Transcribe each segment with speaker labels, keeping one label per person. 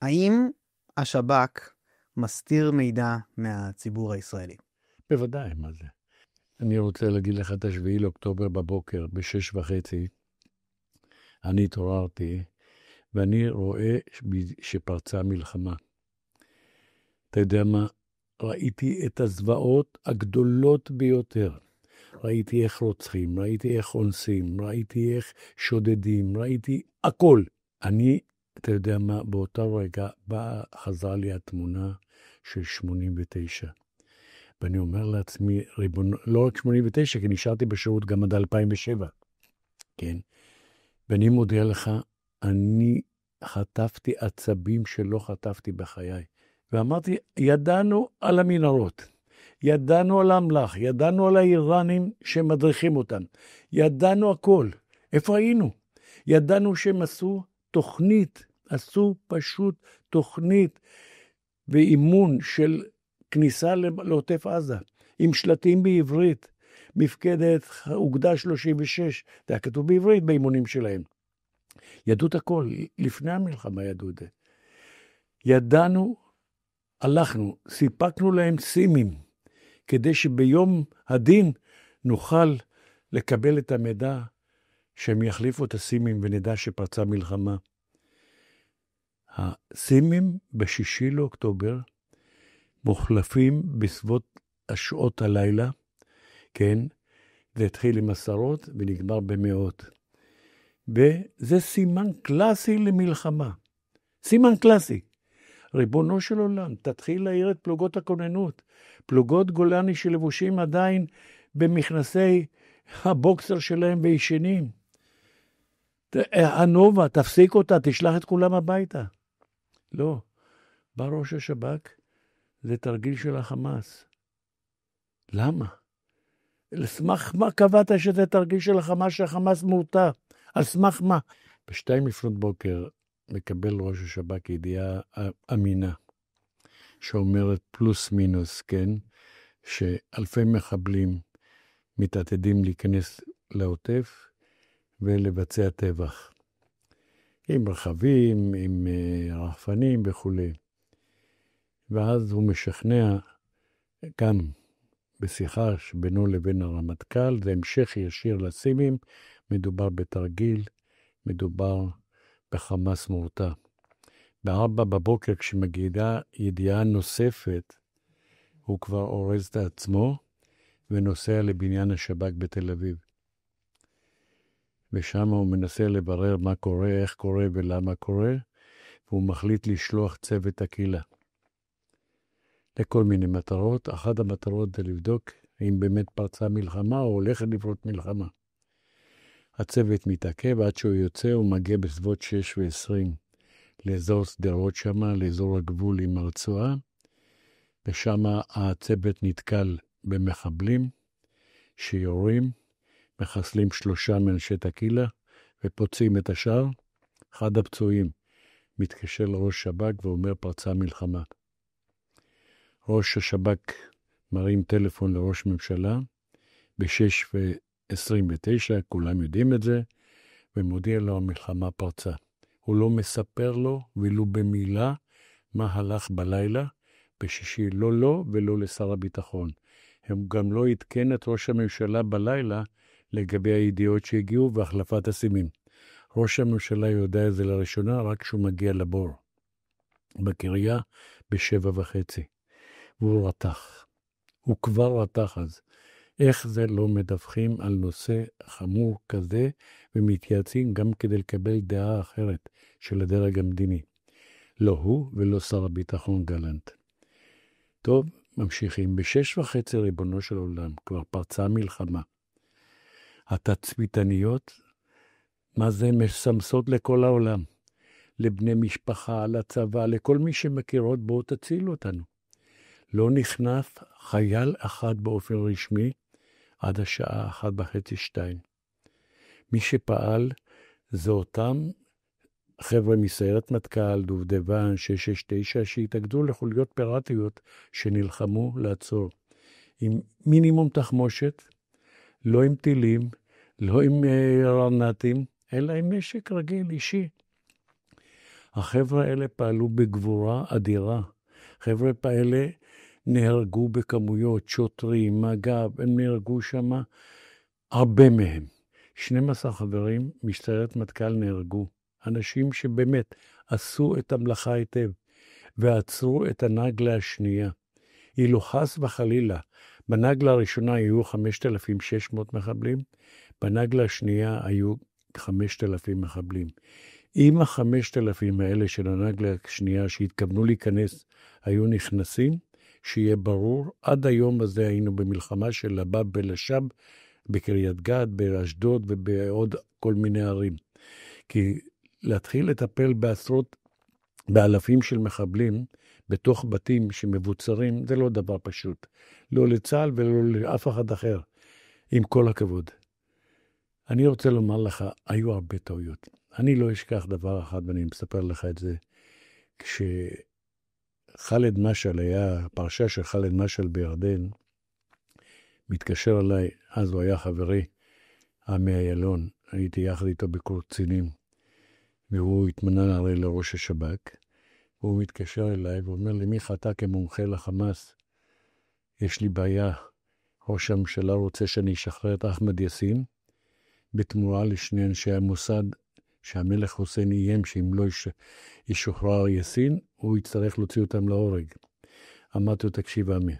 Speaker 1: האם השב"כ מסתיר מידע מהציבור הישראלי?
Speaker 2: בוודאי, מה זה? אני רוצה להגיד לך את 7 לאוקטובר בבוקר, ב-6:30, אני התעוררתי, ואני רואה שפרצה מלחמה. אתה יודע מה? ראיתי את הזוועות הגדולות ביותר. ראיתי איך רוצחים, ראיתי איך אונסים, ראיתי איך שודדים, ראיתי הכל. אתה יודע מה, באותו רגע חזרה לי התמונה של 89. ואני אומר לעצמי, לא רק 89, כי נשארתי בשירות גם עד 2007. כן. ואני מודיע לך, אני חטפתי עצבים שלא חטפתי בחיי. ואמרתי, ידענו על המנהרות, ידענו על האמל"ח, ידענו על האיראנים שמדריכים אותם, ידענו הכל. איפה היינו? ידענו שהם עשו תוכנית, עשו פשוט תוכנית ואימון של כניסה לעוטף עזה, עם שלטים בעברית, מפקדת אוגדה 36, זה היה כתוב בעברית באימונים שלהם. ידעו את הכל, לפני המלחמה ידעו את זה. ידענו, הלכנו, סיפקנו להם סימים, כדי שביום הדין נוכל לקבל את המידע שהם יחליפו את הסימים ונדע שפרצה מלחמה. הסימים ב6 לאוקטובר מוחלפים בסביבות השעות הלילה, כן? זה התחיל עם 10 ונגמר ב100. וזה סימן קלאסי למלחמה. סימן קלאסי. ריבונו של עולם, תתחיל להעיר את פלוגות הכוננות. פלוגות גולני שלבושים עדיין במכנסי הבוקסר שלהם וישנים. הנובה, תפסיק אותה, תשלח את כולם הביתה. לא. בא ראש השב"כ, זה תרגיל של החמאס. למה? לסמך מה קבעת שזה תרגיל של החמאס שהחמאס מורתע? על סמך מה? ב2:00 מקבל ראש השב"כ ידיעה אמינה, שאומרת פלוס מינוס, כן? שאלפי מחבלים מתעתדים להיכנס לעוטף ולבצע טבח. עם רכבים, עם רחפנים וכו'. ואז הוא משכנע גם בשיחה בינו לבין הרמטכ"ל, זה המשך ישיר לסימים, מדובר בתרגיל, מדובר בחמאס מורתע. ב4:00 כשמגיעה ידיעה נוספת, הוא כבר אורז את עצמו ונוסע לבניין השב"כ בתל אביב. ושם הוא מנסה לברר מה קורה, איך קורה ולמה קורה, והוא מחליט לשלוח צוות הקהילה. לכל מיני מטרות. אחת המטרות זה לבדוק אם באמת פרצה מלחמה או הולכת לפרוץ מלחמה. הצוות מתעכב עד שהוא יוצא, הוא מגיע בסביבות 6:20 לאזור סדרות שמה, לאזור הגבול עם הרצועה, ושם הצוות נתקל במחבלים שיורים, מחסלים 3 מאנשי הקהילה ופוצעים את השאר. אחד הפצועים מתקשר לראש שב"כ ואומר פרצה מלחמה. ראש השב"כ מרים טלפון לראש ממשלה, ב6:29, כולם יודעים את זה, ומודיע לו המלחמה פרצה. הוא לא מספר לו ולו במילה מה הלך בלילה, בשישי לא לו ולא לשר הביטחון. הם גם לא עדכן את ראש הממשלה בלילה לגבי הידיעות שהגיעו והחלפת הסימים. ראש הממשלה יודע את זה לראשונה רק כשהוא מגיע לבור, בקריה ב7:30. והוא רתח. הוא כבר רתח אז. איך זה לא מדווחים על נושא חמור כזה, ומתייעצים גם כדי לקבל דעה אחרת של הדרג המדיני. לא הוא ולא שר הביטחון גלנט. טוב, ממשיכים. ב6:30 ריבונו של עולם, כבר פרצה מלחמה. התצפיתניות, מה זה מסמסות לכל העולם? לבני משפחה, לצבא, לכל מי שמכירות, בואו תצילו אותנו. לא נכנס חייל אחד באופן רשמי עד השעה 1:30-2. מי שפעל זה אותם חבר'ה מסיירת מטכ"ל, דובדבן, 669, שהתאגדו לחוליות פיראטיות שנלחמו לעצור. עם מינימום תחמושת, לא עם טילים, לא עם רנטים, אלא עם נשק רגיל, אישי. החבר'ה האלה פעלו בגבורה אדירה. חבר'ה האלה נהרגו בכמויות, שוטרים, מג"ב, הם נהרגו שם, הרבה מהם. 12 חברים, משטרת מטכ"ל נהרגו. אנשים שבאמת עשו את המלאכה היטב, ועצרו את הנגלה השנייה. אילו חס וחלילה, בנגלה הראשונה היו 5,600 מחבלים, בנגלה השנייה היו 5,000 מחבלים. אם 5,000 האלה של הנגלה השנייה שהתכוונו להיכנס היו נכנסים, שיהיה ברור, עד היום הזה היינו במלחמה של לבב ולשב, בקריית גת, באשדוד ובעוד כל מיני ערים. כי להתחיל לטפל באלפים של מחבלים, בתוך בתים שמבוצרים, זה לא דבר פשוט. לא לצה"ל ולא לאף אחד אחר, עם כל הכבוד. אני רוצה לומר לך, היו הרבה טעויות. אני לא אשכח דבר אחד, ואני מספר לך את זה. כשח'אלד משעל היה, פרשה של ח'אלד משעל בירדן, מתקשר אליי, אז הוא היה חברי, עמי איילון, הייתי יחד איתו בקורס קצינים, והוא התמנה הרי לראש השב"כ, והוא מתקשר אליי ואומר לי, מיכה, אתה כמומחה לחמאס, יש לי בעיה, ראש הממשלה רוצה שאני אשחרר את אחמד יאסין, בתמורה לשני אנשי המוסד, שהמלך חוסיין איים שאם לא ישוחרר יאסין, הוא יצטרך להוציא אותם להורג. אמרתי לו, תקשיב עמי,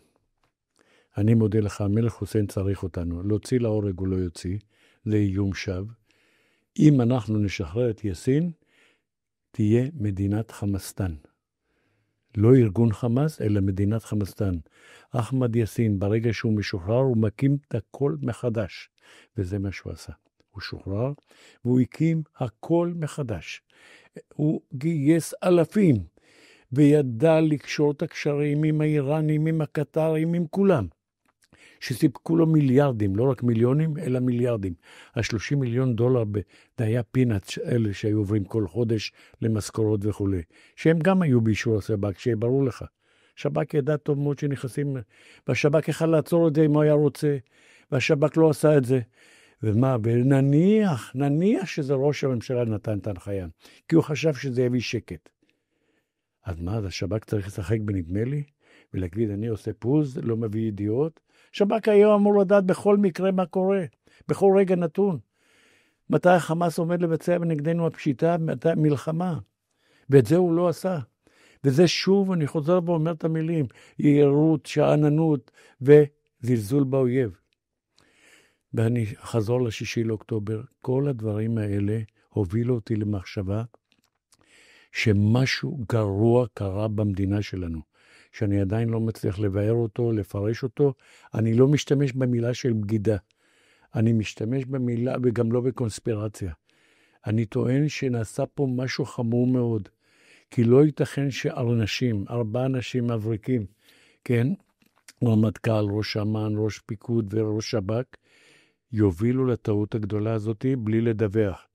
Speaker 2: אני מודה לך, המלך חוסיין צריך אותנו, להוציא להורג הוא לא יוציא, זה איום שווא. אם אנחנו נשחרר את יאסין, תהיה מדינת חמאסטן. לא ארגון חמאס, אלא מדינת חמאסטן. אחמד יאסין, ברגע שהוא משוחרר, הוא מקים את הכל מחדש. וזה מה שהוא עשה. הוא שוחרר, והוא הקים הכל מחדש. הוא גייס אלפים, וידע לקשור את הקשרים עם האיראנים, עם הקטרים, עם כולם. שסיפקו לו מיליארדים, לא רק מיליונים, אלא מיליארדים. ה$30 מיליון, זה היה פינאץ אלה שהיו עוברים כל חודש למשכורות וכו'. שהם גם היו באישור השב"כ, שברור לך. שב"כ ידע טוב מאוד שנכנסים, והשב"כ יכל לעצור את זה אם הוא היה רוצה, והשב"כ לא עשה את זה. ומה, נניח שזה ראש הממשלה נתן את ההנחיה, כי הוא חשב שזה יביא שקט. אז מה, השב"כ צריך לשחק בנדמה לי? ולהגיד, אני עושה פוז, לא מביא ידיעות. שב"כ היום אמור לדעת בכל מקרה מה קורה, בכל רגע נתון. מתי החמאס עומד לבצע בנגדנו הפשיטה, מתי מלחמה. ואת זה הוא לא עשה. וזה שוב, אני חוזר ואומר את המילים, יערות, שעננות וזלזול באויב. ואני חזור ל6 לאוקטובר, כל הדברים האלה הובילו אותי למחשבה שמשהו גרוע קרה במדינה שלנו. שאני עדיין לא מצליח לבאר אותו, לפרש אותו, אני לא משתמש במילה של בגידה. אני משתמש במילה, וגם לא בקונספירציה. אני טוען שנעשה פה משהו חמור מאוד, כי לא ייתכן שאנשים, 4 אנשים מבריקים, כן, רמטכ"ל, ראש אמ"ן, ראש פיקוד וראש שב"כ, יובילו לטעות הגדולה הזאת בלי לדווח.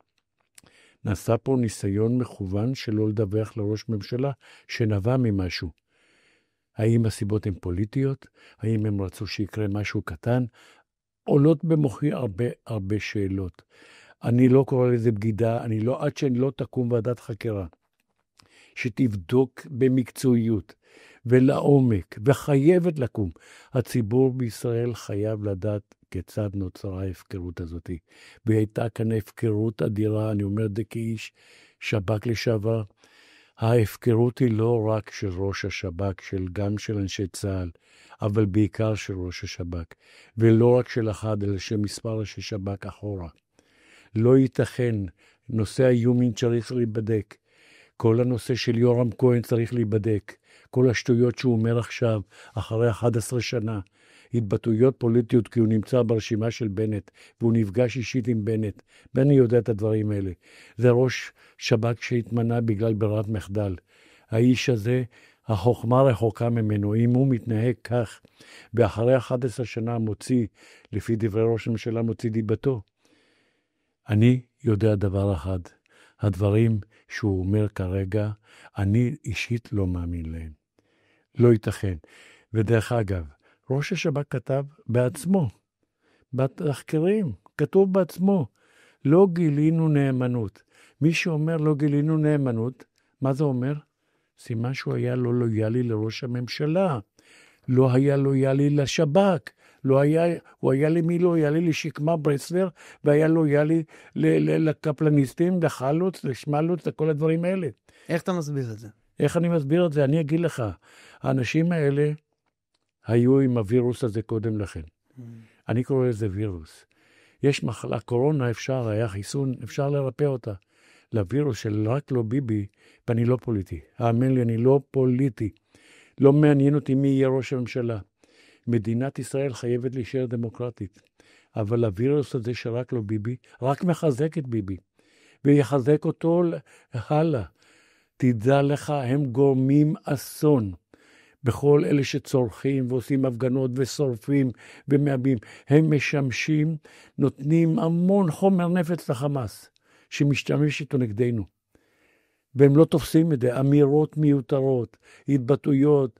Speaker 2: נעשה פה ניסיון מכוון שלא לדווח לראש ממשלה שנבע ממשהו. האם הסיבות הן פוליטיות? האם הם רצו שיקרה משהו קטן? עולות במוחי הרבה שאלות. אני לא קורא לזה בגידה, עד שאני לא תקום ועדת חקירה, שתבדוק במקצועיות ולעומק, וחייבת לקום. הציבור בישראל חייב לדעת כיצד נוצרה ההפקרות הזאת. והייתה כאן הפקרות אדירה, אני אומר את זה כאיש שב"כ לשעבר, ההפקרות היא לא רק של ראש השב"כ, גם של אנשי צה"ל, אבל בעיקר של ראש השב"כ, ולא רק של אחד, אלא של מספר אנשי שב"כ אחורה. לא ייתכן, נושא האיומים צריך להיבדק, כל הנושא של יורם כהן צריך להיבדק, כל השטויות שהוא אומר עכשיו, אחרי 11 שנה, התבטאויות פוליטיות, כי הוא נמצא ברשימה של בנט, והוא נפגש אישית עם בנט. בני יודע את הדברים האלה. זה ראש שב"כ שהתמנה בגלל ברירת מחדל. האיש הזה, החוכמה רחוקה ממנו. אם הוא מתנהג כך, ואחרי 11 שנה מוציא, לפי דברי ראש הממשלה, מוציא דיבתו. אני יודע דבר אחד. הדברים שהוא אומר כרגע, אני אישית לא מאמין להם. לא ייתכן. ודרך אגב, ראש השב"כ כתב בעצמו, בתחקירים, כתוב בעצמו, לא גילינו נאמנות. מי שאומר לא גילינו נאמנות, מה זה אומר? סימן שהוא היה לא לויאלי לראש הממשלה, לא היה לויאלי לשב"כ, הוא היה למי לויאלי לשקמה ברסלר, והיה לויאלי לקפלניסטים, לחלוץ, לשמלוץ, לכל הדברים האלה.
Speaker 1: איך אתה מסביר את זה?
Speaker 2: איך אני מסביר את זה? אני אגיד לך, האנשים האלה היו עם הווירוס הזה קודם לכן. אני קורא לזה וירוס. יש מחלה, קורונה אפשר, היה חיסון, אפשר לרפא אותה. לווירוס של רק לא ביבי, ואני לא פוליטי. האמן לי, אני לא פוליטי. לא מעניין אותי מי יהיה ראש הממשלה. מדינת ישראל חייבת להישאר דמוקרטית. אבל הווירוס הזה שרק לא ביבי, רק מחזק את ביבי. ויחזק אותו הלאה. תדע לך, הם גורמים אסון. בכל אלה שצורכים ועושים הפגנות ושורפים ומאבים. הם משמשים, נותנים המון חומר נפץ לחמאס, שמשתמש איתו נגדנו. והם לא תופסים את זה, אמירות מיותרות, התבטאויות,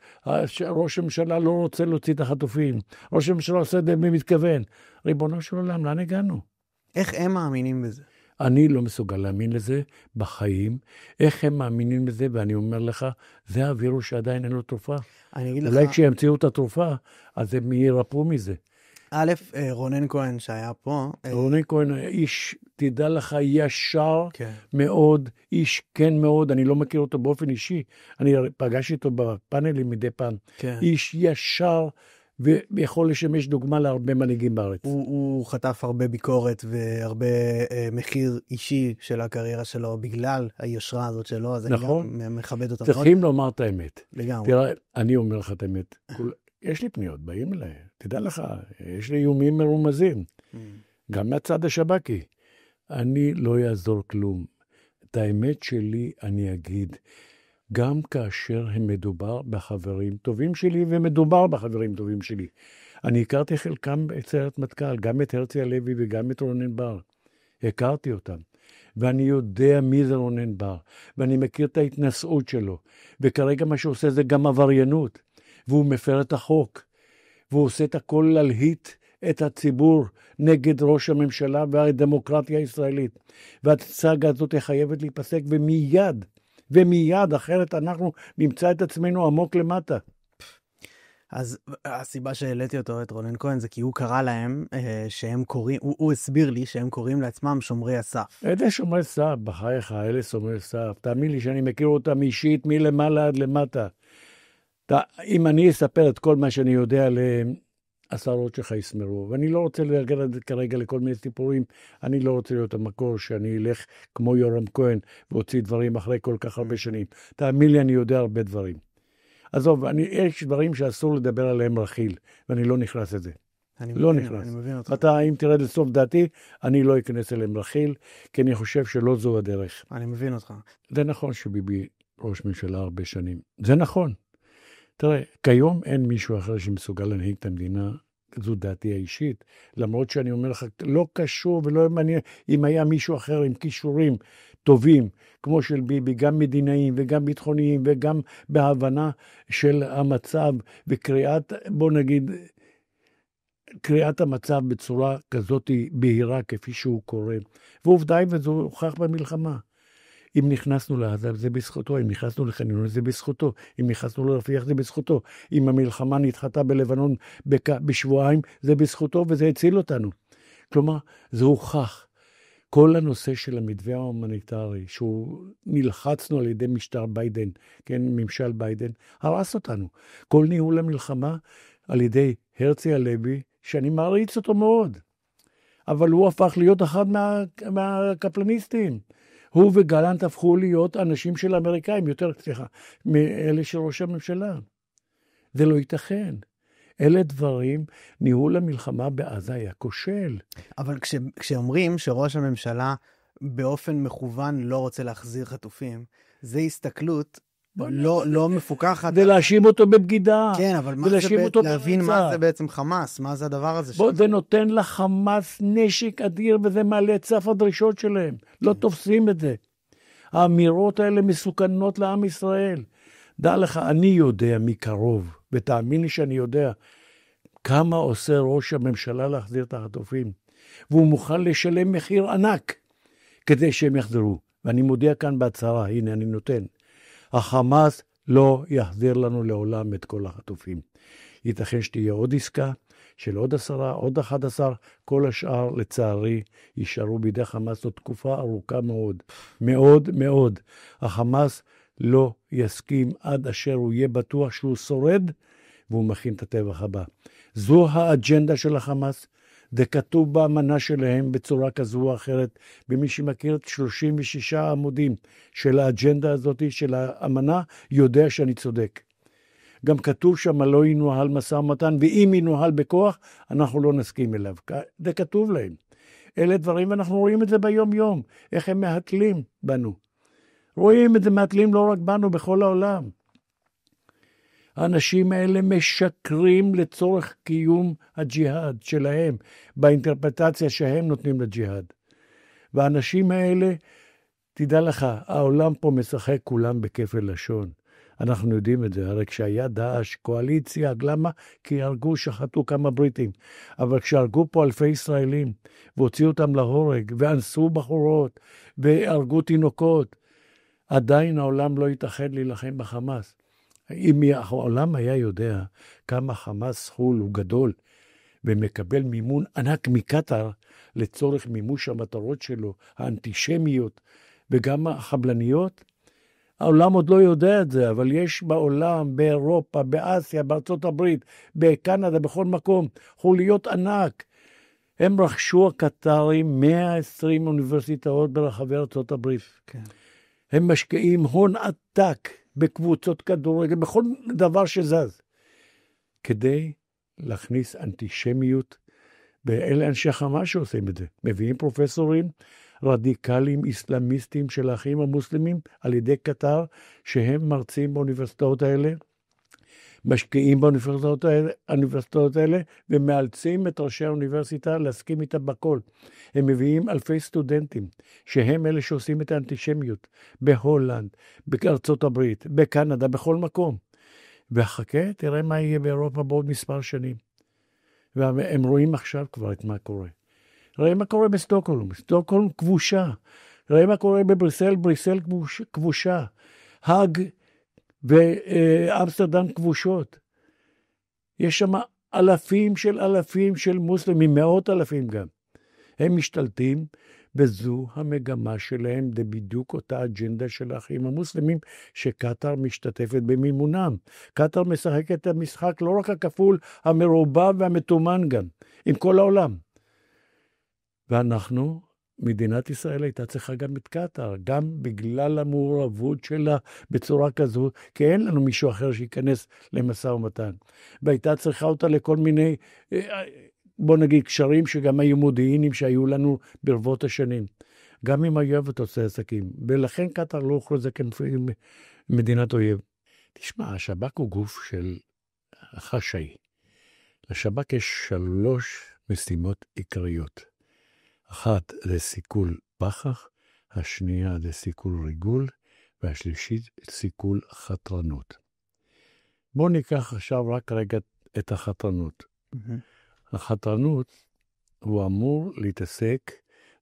Speaker 2: ראש הממשלה לא רוצה להוציא את החטופים, ראש הממשלה עושה את זה במתכוון. ריבונו של עולם, לאן הגענו?
Speaker 1: איך הם מאמינים בזה?
Speaker 2: אני לא מסוגל להאמין לזה בחיים. איך הם מאמינים לזה? ואני אומר לך, זה הווירוס שעדיין אין לו תרופה.
Speaker 1: אני אגיד לך...
Speaker 2: אולי כשימציאו את התרופה, אז הם ירפאו מזה.
Speaker 1: א', רונן כהן שהיה פה...
Speaker 2: רונן כהן, איש, תדע לך, ישר מאוד, איש כן מאוד, אני לא מכיר אותו באופן אישי, אני פגש איתו בפאנלים מדי פעם. איש ישר, ויכול לשמש דוגמה להרבה מנהיגים בארץ.
Speaker 1: הוא חטף הרבה ביקורת והרבה מחיר אישי של הקריירה שלו, בגלל היושרה הזאת שלו, אז
Speaker 2: נכון.
Speaker 1: אני מכבד אותה.
Speaker 2: צריכים לומר את האמת.
Speaker 1: לגמרי.
Speaker 2: תראה, אני אומר לך את האמת. יש לי פניות, באים אליי. תדע לך, יש לי איומים מרומזים. גם מהצד השב"כי. אני לא יעזור כלום. את האמת שלי אני אגיד. גם כאשר הם מדובר בחברים טובים שלי, ומדובר בחברים טובים שלי. אני הכרתי חלקם בסיירת מטכ"ל, גם את הרצי הלוי וגם את רונן בר. הכרתי אותם. ואני יודע מי זה רונן בר. ואני מכיר את ההתנשאות שלו. וכרגע מה שהוא עושה זה גם עבריינות. והוא מפר את החוק. והוא עושה את הכל להלהיט את הציבור נגד ראש הממשלה והדמוקרטיה הישראלית. והצגה הזאת חייבת להיפסק ומיד, אחרת אנחנו נמצא את עצמנו עמוק למטה.
Speaker 1: אז הסיבה שהעליתי אותו, את רונן כהן, זה כי הוא קרא להם שהם קוראים, הוא הסביר לי שהם קוראים לעצמם שומרי הסף.
Speaker 2: איזה שומרי סף? בחייך, אלה שומרי סף. תאמין לי שאני מכיר אותם אישית מלמעלה עד למטה. אם אני אספר את כל מה שאני יודע לעשרות שלך יסמרו, ואני לא רוצה להגיד כרגע לכל מיני סיפורים, אני לא רוצה להיות המקור שאני אלך כמו יורם כהן והוציא דברים אחרי כל כך הרבה שנים. תאמין לי, אני יודע הרבה דברים. עזוב, יש דברים שאסור לדבר עליהם רכיל, ואני לא נכנס לזה. לא נכנס.
Speaker 1: אני מבין אותך.
Speaker 2: אתה, אם תרד לסוף דעתי, אני לא אכנס אליהם רכיל, כי אני חושב שלא זו הדרך.
Speaker 1: אני מבין אותך.
Speaker 2: זה נכון שביבי ראש ממשלה הרבה שנים. זה נכון. תראה, כיום אין מישהו אחר שמסוגל להנהיג את המדינה, זו דעתי האישית, למרות שאני אומר לך, לא קשור ולא מעניין, אם היה מישהו אחר עם כישורים טובים, כמו של ביבי, גם מדינאים וגם ביטחוניים, וגם בהבנה של המצב, וקריאת, בוא נגיד, קריאת המצב בצורה כזאת בהירה כפי שהוא קורא. ועובדה היא, וזה הוכח במלחמה. אם נכנסנו לעזה, זה בזכותו. אם נכנסנו לחניון, זה בזכותו. אם נכנסנו לרפיח, זה בזכותו. אם המלחמה נדחתה בלבנון בשבועיים, זה בזכותו, וזה הציל אותנו. כלומר, זה הוכח. כל הנושא של המתווה ההומניטרי, שהוא נלחצנו על ידי משטר ביידן, כן, ממשל ביידן, הרס אותנו. כל ניהול המלחמה על ידי הרצי הלוי, שאני מעריץ אותו מאוד. אבל הוא הפך להיות אחד מהקפלניסטים. הוא וגלנט הפכו להיות אנשים של האמריקאים, יותר, מאלה של ראש הממשלה. זה לא ייתכן. אלה דברים, ניהול המלחמה בעזה היה כושל.
Speaker 1: אבל כשאומרים שראש הממשלה באופן מכוון לא רוצה להחזיר חטופים, זה הסתכלות לא מפוקחת.
Speaker 2: זה להאשים אותו בבגידה.
Speaker 1: כן, אבל להבין מה זה בעצם חמאס, מה זה הדבר הזה?
Speaker 2: זה נותן לחמאס נשק אדיר, וזה מעלה את סף הדרישות שלהם. לא תופסים את זה. האמירות האלה מסוכנות לעם ישראל. דע לך, אני יודע מקרוב, ותאמין לי שאני יודע, כמה עושה ראש הממשלה להחזיר את החטופים. והוא מוכן לשלם מחיר ענק, כדי שהם יחזרו. ואני מודיע כאן בהצהרה, הנה אני נותן. החמאס לא יחזיר לנו לעולם את כל החטופים. ייתכן שתהיה עוד עסקה של עוד 10, עוד 11, כל השאר לצערי יישארו בידי חמאס עוד תקופה ארוכה מאוד, מאוד מאוד. החמאס לא יסכים עד אשר הוא יהיה בטוח שהוא שורד, והוא מכין את הטבח הבא. זו האג'נדה של החמאס, זה כתוב באמנה שלהם בצורה כזו או אחרת, במי שמכיר את 36 עמודים של האג'נדה הזאת של האמנה, יודע שאני צודק. גם כתוב שם לא ינוהל משא ומתן, ואם ינוהל בכוח, אנחנו לא נסכים אליו. זה כתוב להם. אלה דברים, ואנחנו רואים את זה ביום יום, איך הם מהתלים בנו. רואים את זה מהתלים לא רק בנו, בכל העולם. האנשים האלה משקרים לצורך קיום הג'יהאד שלהם, באינטרפרטציה שהם נותנים לג'יהאד. והאנשים האלה, תדע לך, העולם פה משחק כולם בכפל לשון. אנחנו יודעים את זה, הרי כשהיה דאעש, קואליציה, למה? כי הרגו, שחטו כמה בריטים. אבל כשהרגו פה אלפי ישראלים, והוציאו אותם להורג, ואנסו בחורות, והרגו תינוקות, עדיין העולם לא יתאחד להילחם בחמאס. אם העולם היה יודע כמה חמאס חול הוא גדול, ומקבל מימון ענק מקטר, לצורך מימוש המטרות שלו, האנטישמיות, וגם החבלניות, העולם עוד לא יודע את זה, אבל יש בעולם, באירופה, באסיה, בארצות הברית, בקנדה, בכל מקום, חוליות ענק. הם רכשו הקטרים 120 אוניברסיטאות ברחבי ארצות הברית.
Speaker 1: כן.
Speaker 2: הם משקיעים הון עתק בקבוצות כדורגל, בכל דבר שזז, כדי להכניס אנטישמיות, ואלה אנשי חמאס שעושים את זה. מביאים פרופסורים רדיקליים, איסלאמיסטים של האחים המוסלמים, על ידי קטר, שהם מרצים באוניברסיטאות האלה, משקיעים באוניברסיטאות האלה, ומאלצים את ראשי האוניברסיטה להסכים איתם בכל. הם מביאים אלפי סטודנטים, שהם אלה שעושים את האנטישמיות, בהולנד, בארצות הברית, בקנדה, בכל מקום. וחכה, תראה מה יהיה באירופה בעוד מספר שנים. והם רואים עכשיו כבר את מה קורה. ראה מה קורה בסטוקהולם, סטוקהולם כבושה. ראה מה קורה בבריסל, בריסל כבושה. האג ואמסטרדם כבושות. יש שם אלפים של מוסלמים, מאות אלפים גם. הם משתלטים, וזו המגמה שלהם, זה בדיוק אותה אג'נדה של האחים המוסלמים, שקטר משתתפת במימונם. קטר משחק את המשחק לא רק הכפול, המרובע והמתומן גם, עם כל העולם. ואנחנו, מדינת ישראל הייתה צריכה גם את קטר, גם בגלל המעורבות שלה בצורה כזו, כי אין לנו מישהו אחר שייכנס למשא ומתן. והייתה צריכה אותה לכל מיני, בוא נגיד, קשרים שגם היו מודיעינים שהיו לנו ברבות השנים. גם אם היו עושה עסקים. ולכן קטר לא הוכרזה כמדינת אויב. תשמע, השב"כ הוא גוף של חשאי. לשב"כ יש 3 משימות עיקריות. אחת זה סיכול פח"ח, השנייה זה סיכול ריגול, והשלישית סיכול חתרנות. בואו ניקח עכשיו רק רגע את החתרנות. החתרנות הוא אמור להתעסק,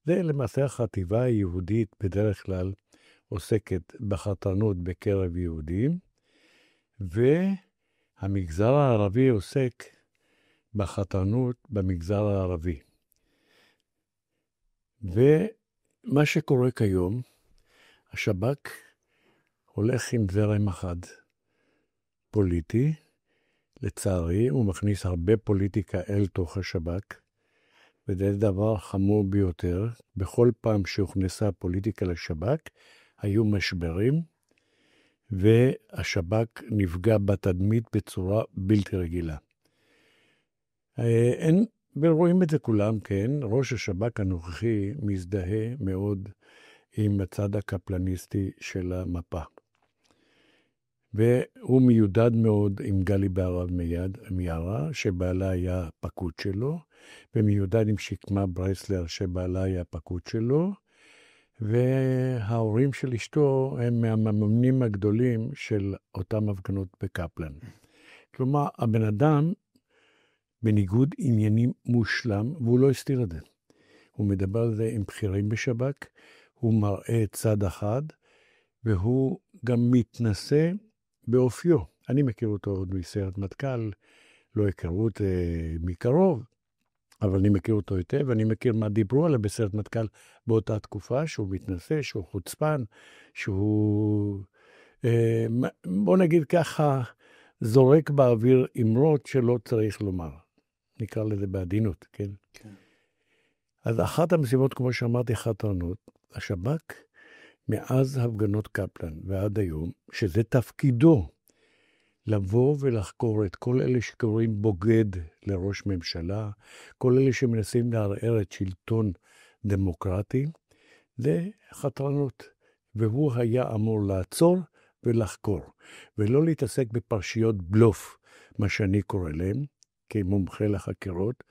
Speaker 2: זה למעשה החטיבה היהודית בדרך כלל עוסקת בחתרנות בקרב יהודים, והמגזר הערבי עוסק בחתרנות במגזר הערבי. ומה שקורה כיום, השב"כ הולך עם זרם אחד, פוליטי, לצערי הוא מכניס הרבה פוליטיקה אל תוך השב"כ, וזה דבר חמור ביותר. בכל פעם שהוכנסה פוליטיקה לשב"כ, היו משברים, והשב"כ נפגע בתדמית בצורה בלתי רגילה. ורואים את זה כולם, כן, ראש השב"כ הנוכחי מזדהה מאוד עם הצד הקפלניסטי של המפה. והוא מיודד מאוד עם גלי בהרב מיארה, שבעלה היה פקוד שלו, ומיודד עם שקמה ברסלר, שבעלה היה פקוד שלו, וההורים של אשתו הם מהממונים הגדולים של אותם הפגנות בקפלן. כלומר, הבן אדם בניגוד עניינים מושלם, והוא לא הסתיר את זה. הוא מדבר על זה עם בכירים בשב"כ, הוא מראה צד אחד, והוא גם מתנשא באופיו. אני מכיר אותו עוד מסיירת מטכ"ל, לא הכרות מקרוב, אבל אני מכיר אותו היטב, ואני מכיר מה דיברו עליו בסיירת מטכ"ל באותה תקופה, שהוא מתנשא, שהוא חוצפן, שהוא, בוא נגיד ככה, זורק באוויר אמרות שלא צריך לומר. נקרא לזה בעדינות, כן? כן. אז אחת המשימות, כמו שאמרתי, חתרנות, השב"כ, מאז הפגנות קפלן ועד היום, שזה תפקידו, לבוא ולחקור את כל אלה שקוראים בוגד לראש ממשלה, כל אלה שמנסים לערער את שלטון דמוקרטי, זה חתרנות. והוא היה אמור לעצור ולחקור, ולא להתעסק בפרשיות בלוף, מה שאני קורא להם, כמומחה לחקירות,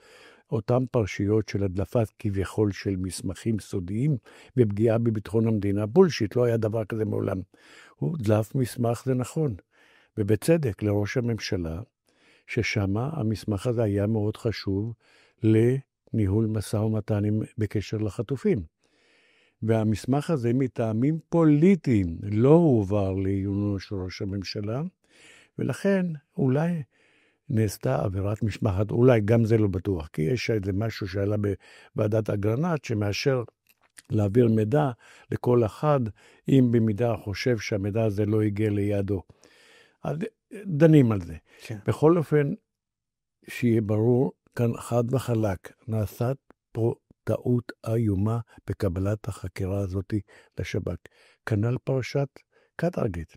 Speaker 2: אותם פרשיות של הדלפת כביכול של מסמכים סודיים ופגיעה בביטחון המדינה. בולשיט, לא היה דבר כזה מעולם. הוא דלף מסמך, זה נכון. ובצדק לראש הממשלה, ששמה המסמך הזה היה מאוד חשוב לניהול משא ומתן בקשר לחטופים. והמסמך הזה מטעמים פוליטיים לא הועבר לעיונו של ראש הממשלה, ולכן אולי נעשתה עבירת משמעת, אולי גם זה לא בטוח, כי יש איזה משהו שעלה בוועדת אגרנט שמאשר להעביר מידע לכל אחד, אם במידה חושב שהמידע הזה לא הגיע לידו. אז דנים על זה. כן. בכל אופן, שיהיה ברור, כאן חד וחלק, נעשת פה טעות איומה בקבלת החקירה הזאת לשב"כ. כנ"ל פרשת קטרגט.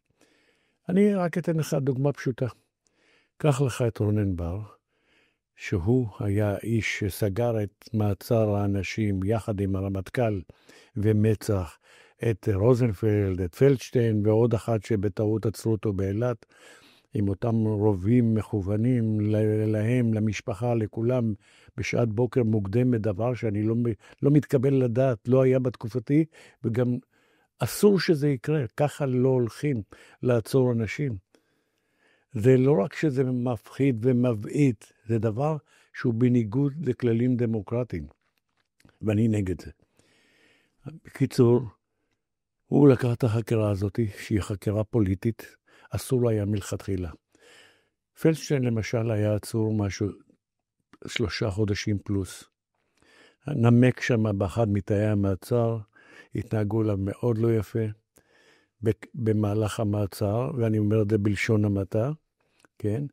Speaker 2: אני רק אתן לך דוגמה פשוטה. קח לך את רונן בר, שהוא היה איש שסגר את מעצר האנשים יחד עם הרמטכ"ל ומצח, את רוזנפלד, את פלדשטיין ועוד אחד שבטעות עצרו אותו באילת, עם אותם רובים מכוונים להם, למשפחה, לכולם, בשעת בוקר מוקדמת, דבר שאני לא מתקבל לדעת, לא היה בתקופתי, וגם אסור שזה יקרה, ככה לא הולכים לעצור אנשים. זה לא רק שזה מפחיד ומבעית, זה דבר שהוא בניגוד לכללים דמוקרטיים, ואני נגד זה. בקיצור, הוא לקח את החקירה הזאת, שהיא חקירה פוליטית, אסור לה היה מלכתחילה. פלדשטיין למשל היה עצור משהו 3 חודשים פלוס. נמק שם באחד מתאי המעצר, התנהגו לה מאוד לא יפה, במהלך המעצר, ואני אומר את זה בלשון המעטה, כן?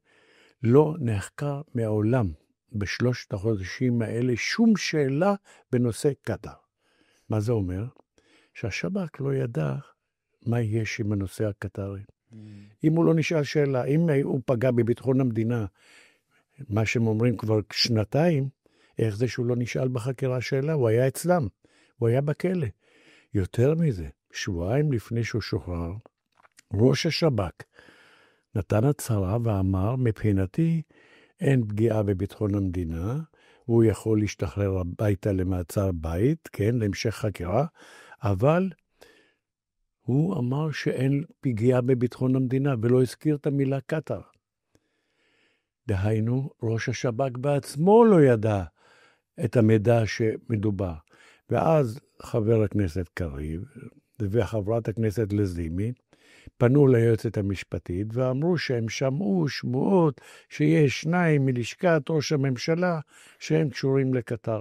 Speaker 2: לא נחקר מעולם ב3 החודשים האלה שום שאלה בנושא קטר. מה זה אומר? שהשב"כ לא ידע מה יש עם הנושא הקטרי. אם הוא לא נשאל שאלה, אם הוא פגע בביטחון המדינה, מה שהם אומרים כבר 2, איך זה שהוא לא נשאל בחקירה שאלה? הוא היה אצלם, הוא היה בכלא. יותר מזה, 2 שבועות לפני שהוא שוחרר, ראש השב"כ נתן הצהרה ואמר, מבחינתי אין פגיעה בביטחון המדינה, הוא יכול להשתחרר הביתה למעצר בית, כן, להמשך חקירה, אבל הוא אמר שאין פגיעה בביטחון המדינה, ולא הזכיר את המילה קטר. דהיינו, ראש השב"כ בעצמו לא ידע את המידע שמדובר. ואז חבר הכנסת קריב וחברת הכנסת לזימי פנו ליועצת המשפטית ואמרו שהם שמעו שמועות שיש 2 מלשכת ראש הממשלה שהם קשורים לקטר.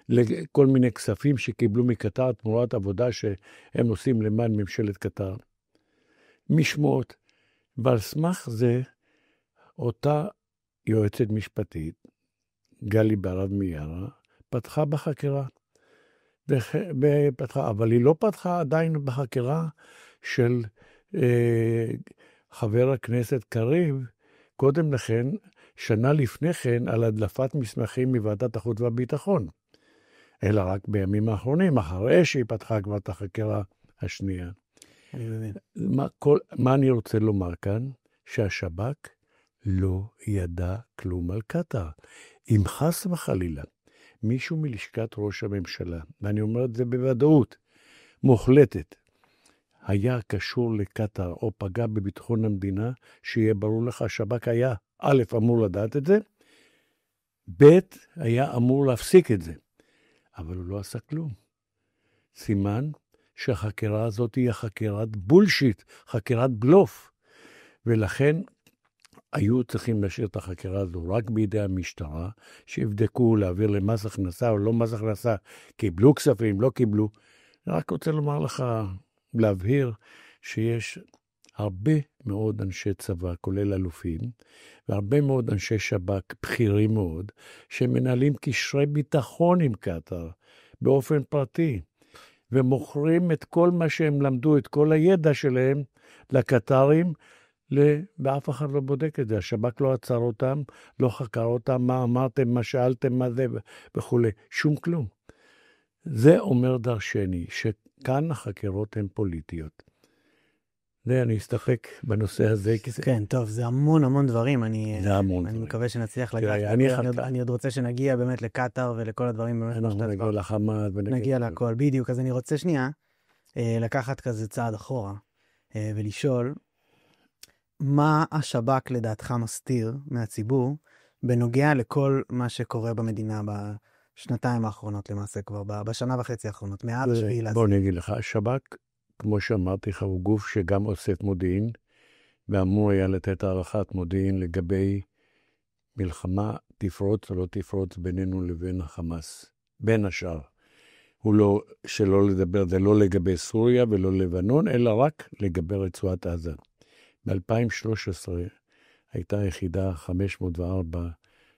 Speaker 2: לכל מיני כספים שקיבלו מקטר תמורת עבודה שהם עושים למען ממשלת קטר. משמעות. ועל סמך זה, אותה יועצת משפטית, גלי בהרב מיארה, פתחה בחקירה. אבל היא לא פתחה עדיין בחקירה של חבר הכנסת קריב, קודם לכן, שנה לפני כן, על הדלפת מסמכים מוועדת החוץ והביטחון. אלא רק בימים האחרונים, אחרי שהיא פתחה כבר את החקירה השנייה.
Speaker 1: אני מבין.
Speaker 2: מה אני רוצה לומר כאן? שהשב"כ לא ידע כלום על קטר. אם חס וחלילה, מישהו מלשכת ראש הממשלה, ואני אומר את זה בוודאות, מוחלטת, היה קשור לקטר או פגע בביטחון המדינה, שיהיה ברור לך, השב"כ היה, א', אמור לדעת את זה, ב', היה אמור להפסיק את זה. אבל הוא לא עשה כלום. סימן שהחקירה הזאת היא חקירת בולשיט, חקירת בלוף. ולכן היו צריכים להשאיר את החקירה הזו רק בידי המשטרה, שיבדקו להעביר למס הכנסה או לא מס הכנסה, קיבלו כספים, לא קיבלו. אני רק רוצה לומר לך, להבהיר שיש הרבה מאוד אנשי צבא, כולל אלופים, והרבה מאוד אנשי שב"כ, בכירים מאוד, שמנהלים קשרי ביטחון עם קטר, באופן פרטי, ומוכרים את כל מה שהם למדו, את כל הידע שלהם, לקטרים, ואף אחד לא בודק את זה. השב"כ לא עצר אותם, לא חקר אותם, מה אמרתם, מה שאלתם, מה זה, וכו'. שום כלום. זה אומר דרשני, שכאן החקירות הן פוליטיות. אני אסתפק בנושא הזה.
Speaker 1: כן, טוב, זה המון דברים.
Speaker 2: זה המון.
Speaker 1: אני מקווה שנצליח לגעת. אני עוד רוצה שנגיע באמת לקטר ולכל הדברים.
Speaker 2: אנחנו נגיע לחמאס.
Speaker 1: נגיע לכל, בדיוק. אז אני רוצה שנייה לקחת כזה צעד אחורה ולשאול, מה השב"כ לדעתך מסתיר מהציבור בנוגע לכל מה שקורה במדינה בשנתיים האחרונות למעשה כבר, בשנה וחצי האחרונות, מאז 7
Speaker 2: בוא נגיד לך, השב"כ, כמו שאמרתי לך, הוא גוף שגם אוסף מודיעין, ואמור היה לתת הערכת מודיעין לגבי מלחמה תפרוץ או לא תפרוץ בינינו לבין החמאס, בין השאר. הוא לא, שלא לדבר, זה לא לגבי סוריה ולא לבנון, אלא רק לגבי רצועת עזה. ב-2013 הייתה יחידה 504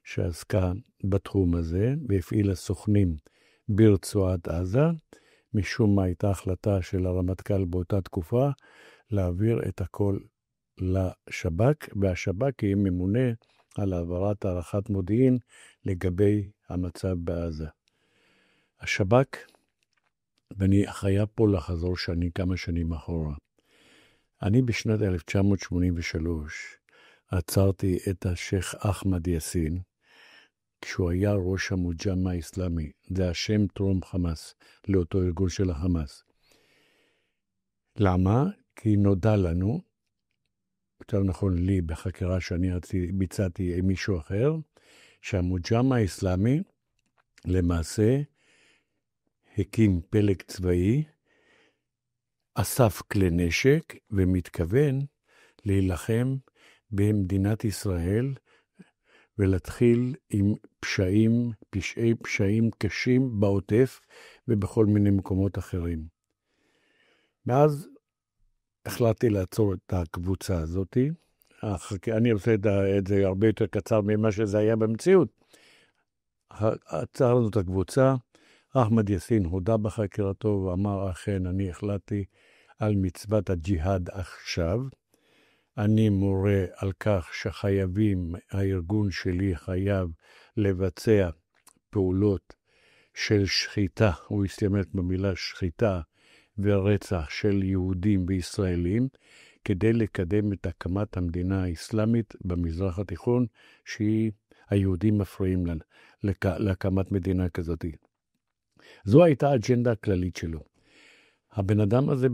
Speaker 2: שעסקה בתחום הזה, והפעילה סוכנים ברצועת עזה. משום מה הייתה החלטה של הרמטכ"ל באותה תקופה, להעביר את הכל לשב"כ, והשב"כ יהיה ממונה על העברת הערכת מודיעין לגבי המצב בעזה. השב"כ, ואני חייב פה לחזור כמה שנים אחורה, אני בשנת 1983 עצרתי את השייך אחמד יאסין, כשהוא היה ראש המוג'מה האסלאמי, זה השם טרום חמאס, לאותו ארגון של החמאס. למה? כי נודע לנו, יותר נכון לי בחקירה שאני ביצעתי עם מישהו אחר, שהמוג'מה האסלאמי למעשה הקים פלג צבאי, אסף כלי נשק ומתכוון להילחם במדינת ישראל ולהתחיל עם פשעים קשים בעוטף ובכל מיני מקומות אחרים. מאז החלטתי לעצור את הקבוצה הזאת. אני עושה את זה הרבה יותר קצר ממה שזה היה במציאות. עצרנו את הקבוצה, אחמד יאסין הודה בחקירתו ואמר, אכן, אני החלטתי על מצוות הג'יהאד עכשיו. אני מורה על כך שחייבים, הארגון שלי חייב לבצע פעולות של שחיטה, הוא הסתמך במילה שחיטה ורצח של יהודים וישראלים, כדי לקדם את הקמת המדינה האסלאמית במזרח התיכון, שהיהודים מפריעים להקמת מדינה כזאת. זו הייתה האג'נדה הכללית שלו. הבן אדם הזה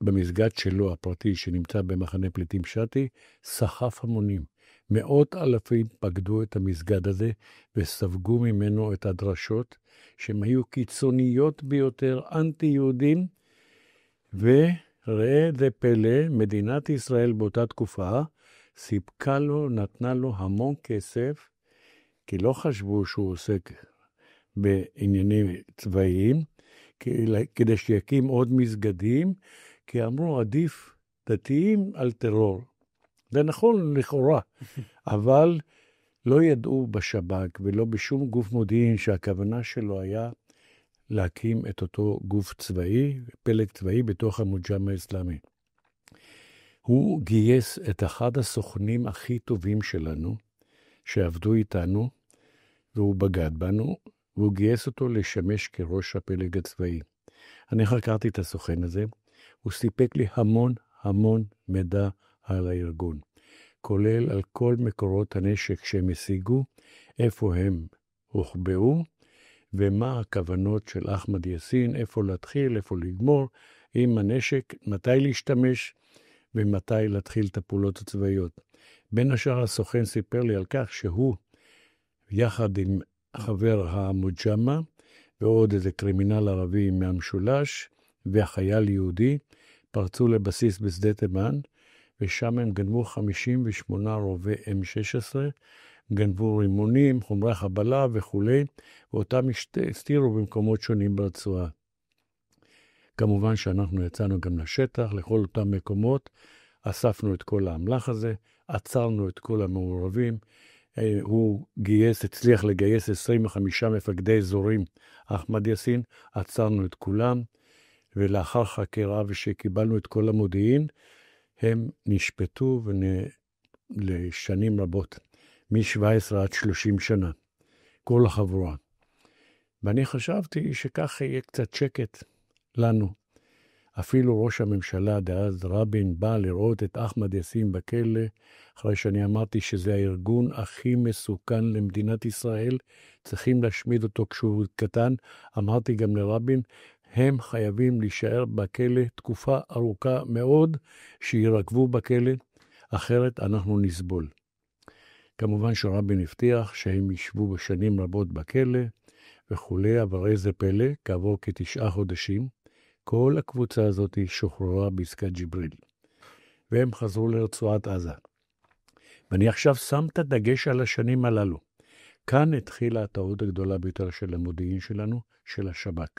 Speaker 2: במסגד שלו הפרטי שנמצא במחנה פליטים שתי, סחף המונים. 100,000 פקדו את המסגד הזה וספגו ממנו את הדרשות שהן היו קיצוניות ביותר, אנטי-יהודים, וראה זה פלא, מדינת ישראל באותה תקופה סיפקה לו, נתנה לו המון כסף, כי לא חשבו שהוא עוסק בעניינים צבאיים, כדי שיקים עוד מסגדים, כי אמרו עדיף דתיים על טרור. זה נכון לכאורה, אבל לא ידעו בשב"כ ולא בשום גוף מודיעין שהכוונה שלו היה להקים את אותו גוף צבאי, פלג צבאי בתוך המוג'מה האסלאמי. הוא גייס את אחד הסוכנים הכי טובים שלנו, שעבדו איתנו, והוא בגד בנו, והוא גייס אותו לשמש כראש הפלג הצבאי. אני חקרתי את הסוכן הזה, הוא סיפק לי המון מידע על הארגון, כולל על כל מקורות הנשק שהם השיגו, איפה הם הוחבאו, ומה הכוונות של אחמד יאסין, איפה להתחיל, איפה לגמור, עם הנשק, מתי להשתמש, ומתי להתחיל את הפעולות הצבאיות. בין השאר הסוכן סיפר לי על כך שהוא, יחד עם חבר המוג'מה, ועוד איזה קרימינל ערבי מהמשולש, והחייל יהודי פרצו לבסיס בשדה תימן, ושם הם גנבו 58 רובי M16, גנבו רימונים, חומרי חבלה וכו', ואותם הסתירו במקומות שונים ברצועה. כמובן שאנחנו יצאנו גם לשטח, לכל אותם מקומות, אספנו את כל האמל"ח הזה, עצרנו את כל המעורבים, הוא הצליח לגייס 25 מפקדי אזורים, אחמד יאסין, עצרנו את כולם, ולאחר חקירה ושקיבלנו את כל המודיעין, הם נשפטו לשנים רבות, מ-17 עד 30 שנה, כל החבורה. ואני חשבתי שכך יהיה קצת שקט לנו. אפילו ראש הממשלה דאז רבין בא לראות את אחמד יאסין בכלא, אחרי שאני אמרתי שזה הארגון הכי מסוכן למדינת ישראל, צריכים להשמיד אותו כשהוא קטן. אמרתי גם לרבין, הם חייבים להישאר בכלא תקופה ארוכה מאוד, שירגבו בכלא, אחרת אנחנו נסבול. כמובן שרבין הבטיח שהם ישבו בשנים רבות בכלא וכולי, אבל איזה פלא, כעבור כ9 חודשים, כל הקבוצה הזאת שוחררה בעסקת ג'יבריל, והם חזרו לרצועת עזה. ואני עכשיו שם את הדגש על השנים הללו. כאן התחילה הטעות הגדולה ביותר של המודיעין שלנו, של השב"כ.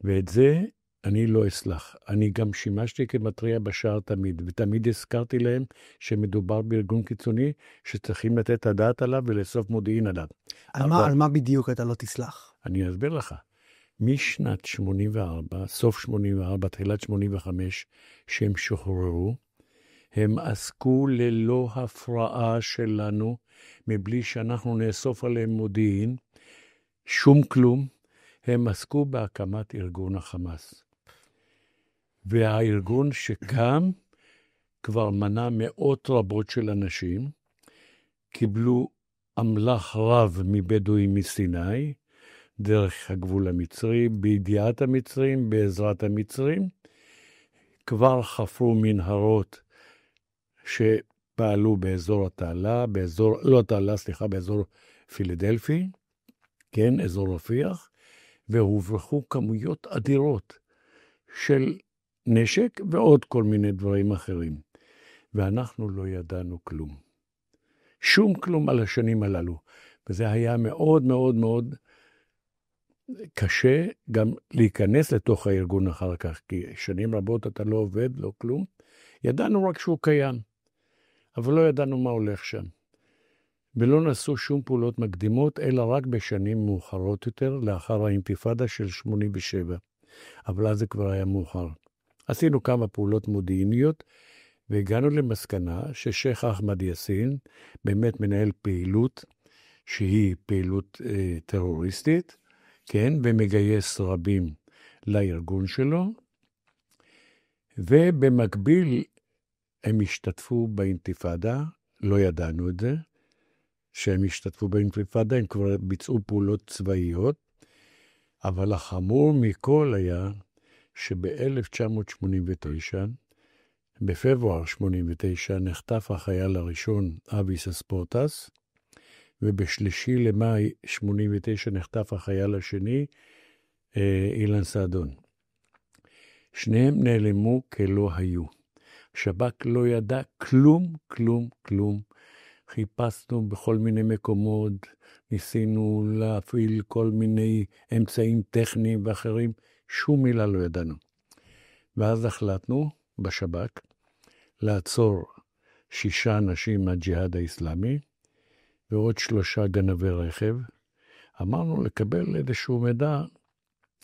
Speaker 2: ואת זה אני לא אסלח. אני גם שימשתי כמטריע בשער תמיד, ותמיד הזכרתי להם שמדובר בארגון קיצוני, שצריכים לתת את הדעת עליו ולאסוף מודיעין עליו.
Speaker 1: על מה בדיוק אתה לא תסלח?
Speaker 2: אני אסביר לך. משנת 84, סוף 84, תחילת 85, שהם שוחררו, הם עסקו ללא הפרעה שלנו, מבלי שאנחנו נאסוף עליהם מודיעין, שום כלום, הם עסקו בהקמת ארגון החמאס. והארגון שקם כבר מנה מאות רבות של אנשים, קיבלו אמל"ח רב מבדואים מסיני, דרך הגבול המצרי, בידיעת המצרים, בעזרת המצרים, כבר חפרו מנהרות שפעלו באזור התעלה, באזור פילדלפי, כן, אזור רפיח, והוברחו כמויות אדירות של נשק ועוד כל מיני דברים אחרים. ואנחנו לא ידענו כלום. שום כלום על השנים הללו. וזה היה מאוד מאוד מאוד קשה גם להיכנס לתוך הארגון אחר כך, כי שנים רבות אתה לא עובד, לא כלום. ידענו רק שהוא קיים, אבל לא ידענו מה הולך שם. ולא נעשו שום פעולות מקדימות, אלא רק בשנים מאוחרות יותר, לאחר האינתיפאדה של 87. אבל אז זה כבר היה מאוחר. עשינו כמה פעולות מודיעיניות, והגענו למסקנה ששייח אחמד יאסין באמת מנהל פעילות, שהיא פעילות טרוריסטית, כן, ומגייס רבים לארגון שלו, ובמקביל הם השתתפו באינתיפאדה, לא ידענו את זה, שהם השתתפו באינתיפאדה, הם כבר ביצעו פעולות צבאיות, אבל החמור מכל היה שב-1989, בפברואר 89, נחטף החייל הראשון אביס אספורטס, ובשלישי למאי 89 נחטף החייל השני, אילן סעדון. שניהם נעלמו כלא היו. שב"כ לא ידע כלום, כלום, כלום. חיפשנו בכל מיני מקומות, ניסינו להפעיל כל מיני אמצעים טכניים ואחרים, שום מילה לא ידענו. ואז החלטנו בשב"כ לעצור 6 אנשים מהג'יהאד האסלאמי, ועוד 3 גנבי רכב. אמרנו לקבל איזשהו מידע,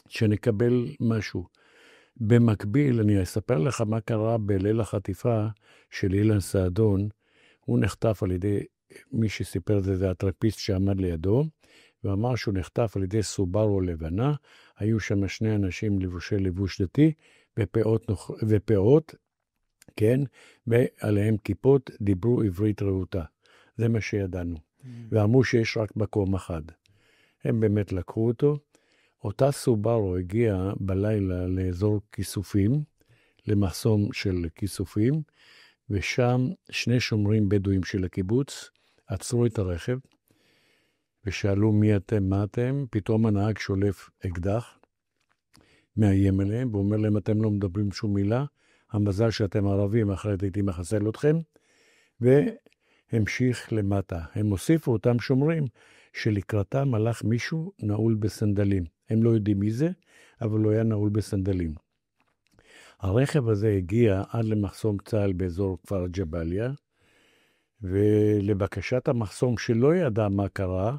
Speaker 2: שנקבל משהו. במקביל, אני אספר לך מה קרה בליל החטיפה של אילן סעדון. הוא נחטף על ידי, מי שסיפר זה הטרפיסט שעמד לידו, ואמר שהוא נחטף על ידי סוברו לבנה. היו שם 2 אנשים לבושי לבוש דתי, ופאות, כן, ועליהם כיפות, דיברו עברית רהוטה. זה מה שידענו. ואמרו שיש רק מקום אחד. הם באמת לקחו אותו. אותה סוברו הגיעה בלילה לאזור כיסופים, למחסום של כיסופים, ושם 2 שומרים בדואים של הקיבוץ עצרו את הרכב, ושאלו מי אתם, מה אתם. פתאום הנהג שולף אקדח, מאיים עליהם, והוא אומר להם, אתם לא מדברים שום מילה, המזל שאתם ערבים, אחרת הייתי מחסל אתכם, והמשיך למטה. הם הוסיפו אותם שומרים, שלקראתם הלך מישהו נעול בסנדלים. הם לא יודעים מי זה, אבל הוא היה נעול בסנדלים. הרכב הזה הגיע עד למחסום צה"ל באזור כפר ג'באליה, ולבקשת המחסום שלא ידע מה קרה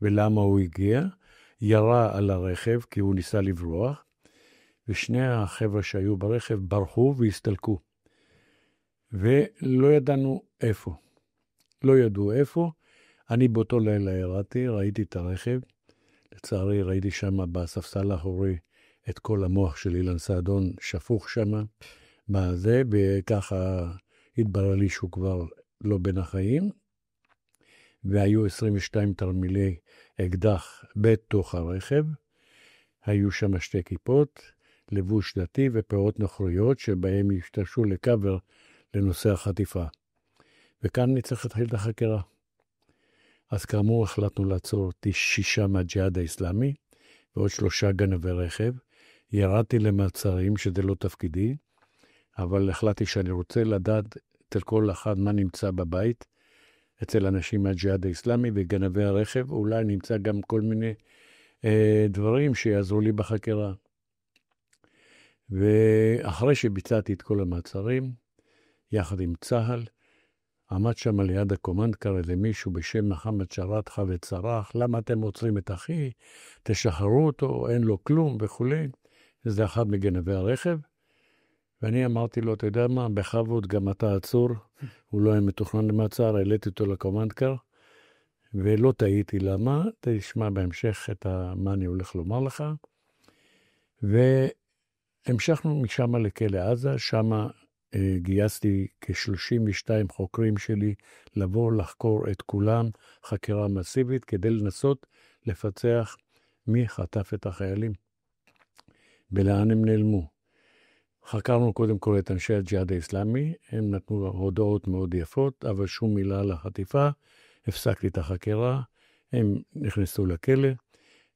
Speaker 2: ולמה הוא הגיע, ירה על הרכב כי הוא ניסה לברוח, ושני החבר'ה שהיו ברכב ברחו והסתלקו. ולא ידענו איפה. לא ידעו איפה. אני באותו לילה ירדתי, ראיתי את הרכב. לצערי ראיתי שם בספסל האחורי את כל המוח של אילן סעדון שפוך שם בזה, וככה התברר לי שהוא כבר לא בין החיים. והיו 22 תרמילי אקדח בתוך הרכב. היו שם שתי כיפות, לבוש דתי ופירות נוכריות שבהם השתמשו לקבר לנושא החטיפה. וכאן נצטרך להתחיל את החקירה. אז כאמור החלטנו לעצור 6 מהג'יהאד האסלאמי ועוד 3 גנבי רכב. ירדתי למעצרים שזה לא תפקידי, אבל החלטתי שאני רוצה לדעת אצל כל אחד מה נמצא בבית, אצל אנשים מהג'יהאד האסלאמי וגנבי הרכב, אולי נמצא גם כל מיני דברים שיעזרו לי בחקירה. ואחרי שביצעתי את כל המעצרים, יחד עם צהל, עמד שם ליד הקומנדקר איזה מישהו בשם מחמד שרת חבד צרח, למה אתם עוצרים את אחי? תשחררו אותו, אין לו כלום וכו'. זה אחד מגנבי הרכב. ואני אמרתי לו, אתה יודע מה, בכבוד גם אתה עצור, הוא לא היה מתוכנן למעצר, העליתי אותו לקומנדקר, ולא טעיתי למה, תשמע בהמשך מה אני הולך לומר לך. והמשכנו משם לכלא עזה, שם גייסתי כ-32 חוקרים שלי לבוא לחקור את כולם, חקירה מסיבית, כדי לנסות לפצח מי חטף את החיילים, ולאן הם נעלמו. חקרנו קודם כל את אנשי הג'יהאד האסלאמי, הם נתנו הודעות מאוד יפות, אבל שום מילה על החטיפה, הפסקתי את החקירה, הם נכנסו לכלא,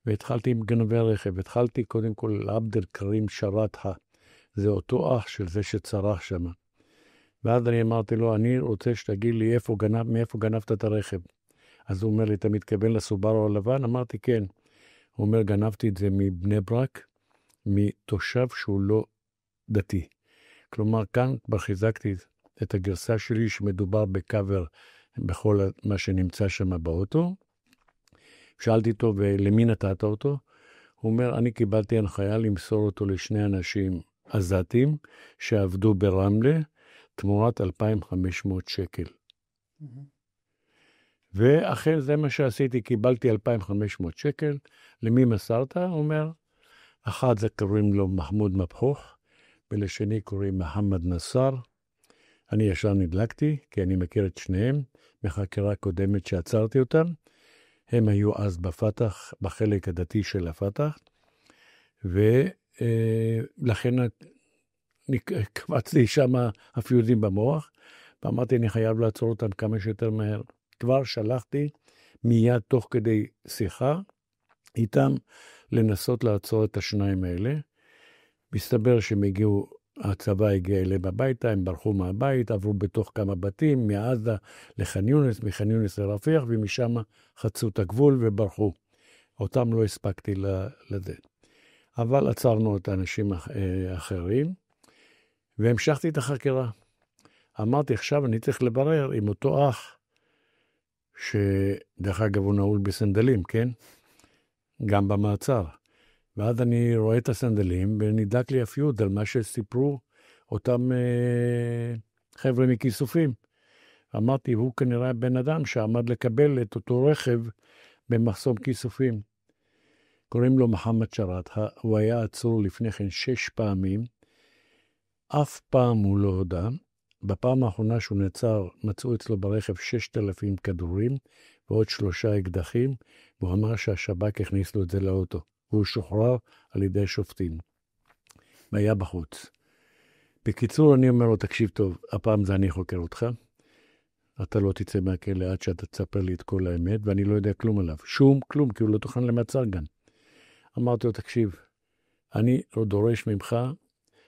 Speaker 2: והתחלתי עם גנבי הרכב, התחלתי קודם כל לעבד אל-כרים שרתחה, זה אותו אח של זה שצרח שם. ואז אני אמרתי לו, אני רוצה שתגיד לי מאיפה גנבת את הרכב. אז הוא אומר לי, אתה מתכוון לסובארו הלבן? אמרתי, כן. הוא אומר, גנבתי את זה מבני ברק, מתושב שהוא לא דתי. כלומר, כאן כבר חיזקתי את הגרסה שלי שמדובר בקבר בכל מה שנמצא שם באוטו. שאלתי אותו, ולמי נתת אותו? הוא אומר, אני קיבלתי הנחיה למסור אותו לשני אנשים עזתים שעבדו ברמלה, תמורת 2,500 שקל. ואחרי זה מה שעשיתי, קיבלתי 2,500 שקל. למי מסרת? הוא אומר, אחד זה קוראים לו מחמוד מבחוך, ולשני קוראים מחמד נסר. אני ישר נדלקתי, כי אני מכיר את שניהם, בחקירה קודמת שעצרתי אותם. הם היו אז בפתח, בחלק הדתי של הפתח, ולכן קבצתי שם הפיוזים במוח, ואמרתי, אני חייב לעצור אותם כמה שיותר מהר. כבר שלחתי מיד תוך כדי שיחה איתם לנסות לעצור את השניים האלה. מסתבר שהם הגיעו, הצבא הגיע אליהם הביתה, הם ברחו מהבית, עברו בתוך כמה בתים, מעזה לח'אן יונס, מח'אן יונס לרפיח, ומשם חצו את הגבול וברחו. אותם לא הספקתי לזה. אבל עצרנו את האנשים אחרים, והמשכתי את החקירה. אמרתי, עכשיו אני צריך לברר עם אותו אח, שדרך אגב הוא נעול בסנדלים, כן? גם במעצר. ואז אני רואה את הסנדלים, ונדלק לי הפיוד על מה שסיפרו אותם חבר'ה מכיסופים. אמרתי, הוא כנראה בן אדם שעמד לקבל את אותו רכב במחסום כיסופים. קוראים לו מחמד שרת, הוא היה עצור לפני כן 6 פעמים, אף פעם הוא לא הודע. בפעם האחרונה שהוא נעצר, מצאו אצלו ברכב 6,000 כדורים, ועוד 3 אקדחים, והוא אמר שהשב"כ הכניס לו את זה לאוטו. והוא שוחרר על ידי שופטים. והיה בחוץ. בקיצור, אני אומר לו, תקשיב טוב, הפעם זה אני חוקר אותך. אתה לא תצא מהכלא עד שאתה תספר לי את כל האמת, ואני לא יודע כלום עליו. כלום, כי הוא לא תוכן למעצר גם. אמרתי לו, תקשיב, אני דורש ממך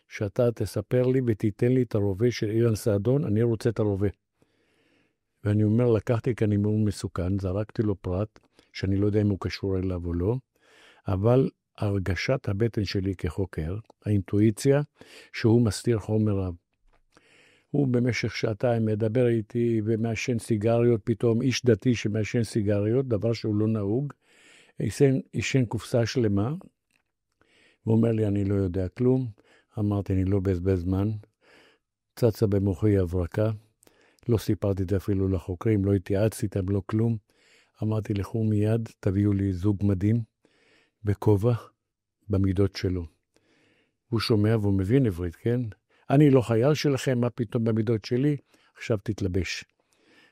Speaker 2: שאתה תספר לי ותיתן לי את הרובה של אילן סעדון, אני רוצה את הרובה. ואני אומר, לקחתי כאן אימון מסוכן, זרקתי לו פרט, שאני לא יודע אם הוא קשור אליו או לא, אבל הרגשת הבטן שלי כחוקר, האינטואיציה, שהוא מסתיר חומר רב. הוא במשך שעתיים מדבר איתי ומעשן סיגריות, פתאום איש דתי שמעשן סיגריות, דבר שהוא לא נהוג, עישן קופסה שלמה, הוא אומר לי, אני לא יודע כלום, אמרתי, אני לא בזבז זמן, צצה במוחי הברקה, לא סיפרתי את זה אפילו לחוקרים, לא התייעצתי איתם, לא כלום, אמרתי, לכו מיד, תביאו לי זוג מדים, בכובע, במידות שלו. הוא שומע והוא מבין עברית, כן? אני לא חייל שלכם, מה פתאום במידות שלי? עכשיו תתלבש.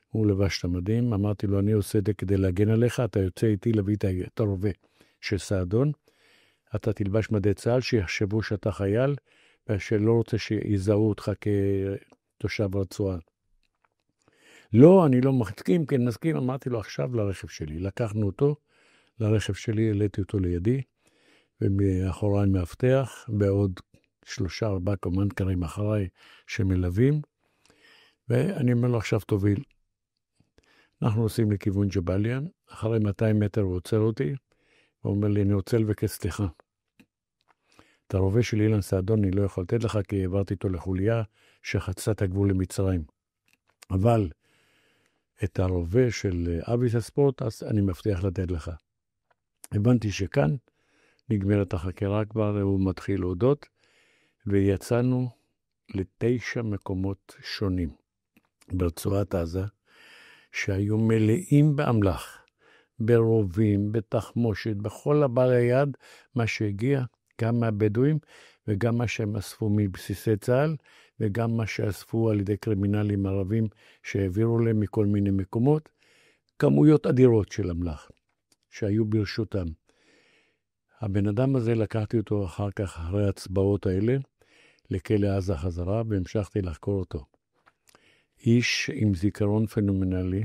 Speaker 2: הוא לבש את המדים, אמרתי לו, אני עושה את זה כדי להגן עליך, אתה יוצא איתי להביא את הרובה של סעדון, אתה תלבש מדי צה"ל, שיחשבו שאתה חייל, ושלא רוצה שיזהו אותך כתושב רצועה. לא, אני לא מסכים, כן מסכים, אמרתי לו עכשיו לרכב שלי. לקחנו אותו לרכב שלי, העליתי אותו לידי, ומאחוריי מאבטח, בעוד 3-4 קומנדקרים אחריי שמלווים, ואני אומר לו עכשיו תוביל. אנחנו נוסעים לכיוון ג'באליאן, אחרי 200 מטר הוא עוצר אותי, הוא אומר לי, אני רוצה לבקש סליחה. את הרובה של אילן סעדון אני לא יכול לתת לך, כי העברתי אותו לחוליה שחצה את הגבול למצרים. אבל את הרובה של אביס הספורט, אז אני מבטיח לתת לך. הבנתי שכאן נגמרת החקירה כבר, הוא מתחיל להודות, ויצאנו ל9 מקומות שונים ברצועת עזה, שהיו מלאים באמל"ח, ברובים, בתחמושת, בכל הבא ליד, מה שהגיע, גם מהבדואים, וגם מה שהם אספו מבסיסי צה"ל, וגם מה שאספו על ידי קרימינלים ערבים שהעבירו להם מכל מיני מקומות, כמויות אדירות של אמל"ח שהיו ברשותם. הבן אדם הזה לקחתי אותו אחר כך, אחרי ההצבעות האלה, לכלא עזה חזרה, והמשכתי לחקור אותו. איש עם זיכרון פנומנלי,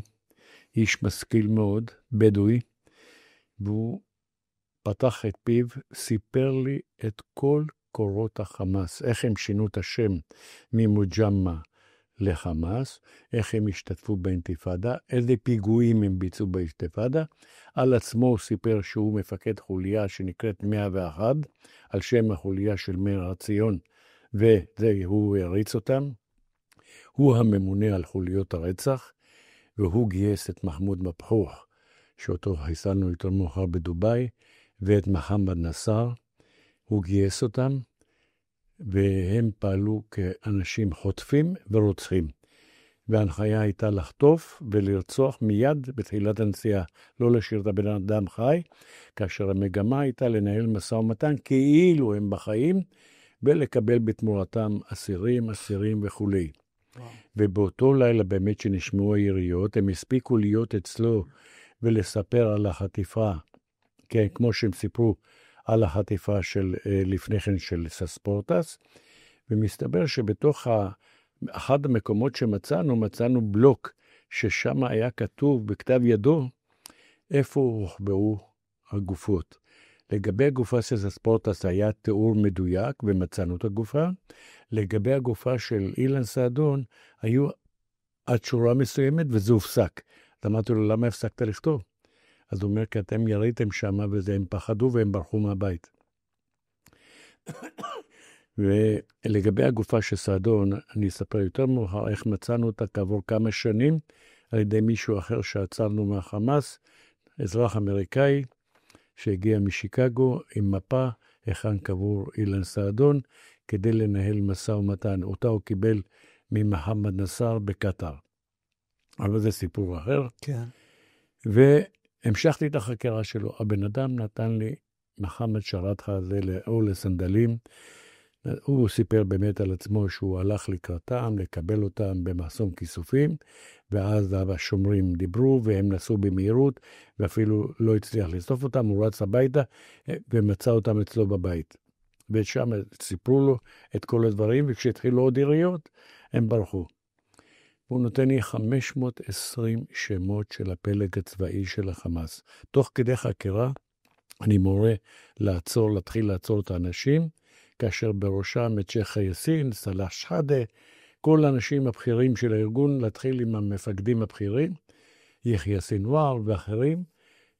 Speaker 2: איש משכיל מאוד, בדואי, והוא פתח את פיו, סיפר לי את כל קורות החמאס, איך הם שינו את השם ממוג'מה לחמאס, איך הם השתתפו באינתיפאדה, איזה פיגועים הם ביצעו באינתיפאדה. על עצמו הוא סיפר שהוא מפקד חוליה שנקראת 101, על שם החוליה של מאיר הר-ציון, וזה הוא הריץ אותם. הוא הממונה על חוליות הרצח, והוא גייס את מחמוד מבחוח, שאותו חיסלנו יותר מאוחר בדוביי, ואת מחמד נסר. הוא גייס אותם, והם פעלו כאנשים חוטפים ורוצחים. וההנחיה הייתה לחטוף ולרצוח מיד בתחילת הנסיעה, לא להשאיר את הבן אדם חי, כאשר המגמה הייתה לנהל משא ומתן כאילו הם בחיים, ולקבל בתמורתם אסירים וכו'. ובאותו לילה באמת שנשמעו היריות, הם הספיקו להיות אצלו ולספר על החטיפה, כן, כמו שהם סיפרו על החטיפה של לפני כן של סספורטס, ומסתבר שבתוך אחד המקומות מצאנו בלוק, ששם היה כתוב בכתב ידו, איפה הוחבאו הגופות. לגבי הגופה של סספורטס היה תיאור מדויק, ומצאנו את הגופה. לגבי הגופה של אילן סעדון, היו עד שורה מסוימת, וזה הופסק. אז אמרתי לו, למה הפסקת לכתוב? אז הוא אומר, כי אתם יריתם שם, וזה הם פחדו והם ברחו מהבית. ולגבי הגופה של סעדון, אני אספר יותר מאוחר איך מצאנו אותה כעבור כמה שנים, על ידי מישהו אחר שעצרנו מהחמאס, אזרח אמריקאי, שהגיע משיקגו עם מפה, היכן קבור אילן סעדון, כדי לנהל משא ומתן. אותה הוא קיבל ממחמד נסר בקטר. אבל זה סיפור אחר.
Speaker 1: כן.
Speaker 2: והמשכתי את החקירה שלו. הבן אדם נתן לי, מחמד שרתך הזה או לסנדלים, הוא סיפר באמת על עצמו שהוא הלך לקראתם, לקבל אותם במחסום כיסופים, ואז השומרים דיברו והם נסעו במהירות, ואפילו לא הצליח לסוף אותם, הוא רץ הביתה ומצא אותם אצלו בבית. ושם סיפרו לו את כל הדברים, וכשהתחילו עוד יריות, הם ברחו. הוא נותן לי 520 שמות של הפלג הצבאי של החמאס. תוך כדי חקירה, אני מורה להתחיל לעצור את האנשים, כאשר בראשם את שייח יאסין, סלאח שחאדה, כל האנשים הבכירים של הארגון, להתחיל עם המפקדים הבכירים, יחיא סנוואר ואחרים,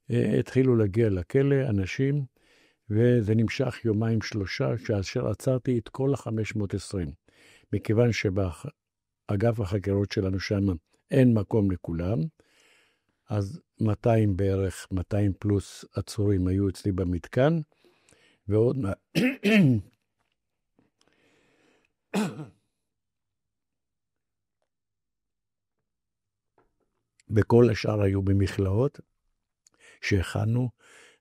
Speaker 2: התחילו להגיע לכלא, אנשים, וזה נמשך יומיים שלושה, כאשר עצרתי את כל ה-520. מכיוון שבאגף החקירות שלנו שם אין מקום לכולם, אז 200 בערך, 200 פלוס עצורים היו אצלי במתקן, ועוד וכל השאר היו במכלאות שהכנו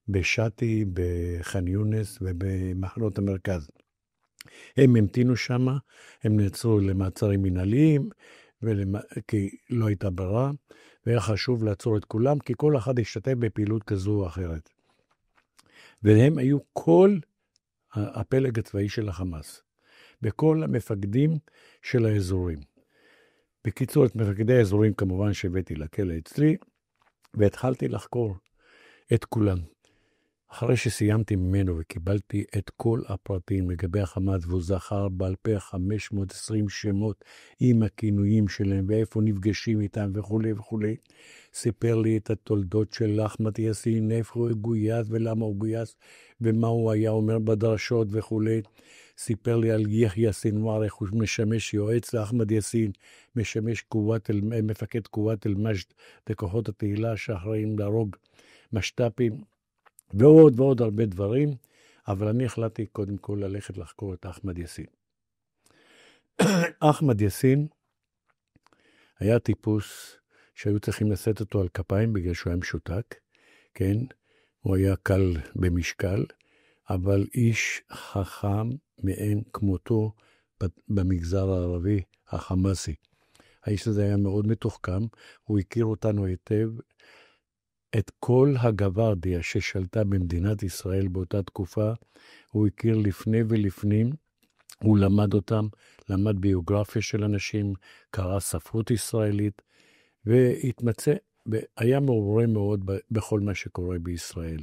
Speaker 2: בשאטי, בח'אן יונס ובמחנות המרכז. הם המתינו שם, הם נעצרו למעצרים מנהליים, כי לא הייתה ברירה, והיה חשוב לעצור את כולם, כי כל אחד השתתף בפעילות כזו או אחרת. והם היו כל הפלג הצבאי של החמאס, וכל המפקדים של האזורים. בקיצור, את מפקדי האזורים כמובן שהבאתי לכלא אצלי, והתחלתי לחקור את כולם. אחרי שסיימתי ממנו וקיבלתי את כל הפרטים לגבי החמאס, והוא זכר בעל פה 520 שמות עם הכינויים שלהם, ואיפה נפגשים איתם וכו' וכו'. סיפר לי את התולדות של אחמד יאסין, איפה הוא גויס ולמה הוא גויס, ומה הוא היה אומר בדרשות וכו'. סיפר לי על יחיא סנוואר, איך הוא משמש יועץ לאחמד יאסין, משמש מפקד קוואט אל-מג'ד, לכוחות התהילה שאחראים להרוג משת"פים, ועוד ועוד הרבה דברים, אבל אני החלטתי קודם כל ללכת לחקור את אחמד יאסין. אחמד יאסין היה טיפוס שהיו צריכים לשאת אותו על כפיים בגלל שהוא היה משותק, כן? הוא היה קל במשקל, אבל איש חכם מאין כמותו במגזר הערבי החמאסי. האיש הזה היה מאוד מתוחכם, הוא הכיר אותנו היטב, את כל הגווארדיה ששלטה במדינת ישראל באותה תקופה, הוא הכיר לפני ולפנים, הוא למד אותם, למד ביוגרפיה של אנשים, קרא ספרות ישראלית, והתמצא, והיה מעורה מאוד בכל מה שקורה בישראל.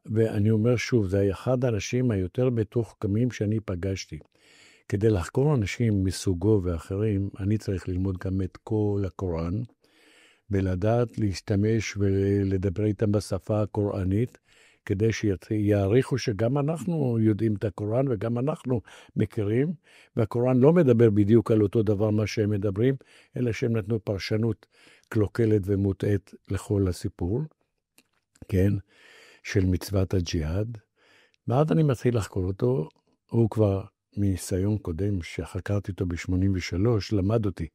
Speaker 2: ואני אומר שוב, זה אחד האנשים היותר מתוחכמים שאני פגשתי. כדי לחקור אנשים מסוגו ואחרים, אני צריך ללמוד גם את כל הקוראן, ולדעת להשתמש ולדבר איתם בשפה הקוראנית, כדי שיעריכו שגם אנחנו יודעים את הקוראן וגם אנחנו מכירים, והקוראן לא מדבר בדיוק על אותו דבר מה שהם מדברים, אלא שהם נתנו פרשנות קלוקלת ומוטעת לכל הסיפור, כן, של מצוות הג'יהאד. ועד אני מתחיל לחקור אותו, הוא כבר מניסיון קודם שחקרתי אותו ב-83, למד אותי.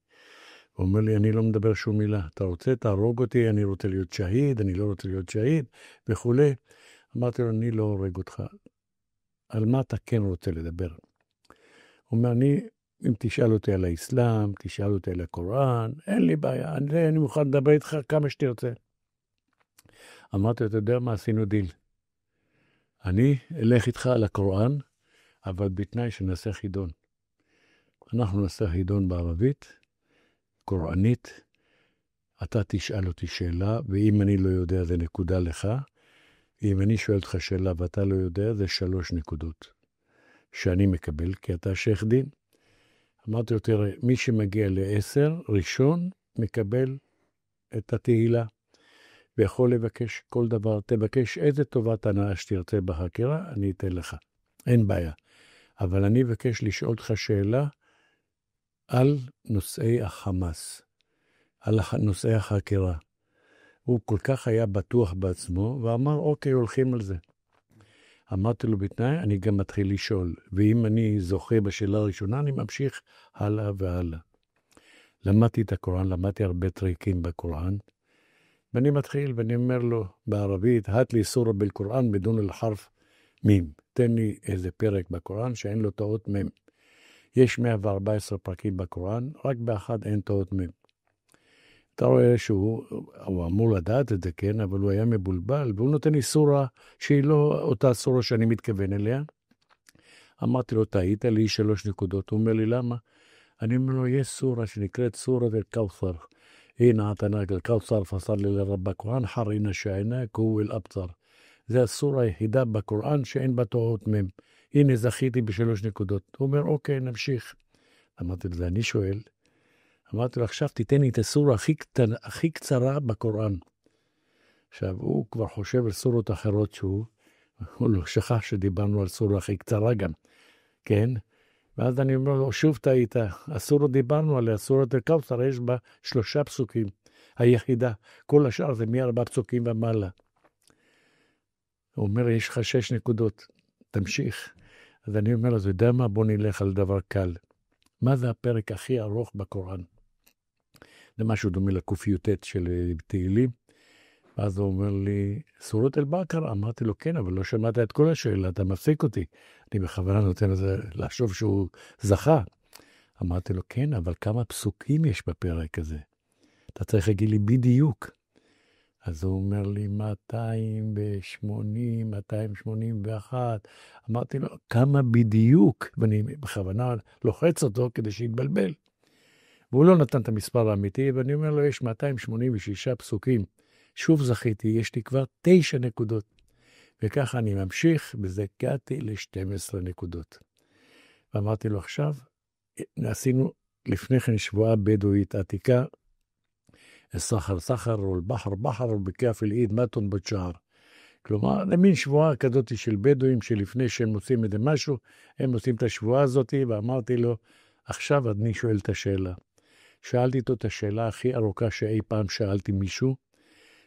Speaker 2: הוא אומר לי, אני לא מדבר שום מילה. אתה רוצה, תהרוג אותי, אני רוצה להיות שהיד, אני לא רוצה להיות שהיד, וכו'. אמרתי לו, אני לא הורג אותך. על מה אתה כן רוצה לדבר? הוא אומר, אם תשאל אותי על האסלאם, תשאל אותי על הקוראן, אין לי בעיה, אני מוכן לדבר איתך כמה שתרצה. אמרתי, אתה יודע מה, עשינו דיל. אני אלך איתך על הקוראן, אבל בתנאי שנעשה חידון. אנחנו נעשה חידון בערבית, קוראנית, אתה תשאל אותי שאלה, ואם אני לא יודע, זה נקודה לך. אם אני שואל אותך שאלה ואתה לא יודע, זה 3 נקודות שאני מקבל, כי אתה שייך דין. אמרתי לו, תראה, מי שמגיע ל10, ראשון, מקבל את התהילה, ויכול לבקש כל דבר. תבקש איזה טובת הנאה שתרצה בחקירה, אני אתן לך. אין בעיה. אבל אני אבקש לשאול אותך שאלה על נושאי החמאס, על נושאי החקירה. הוא כל כך היה בטוח בעצמו, ואמר, אוקיי, הולכים על זה. אמרתי לו בתנאי, אני גם מתחיל לשאול, ואם אני זוכה בשאלה הראשונה, אני ממשיך הלאה והלאה. למדתי את הקוראן, למדתי הרבה טריקים בקוראן, ואני מתחיל ואני אומר לו בערבית, הת לי סורה בקוראן בדון אל-חרף מים. תן לי איזה פרק בקוראן שאין לו טעות מם. יש 114 פרקים בקוראן, רק באחד אין טעות מם. אתה רואה שהוא אמור לדעת את זה, כן, אבל הוא היה מבולבל, והוא נותן לי סורה שהיא לא אותה סורה שאני מתכוון אליה. אמרתי לו, טעית לי 3 נקודות. הוא אומר לי, למה? אני אומר לו, יש סורה שנקראת סורה אל-קאות'ר. הנה עתנאק אל-קאות'ר פסל לרבק, ואנחר הנה שעינק הוא אל-אבטר. זה הסורה היחידה בקוראן שאין בה תורות מם. הנה זכיתי ב3 נקודות. הוא אומר, אוקיי, נמשיך. אמרתי לו, אני שואל. אמרתי לו, עכשיו תיתן לי את הסורה הכי קצרה בקוראן. עכשיו, הוא כבר חושב על סורות אחרות הוא לא שכח שדיברנו על סורה הכי קצרה גם, כן? ואז אני אומר לו, שוב טעית, הסורות דיברנו עליה, סורת אל-קאות'ר, יש בה 3 פסוקים, היחידה, כל השאר זה מ4 פסוקים ומעלה. הוא אומר, יש לך 6 נקודות, תמשיך. אז אני אומר לו, זה יודע מה? בוא נלך על דבר קל. מה זה הפרק הכי ארוך בקוראן? זה משהו דומה לקופיוטט של תהילים. ואז הוא אומר לי, סורת אל-בקרה. אמרתי לו, כן, אבל לא שמעת את כל השאלה, אתה מפסיק אותי. אני בכוונה נותן לזה לחשוב שהוא זכה. אמרתי לו, כן, אבל כמה פסוקים יש בפרק הזה? אתה צריך להגיד לי בדיוק. אז הוא אומר לי, 280, 281. אמרתי לו, כמה בדיוק? ואני בכוונה לוחץ אותו כדי שיתבלבל. והוא לא נתן את המספר האמיתי, ואני אומר לו, יש 286 פסוקים. שוב זכיתי, יש לי כבר 9 נקודות. וככה אני ממשיך, וזה הגעתי ל12 נקודות. ואמרתי לו, עכשיו, עשינו לפני כן שבועה בדואית עתיקה, סחר סחר, ולבחר בחר, ובכף אל-עיד מתון בשער. כלומר, למין שבועה כזאת של בדואים, שלפני שהם עושים את זה משהו, הם עושים את השבועה הזאת, ואמרתי לו, עכשיו אני שואל את השאלה. שאלתי אותו את השאלה הכי ארוכה שאי פעם שאלתי מישהו,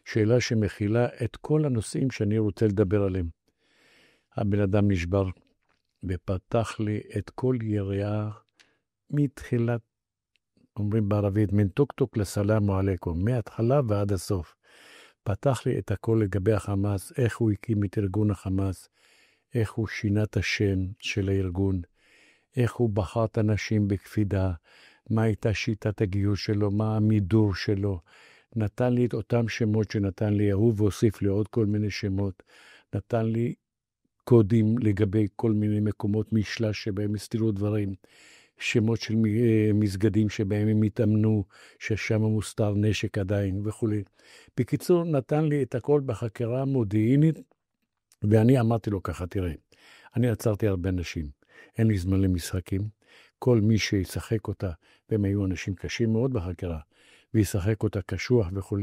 Speaker 2: שאלה שמכילה את כל הנושאים שאני רוצה לדבר עליהם. הבן אדם נשבר, ופתח לי את כל יריעה, מתחילת, אומרים בערבית, מן טוק-טוק לסלאם עליכום, מההתחלה ועד הסוף. פתח לי את הכל לגבי החמאס, איך הוא הקים את ארגון החמאס, איך הוא שינה את השם של הארגון, איך הוא בחר את אנשים בקפידה, מה הייתה שיטת הגיוס שלו, מה המידור שלו, נתן לי את אותם שמות שנתן לי יהוא, והוסיף לי עוד כל מיני שמות, נתן לי קודים לגבי כל מיני מקומות משלש שבהם הסתירו דברים, שמות של מסגדים שבהם הם התאמנו, ששם מוסתר נשק עדיין וכו'. בקיצור, נתן לי את הכל בחקירה מודיעינית, ואני אמרתי לו ככה, תראה, אני עצרתי הרבה אנשים, אין לי זמן למשחקים, כל מי שישחק אותה, והם היו אנשים קשים מאוד בחקירה, וישחק אותה קשוח וכו',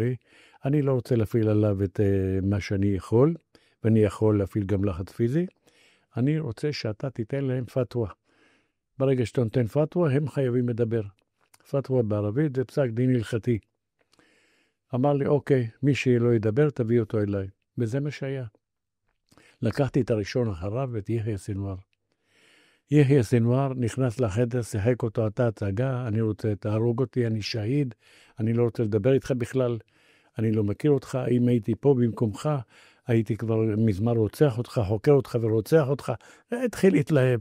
Speaker 2: אני לא רוצה להפעיל עליו את מה שאני יכול, ואני יכול להפעיל גם לחץ פיזי, אני רוצה שאתה תיתן להם פתווה. ברגע שאתה נותן פתווה, הם חייבים לדבר. פתווה בערבית זה פסק דין הלכתי. אמר לי, אוקיי, מי שלא ידבר, תביא אותו אליי. וזה מה שהיה. לקחתי את הראשון אחריו, את יחיא סנואר. יחיא סנואר נכנס לחדר, שיחק אותו, אתה הצגה, אני רוצה, תהרוג אותי, אני שהיד, אני לא רוצה לדבר איתך בכלל, אני לא מכיר אותך, אם הייתי פה במקומך, הייתי כבר מזמן רוצח אותך, חוקר אותך ורוצח אותך, התחיל להתלהב.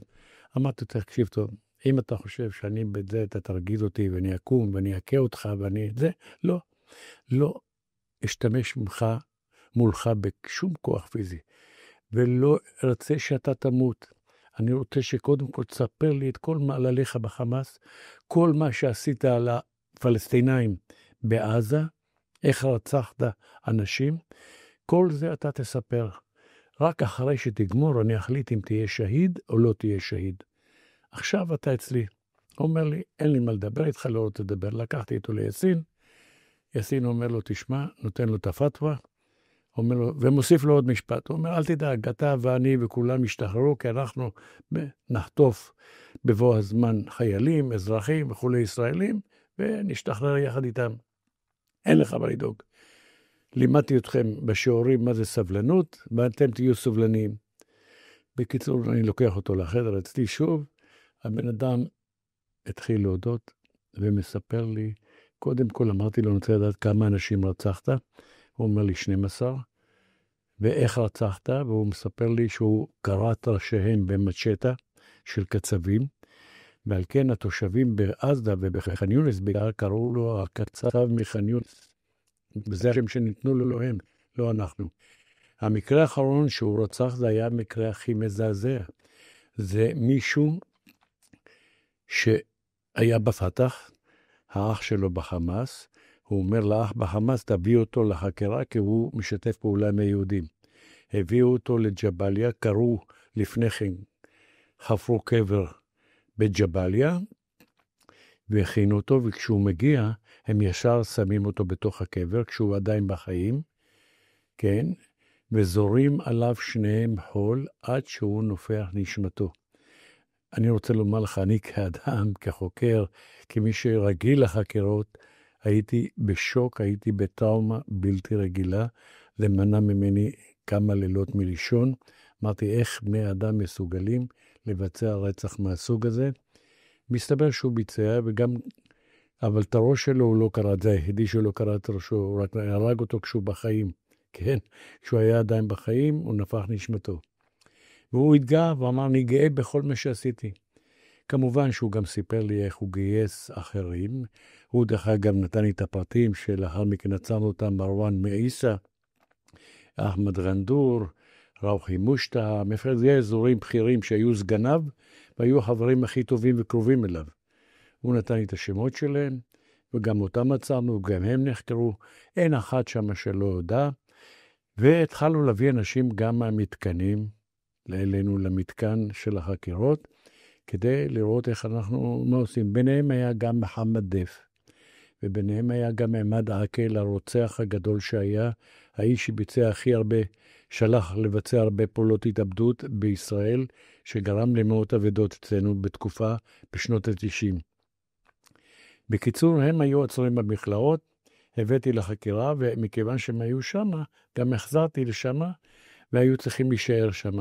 Speaker 2: אמרתי, תקשיב טוב, אם אתה חושב שאני בזה, אתה תרגיז אותי ואני אקום ואני אכה אותך ואני את זה, לא אשתמש מולך בשום כוח פיזי, ולא ארצה שאתה תמות. אני רוצה שקודם כל תספר לי את כל מעלליך בחמאס, כל מה שעשית על הפלסטינאים בעזה, איך רצחת אנשים, כל זה אתה תספר. רק אחרי שתגמור אני אחליט אם תהיה שהיד או לא תהיה שהיד. עכשיו אתה אצלי. אומר לי, אין לי מה לדבר איתך, לא רוצה לדבר. לקחתי איתו ליסין. יסין אומר לו, תשמע, נותן לו את הפתווה. אומר לו, ומוסיף לו עוד משפט. הוא אומר, אל תדאג, אתה ואני וכולם ישתחררו, כי אנחנו נחטוף בבוא הזמן חיילים, אזרחים וכו' ישראלים, ונשתחרר יחד איתם. אין לך מה לדאוג. לימדתי אתכם בשיעורים מה זה סבלנות, ואתם תהיו סובלניים. בקיצור, אני לוקח אותו לחדר אצלי שוב, הבן אדם התחיל להודות ומספר לי, קודם כל אמרתי לו, אני רוצה לדעת כמה אנשים רצחת, הוא אומר לי 12, ואיך רצחת, והוא מספר לי שהוא קרע את ראשיהם במצ'טה של קצבים, ועל כן התושבים בעזה ובח'אן יונס בעיקר קראו לו הקצב מח'אן יונס, וזה השם שניתנו לו הם, לא אנחנו. המקרה האחרון שהוא רצח זה היה המקרה הכי מזעזע. זה מישהו שהיה בפתח, האח שלו בחמאס, הוא אומר לאח בחמאס, תביא אותו לחקירה כי הוא משתף פעולה עם היהודים. הביאו אותו לג'בליה, קראו לפני כן, חפרו קבר בג'בליה, והכינו אותו, וכשהוא מגיע, הם ישר שמים אותו בתוך הקבר, כשהוא עדיין בחיים, כן, וזורים עליו שניהם חול, עד שהוא נופח נשמתו. אני רוצה לומר לך, אני כאדם, כחוקר, כמי שרגיל לחקירות, הייתי בשוק, הייתי בטראומה בלתי רגילה, למנע ממני כמה לילות מלישון. אמרתי, איך בני אדם מסוגלים לבצע רצח מהסוג הזה? מסתבר שהוא ביצע, אבל את הראש שלו הוא לא קרא, זה היחידי שלא קרא את ראשו, הוא רק הרג אותו כשהוא בחיים, כן? כשהוא היה עדיין בחיים, הוא נפח נשמתו. והוא התגאה ואמר, אני גאה בכל מה שעשיתי. כמובן שהוא גם סיפר לי איך הוא גייס אחרים. הוא דרך אגב נתן לי את הפרטים שלאחר מכן עצרנו אותם, מרואן מאיסה, אחמד רנדור, ראוחי מושטה, מפרדי אזורים בכירים שהיו סגניו, והיו החברים הכי טובים וקרובים אליו. הוא נתן לי את השמות שלהם, וגם אותם עצרנו, גם הם נחקרו. אין אחת שם שלא הודע, והתחלנו להביא אנשים גם מהמתקנים, אלינו למתקן של החקירות, כדי לראות איך אנחנו מה עושים. ביניהם היה גם מחמד דף, וביניהם היה גם עמד עקל, הרוצח הגדול שהיה, האיש שביצע הכי הרבה, שלח לבצע הרבה פעולות התאבדות בישראל, שגרם למאות אבדות אצלנו בתקופה בשנות ה-90. בקיצור, הם היו עצורים במכלאות, הבאתי לחקירה, ומכיוון שהם היו שם, גם החזרתי לשם, והיו צריכים להישאר שם.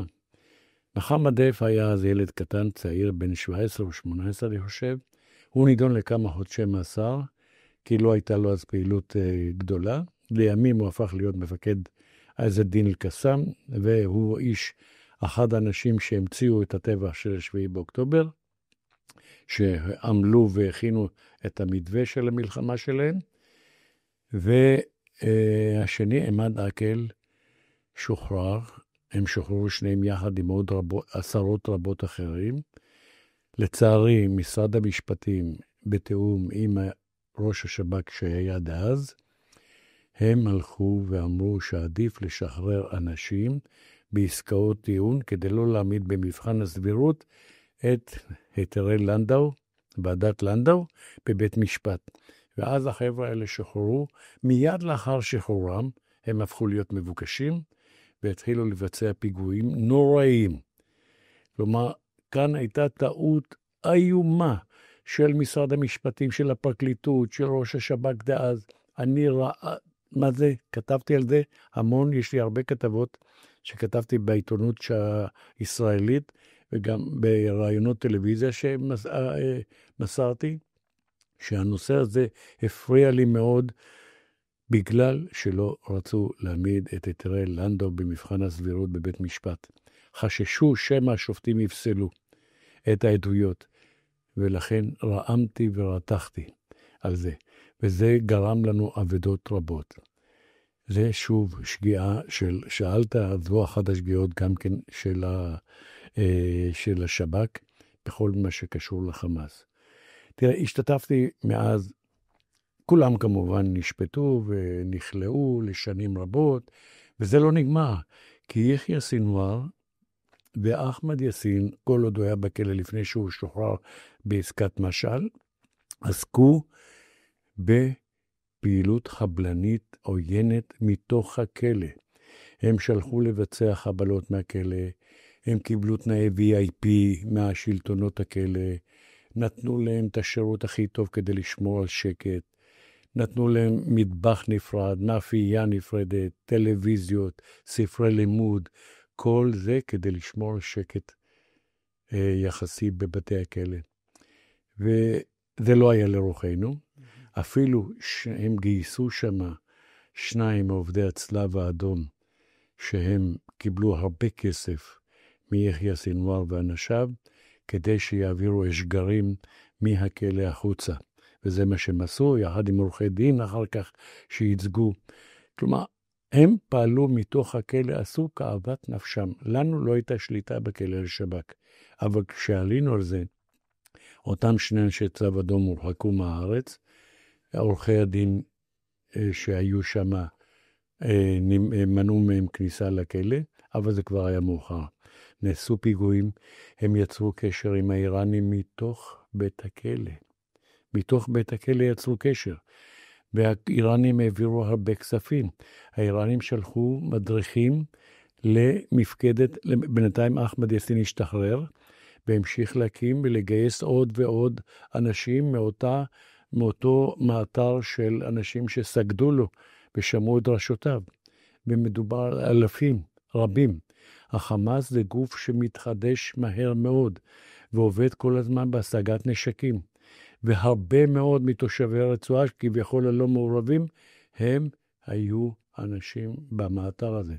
Speaker 2: מחמד דף היה אז ילד קטן, צעיר, בן 17 או 18, אני חושב. הוא נידון לכמה חודשי מאסר, כי לא הייתה לו אז פעילות גדולה. לימים הוא הפך להיות מפקד עז א-דין אל-קסאם, והוא אחד האנשים שהמציאו את הטבח של 7 באוקטובר, שעמלו והכינו את המתווה של המלחמה שלהם. והשני, עמד עקל, שוחרר. הם שוחררו שניהם יחד עם עוד עשרות רבות אחרים. לצערי, משרד המשפטים, בתיאום עם ראש השב"כ שהיה דאז, הם הלכו ואמרו שעדיף לשחרר אנשים בעסקאות טיעון, כדי לא להעמיד במבחן הסבירות את היתרי לנדאו, ועדת לנדאו, בבית משפט. ואז החבר'ה האלה שוחררו, מיד לאחר שחרורם, הם הפכו להיות מבוקשים, והתחילו לבצע פיגועים נוראים. כלומר, כאן הייתה טעות איומה של משרד המשפטים, של הפרקליטות, של ראש השב"כ דאז. מה זה? כתבתי על זה המון, יש לי הרבה כתבות שכתבתי בעיתונות הישראלית, וגם ברעיונות טלוויזיה שמסרתי, שהנושא הזה הפריע לי מאוד, בגלל שלא רצו להעמיד את היתרי לנדאו במבחן הסבירות בבית משפט. חששו שמא השופטים יפסלו את העדויות, ולכן רעמתי ורתחתי על זה, וזה גרם לנו אבדות רבות. זה שוב שגיאה שאלת, זו אחת השגיאות גם כן של השב"כ, בכל מה שקשור לחמאס. תראה, השתתפתי מאז, כולם כמובן נשפטו ונכלאו לשנים רבות, וזה לא נגמר, כי יחיא סינואר ואחמד יאסין, כל עוד הוא היה בכלא לפני שהוא שוחרר בעסקת משל, עסקו בפעילות חבלנית עוינת מתוך הכלא. הם שלחו לבצע חבלות מהכלא, הם קיבלו תנאי VIP מהשלטונות הכלא, נתנו להם את השירות הכי טוב כדי לשמור על שקט, נתנו להם מטבח נפרד, מאפייה נפרדת, טלוויזיות, ספרי לימוד, כל זה כדי לשמור על שקט יחסי בבתי הכלא. וזה לא היה לרוחנו, אפילו שהם גייסו שם 2 מעובדי הצלב האדום, שהם קיבלו הרבה כסף מיחיא סינואר ואנשיו, כדי שיעבירו אשגרים מהכלא החוצה. וזה מה שהם עשו, יחד עם עורכי דין אחר כך שייצגו. כלומר, הם פעלו מתוך הכלא, עשו כאוות נפשם. לנו לא הייתה שליטה בכלא לשב"כ. אבל כשעלינו על זה, אותם 2 אנשי צלב אדום הורחקו מהארץ, עורכי הדין שהיו שם מנעו מהם כניסה לכלא, אבל זה כבר היה מאוחר. נעשו פיגועים, הם יצרו קשר עם האיראנים מתוך בית הכלא. מתוך בית הכלא יצרו קשר. והאיראנים העבירו הרבה כספים. האיראנים שלחו מדריכים למפקדת, בינתיים אחמד יאסין השתחרר, והמשיך להקים ולגייס עוד ועוד אנשים מאותו מאתר של אנשים שסגדו לו ושמעו את דרשותיו. ומדובר על אלפים רבים. החמאס זה גוף שמתחדש מהר מאוד, ועובד כל הזמן בהשגת נשקים. והרבה מאוד מתושבי הרצועה, כביכול הלא מעורבים, הם היו אנשים במאתר הזה.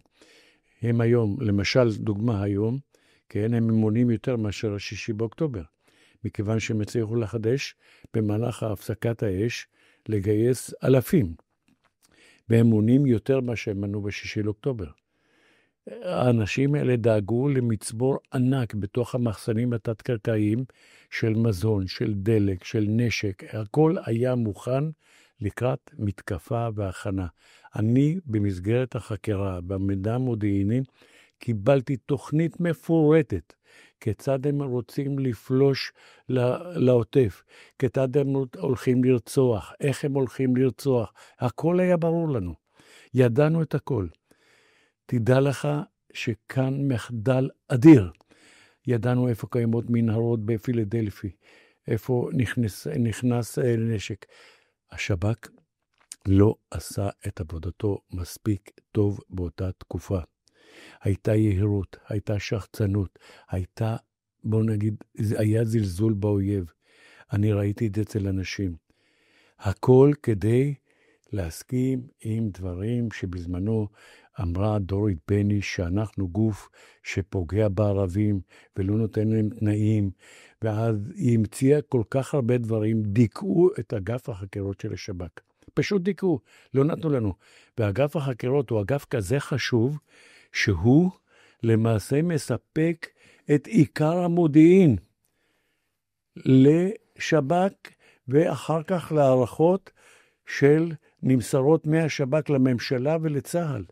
Speaker 2: הם היום, למשל, דוגמה היום, כן, הם ממונים יותר מאשר ה-6 באוקטובר, מכיוון שהם הצליחו לחדש במהלך הפסקת האש, לגייס אלפים, והם מונים יותר מה שהם מנו ב-6 לאוקטובר. האנשים האלה דאגו למצבור ענק בתוך המחסנים התת-קרקעיים של מזון, של דלק, של נשק. הכל היה מוכן לקראת מתקפה והכנה. אני במסגרת החקירה, במידע המודיעיני, קיבלתי תוכנית מפורטת, כיצד הם רוצים לפלוש לעוטף, כיצד הם הולכים לרצוח, איך הם הולכים לרצוח. הכל היה ברור לנו. ידענו את הכל. תדע לך שכאן מחדל אדיר. ידענו איפה קיימות מנהרות בפילדלפי, איפה נכנס נשק. השב"כ לא עשה את עבודתו מספיק טוב באותה תקופה. הייתה יהירות, הייתה שחצנות, הייתה, בוא נגיד, היה זלזול באויב. אני ראיתי את זה אצל אנשים. הכל כדי להסכים עם דברים שבזמנו אמרה דורית בני שאנחנו גוף שפוגע בערבים ולא נותן להם תנאים, ואז היא המציאה כל כך הרבה דברים, דיכאו את אגף החקירות של השב"כ. פשוט דיכאו, לא נתנו לנו. ואגף החקירות הוא אגף כזה חשוב, שהוא למעשה מספק את עיקר המודיעין לשב"כ, ואחר כך להערכות של נמסרות מהשב"כ לממשלה ולצה"ל.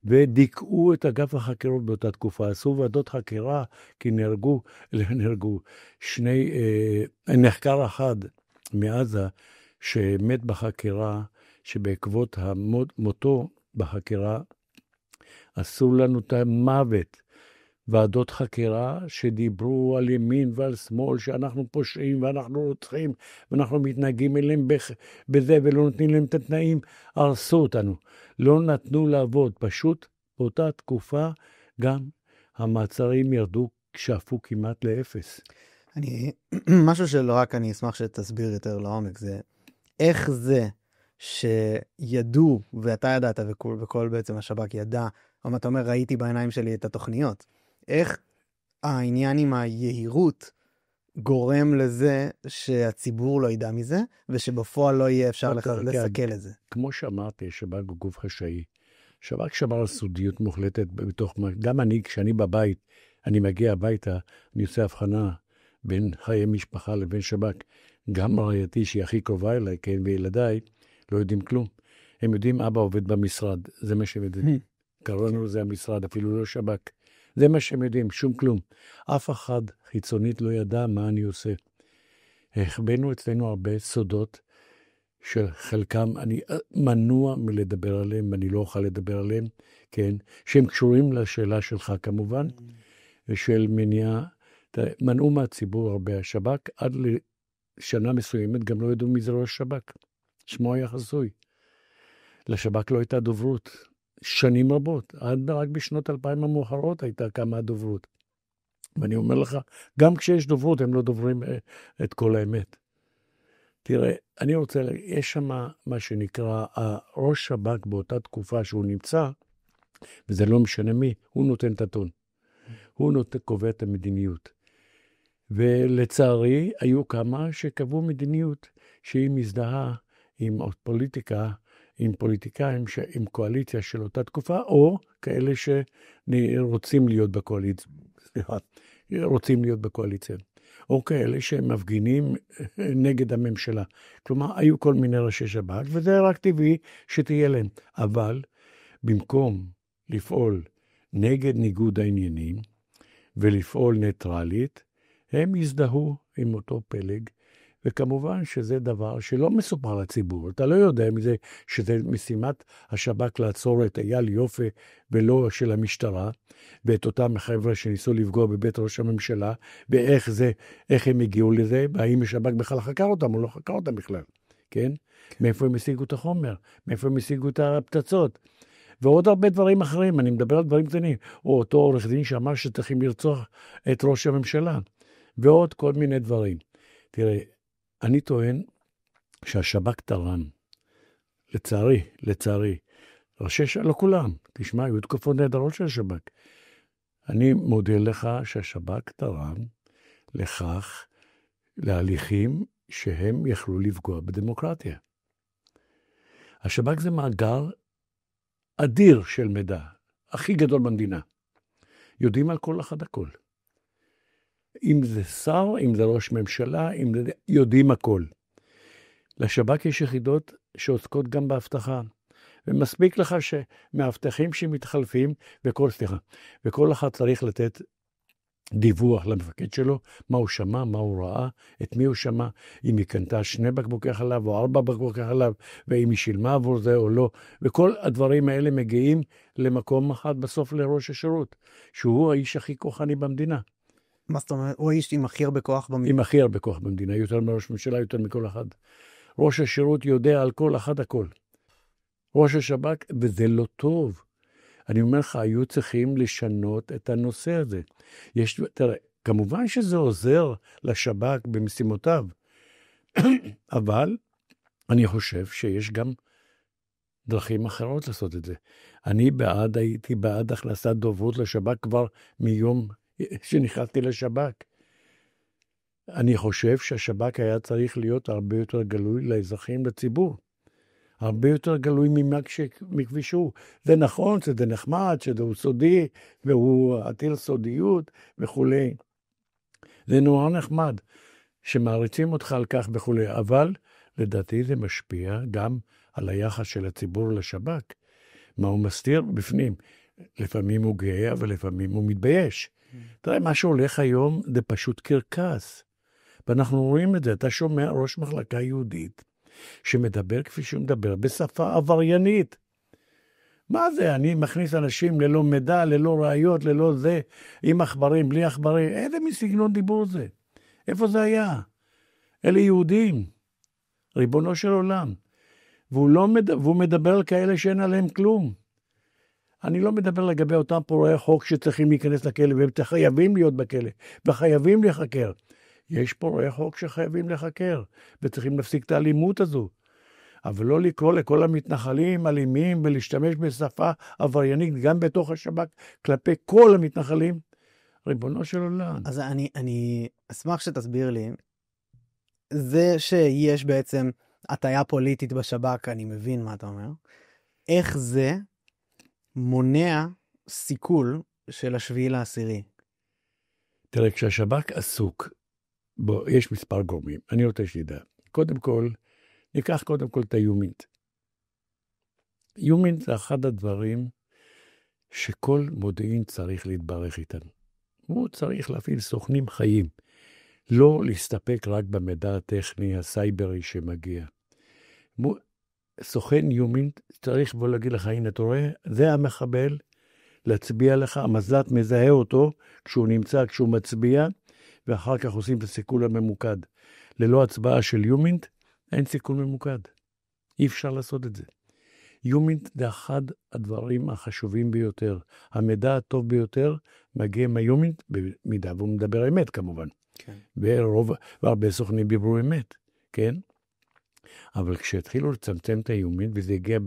Speaker 2: ודיכאו את אגף החקירות באותה תקופה. עשו ועדות חקירה, כי נהרגו נחקר אחד מעזה שמת בחקירה, שבעקבות מותו בחקירה עשו לנו את המוות. ועדות חקירה שדיברו על ימין ועל שמאל, שאנחנו פושעים ואנחנו רוצחים, ואנחנו מתנהגים אליהם בזה ולא נותנים להם את התנאים, הרסו אותנו. לא נתנו לעבוד, פשוט באותה תקופה גם המעצרים ירדו, שאפו כמעט לאפס.
Speaker 1: משהו שלא רק אני אשמח שתסביר יותר לעומק, זה איך זה שידעו, ואתה ידעת וכל בעצם השב"כ ידע, או אתה אומר, ראיתי בעיניים שלי את התוכניות, איך העניין עם היהירות גורם לזה שהציבור לא ידע מזה, ושבפועל לא יהיה אפשר לסכל את זה.
Speaker 2: כמו שאמרתי, שב"כ הוא גוף חשאי. שב"כ שמר על סודיות מוחלטת בתוך, גם אני, כשאני בבית, אני מגיע הביתה, אני עושה הבחנה בין חיי משפחה לבין שב"כ. גם רעייתי שהיא הכי קרובה אליי, כן, וילדיי, לא יודעים כלום. הם יודעים, אבא עובד במשרד, זה מה שהם יודעים. קראנו לזה המשרד, אפילו לא שב"כ. זה מה שהם יודעים, שום כלום. אף אחד חיצונית לא ידע מה אני עושה. החבאנו אצלנו הרבה סודות, של חלקם אני מנוע מלדבר עליהם, ואני לא אוכל לדבר עליהם, כן, שהם קשורים לשאלה שלך כמובן, ושל מניעה, מנעו מהציבור הרבה. השב"כ עד לשנה מסוימת גם לא ידעו מי זה ראש שב"כ. שמו היה חסוי. לשב"כ לא הייתה דוברות. שנים רבות, עד רק בשנות 2000 המאוחרות הייתה כמה דוברות. ואני אומר לך, גם כשיש דוברות, הם לא דוברים את כל האמת. תראה, אני רוצה, יש שם מה שנקרא, ראש שב"כ באותה תקופה שהוא נמצא, וזה לא משנה מי, הוא נותן את הטון. הוא קובע את המדיניות. ולצערי, היו כמה שקבעו מדיניות שהיא מזדהה עם פוליטיקה, עם פוליטיקאים, עם קואליציה של אותה תקופה, או כאלה שרוצים להיות בקואליציה. רוצים להיות בקואליציה. או כאלה שהם מפגינים נגד הממשלה. כלומר, היו כל מיני ראשי שב"כ, וזה רק טבעי שתהיה להם. אבל במקום לפעול נגד ניגוד העניינים, ולפעול ניטרלית, הם יזדהו עם אותו פלג, וכמובן שזה דבר שלא מסופר לציבור. אתה לא יודע מזה שזה משימת השב"כ לעצור את אייל יופי ולא של המשטרה, ואת אותם חבר'ה שניסו לפגוע בבית ראש הממשלה, ואיך הם הגיעו לזה, והאם השב"כ בכלל חקר אותם או לא חקר אותם בכלל, כן? מאיפה הם השיגו את החומר, מאיפה הם השיגו את הפצצות, ועוד הרבה דברים אחרים, אני מדבר על דברים קטנים, או אותו עורך דין שאמר שצריכים לרצוח את ראש הממשלה, ועוד כל מיני דברים. תראה, אני טוען שהשב"כ תרם, לצערי, לא כולם, תשמע, היו תקופות נהדרות של השב"כ. אני מודה לך שהשב"כ תרם לכך, להליכים שהם יכלו לפגוע בדמוקרטיה. השב"כ זה מאגר אדיר של מידע, הכי גדול במדינה. יודעים על כל אחד הכל. אם זה שר, אם זה ראש ממשלה, יודעים הכל. לשב"כ יש יחידות שעוסקות גם בהבטחה. ומספיק לך שמאבטחים שמתחלפים, וכל אחד צריך לתת דיווח למפקד שלו, מה הוא שמע, מה הוא ראה, את מי הוא שמע, אם היא קנתה 2 בקבוקי חלב או 4 בקבוקי חלב, ואם היא שילמה עבור זה או לא, וכל הדברים האלה מגיעים למקום אחד בסוף לראש השירות, שהוא האיש הכי כוחני במדינה.
Speaker 1: מה זאת אומרת? הוא האיש עם הכי הרבה כוח במדינה?
Speaker 2: עם הכי הרבה כוח במדינה, יותר מראש ממשלה, יותר מכל אחד. ראש השירות יודע על כל אחד הכל. ראש השב"כ, וזה לא טוב. אני אומר לך, היו צריכים לשנות את הנושא הזה. תראה, כמובן שזה עוזר לשב"כ במשימותיו, אבל אני חושב שיש גם דרכים אחרות לעשות את זה. הייתי בעד הכנסת דוברות לשב"כ כבר מיום שנכנסתי לשב"כ. אני חושב שהשב"כ היה צריך להיות הרבה יותר גלוי לאזרחים, לציבור. הרבה יותר גלוי מכבישו. זה נכון, שזה נחמד, שזה הוא סודי, והוא עתיר סודיות וכו'. זה נורא נחמד, שמעריצים אותך על כך וכו'. אבל לדעתי זה משפיע גם על היחס של הציבור לשב"כ. מה הוא מסתיר בפנים? לפעמים הוא גאה, אבל לפעמים הוא מתבייש. תראה, מה שהולך היום זה פשוט קרקס. ואנחנו רואים את זה, אתה שומע ראש מחלקה יהודית, שמדבר כפי שהוא מדבר, בשפה עבריינית. מה זה? אני מכניס אנשים ללא מידע, ללא ראיות, ללא זה, עם אכברים, בלי אכברים. איזה מסגנון דיבור זה? איפה זה היה? אלה יהודים, ריבונו של עולם. והוא מדבר על כאלה שאין עליהם כלום. אני לא מדבר לגבי אותם פורעי חוק שצריכים להיכנס לכלא, והם חייבים להיות בכלא, וחייבים להיחקר. יש פורעי חוק שחייבים לחקר, וצריכים להפסיק את האלימות הזו. אבל לא לקרוא לכל המתנחלים אלימים, ולהשתמש בשפה עבריינית, גם בתוך השב"כ, כלפי כל המתנחלים. ריבונו של עולם.
Speaker 1: אז אני אשמח שתסביר לי, זה שיש בעצם הטיה פוליטית בשב"כ, אני מבין מה אתה אומר, איך זה מונע סיכול של 7/10?
Speaker 2: תראה, כשהשב"כ עסוק, יש מספר גורמים, אני רוצה שידע. קודם כל, ניקח קודם כל את היומינט. יומינט זה אחד הדברים שכל מודיעין צריך להתברך איתן. הוא צריך להפעיל סוכנים חיים, לא להסתפק רק במידע הטכני, הסייברי שמגיע. סוכן יומינט צריך בוא להגיד לך, הנה אתה רואה, זה המחבל, להצביע לך, המזל"ט מזהה אותו כשהוא נמצא, כשהוא מצביע, ואחר כך עושים את הסיכול הממוקד. ללא הצבעה של יומינט, אין סיכול ממוקד. אי אפשר לעשות את זה. יומינט זה אחד הדברים החשובים ביותר. המידע הטוב ביותר מגיע מהיומינט, במידה והוא מדבר אמת כמובן. כן. והרבה סוכנים דיברו אמת, כן? אבל כשהתחילו לצמצם את היומינט, וזה הגיע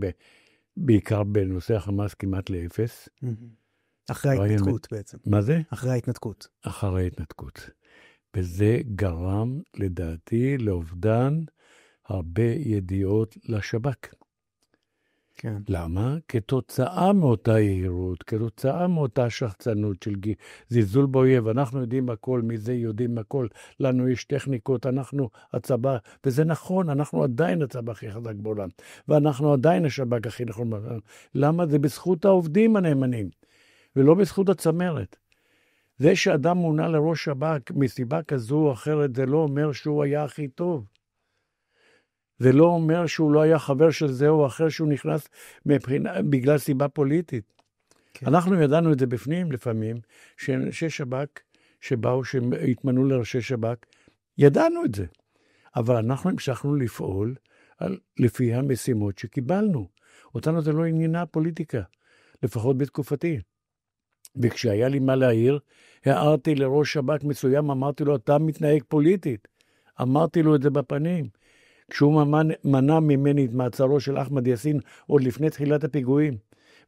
Speaker 2: בעיקר בנושא החמאס כמעט לאפס.
Speaker 1: אחרי ההתנתקות בעצם.
Speaker 2: מה זה?
Speaker 1: אחרי ההתנתקות.
Speaker 2: אחרי ההתנתקות. וזה גרם, לדעתי, לאובדן הרבה ידיעות לשב"כ.
Speaker 1: כן.
Speaker 2: למה? כתוצאה מאותה יהירות, כתוצאה מאותה שחצנות של זלזול באויב. אנחנו יודעים הכל, מזה יודעים הכל. לנו יש טכניקות, אנחנו הצבא, וזה נכון, אנחנו עדיין הצבא הכי חזק בעולם, ואנחנו עדיין השב"כ הכי נכון בעולם. למה? זה בזכות העובדים הנאמנים, ולא בזכות הצמרת. זה שאדם מונה לראש שב"כ מסיבה כזו או אחרת, זה לא אומר שהוא היה הכי טוב. זה לא אומר שהוא לא היה חבר של זה או אחר שהוא נכנס בגלל סיבה פוליטית. כן. אנחנו ידענו את זה בפנים לפעמים, שאנשי שב"כ שבאו, שהתמנו לראשי שב"כ, ידענו את זה. אבל אנחנו המשכנו לפעול לפי המשימות שקיבלנו. אותנו זה לא עניינה פוליטיקה, לפחות בתקופתי. וכשהיה לי מה להעיר, הערתי לראש שב"כ מסוים, אמרתי לו, אתה מתנהג פוליטית. אמרתי לו את זה בפנים. כשהוא מנע ממני את מעצרו של אחמד יאסין עוד לפני תחילת הפיגועים,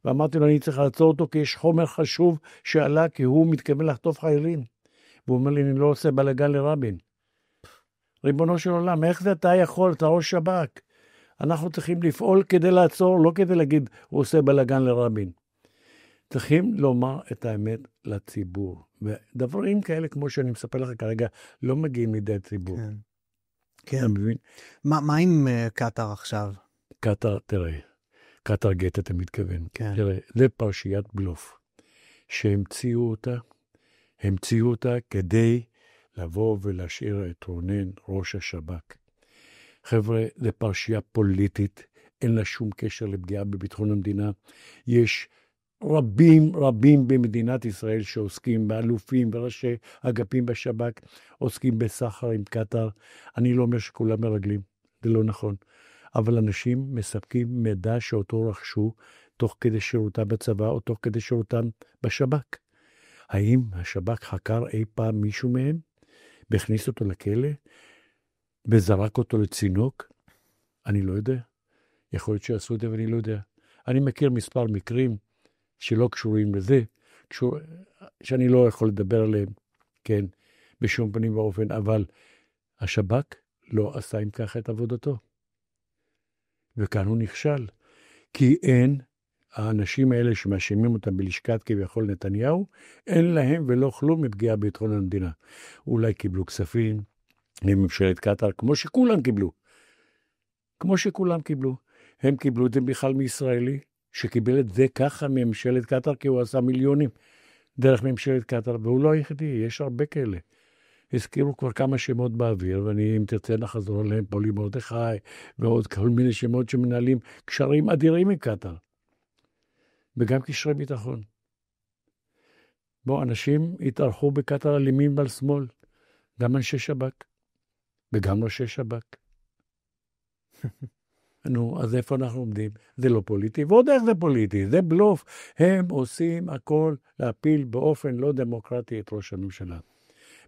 Speaker 2: ואמרתי לו, אני צריך לעצור אותו כי יש חומר חשוב שעלה, כי הוא מתכוון לחטוף חיילים. והוא אומר לי, אני לא עושה בלגן לרבין. ריבונו של עולם, איך זה אתה יכול, אתה ראש שב"כ? אנחנו צריכים לפעול כדי לעצור, לא כדי להגיד, הוא עושה בלגן לרבין. צריכים לומר את האמת לציבור. ודברים כאלה, כמו שאני מספר לך כרגע, לא מגיעים לידי הציבור.
Speaker 1: כן. כן. מה עם קטר עכשיו?
Speaker 2: קטר, תראה, קטר גט אתה מתכוון.
Speaker 1: כן.
Speaker 2: תראה, זה פרשיית בלוף. שהמציאו אותה כדי לבוא ולהשאיר את רונן, ראש השב"כ. חבר'ה, זה פרשייה פוליטית, אין לה שום קשר לפגיעה בביטחון המדינה. יש רבים במדינת ישראל שעוסקים באלופים וראשי אגפים בשב"כ, עוסקים בסחר עם קטר. אני לא אומר שכולם מרגלים, זה לא נכון. אבל אנשים מספקים מידע שאותו רכשו תוך כדי שירותם בצבא או תוך כדי שירותם בשב"כ. האם השב"כ חקר אי פעם מישהו מהם? והכניס אותו לכלא? וזרק אותו לצינוק? אני לא יודע. יכול להיות שעשו את זה ואני לא יודע. אני מכיר מספר מקרים שלא קשורים לזה, שאני לא יכול לדבר עליהם, כן, בשום פנים ואופן, אבל השב"כ לא עשה עם כך את עבודתו. וכאן הוא נכשל, כי אין, האנשים האלה שמאשימים אותם בלשכת כביכול נתניהו, אין להם ולא כלום מפגיעה בביטחון המדינה. אולי קיבלו כספים מממשלת קטר, כמו שכולם קיבלו. הם קיבלו את זה בכלל מישראלי, שקיבל את זה ככה מממשלת קטר, כי הוא עשה מיליונים דרך ממשלת קטר, והוא לא היחידי, יש הרבה כאלה. הזכירו כבר כמה שמות באוויר, ואני אם תרצה נחזור עליהם, פולי מרדכי, ועוד כל מיני שמות שמנהלים קשרים אדירים מקטר. וגם קשרי ביטחון. בוא, אנשים התארחו בקטר על ימין ועל שמאל, גם אנשי שב"כ, וגם ראשי שב"כ. נו, אז איפה אנחנו עומדים? זה לא פוליטי, ועוד איך זה פוליטי, זה בלוף. הם עושים הכל להפיל באופן לא דמוקרטי את ראש הממשלה.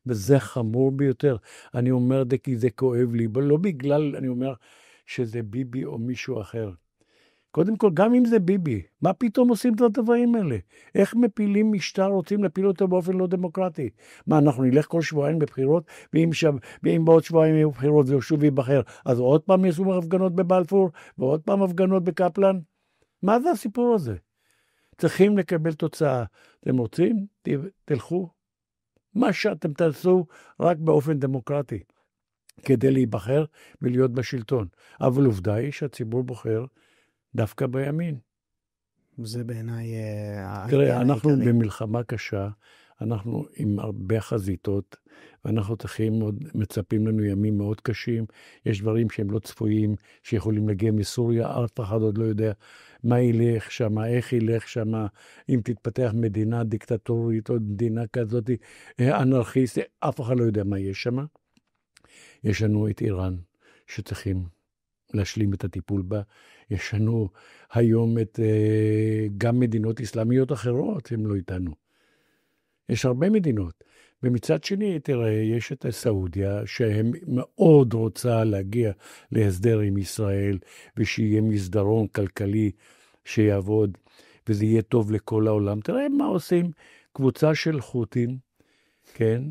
Speaker 2: וזה חמור ביותר. אני אומר את זה כי זה כואב לי, לא בגלל, אני אומר, שזה ביבי או מישהו אחר. קודם כל, גם אם זה ביבי, מה פתאום עושים את הדברים האלה? איך מפילים משטר, רוצים להפיל אותו באופן לא דמוקרטי? מה, אנחנו נלך כל שבועיים בבחירות, ואם בעוד שבועיים יהיו בחירות ושוב ייבחר, אז עוד פעם יעשו הפגנות בבלפור, ועוד פעם הפגנות בקפלן? מה זה הסיפור הזה? צריכים לקבל תוצאה. אתם רוצים? תלכו. מה שאתם תעשו רק באופן דמוקרטי, כדי להיבחר ולהיות בשלטון. אבל עובדה היא שהציבור בוחר דווקא בימין.
Speaker 1: זה בעיניי...
Speaker 2: תראה, אנחנו במלחמה קשה, אנחנו עם הרבה חזיתות, ואנחנו צריכים עוד, מצפים לנו ימים מאוד קשים, יש דברים שהם לא צפויים, שיכולים להגיע מסוריה, אף אחד עוד לא יודע מה ילך שם, איך ילך שם, אם תתפתח מדינה דיקטטורית או מדינה כזאת, אנרכיסטית, אף אחד לא יודע מה יש שם. יש לנו את איראן, שצריכים להשלים את הטיפול בה. יש לנו היום גם מדינות אסלאמיות אחרות, הם לא איתנו. יש הרבה מדינות. ומצד שני, תראה, יש את סעודיה, שהם מאוד רוצה להגיע להסדר עם ישראל, ושיהיה מסדרון כלכלי שיעבוד, וזה יהיה טוב לכל העולם. תראה מה עושים קבוצה של חות'ים, כן?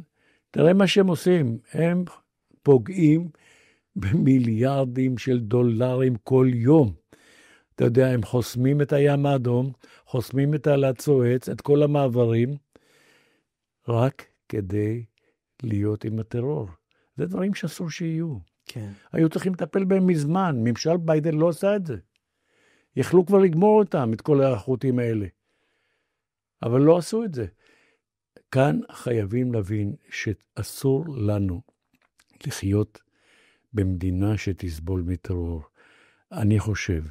Speaker 2: תראה מה שהם עושים. הם פוגעים במיליארדים של דולרים כל יום. אתה יודע, הם חוסמים את הים האדום, חוסמים את תעלת סואץ, את כל המעברים, רק כדי להיות עם הטרור. זה דברים שאסור שיהיו.
Speaker 1: כן.
Speaker 2: היו צריכים לטפל בהם מזמן, ממשל ביידן לא עשה את זה. יכלו כבר לגמור אותם, את כל החוטים האלה. אבל לא עשו את זה. כאן חייבים להבין שאסור לנו לחיות במדינה שתסבול מטרור. אני חושב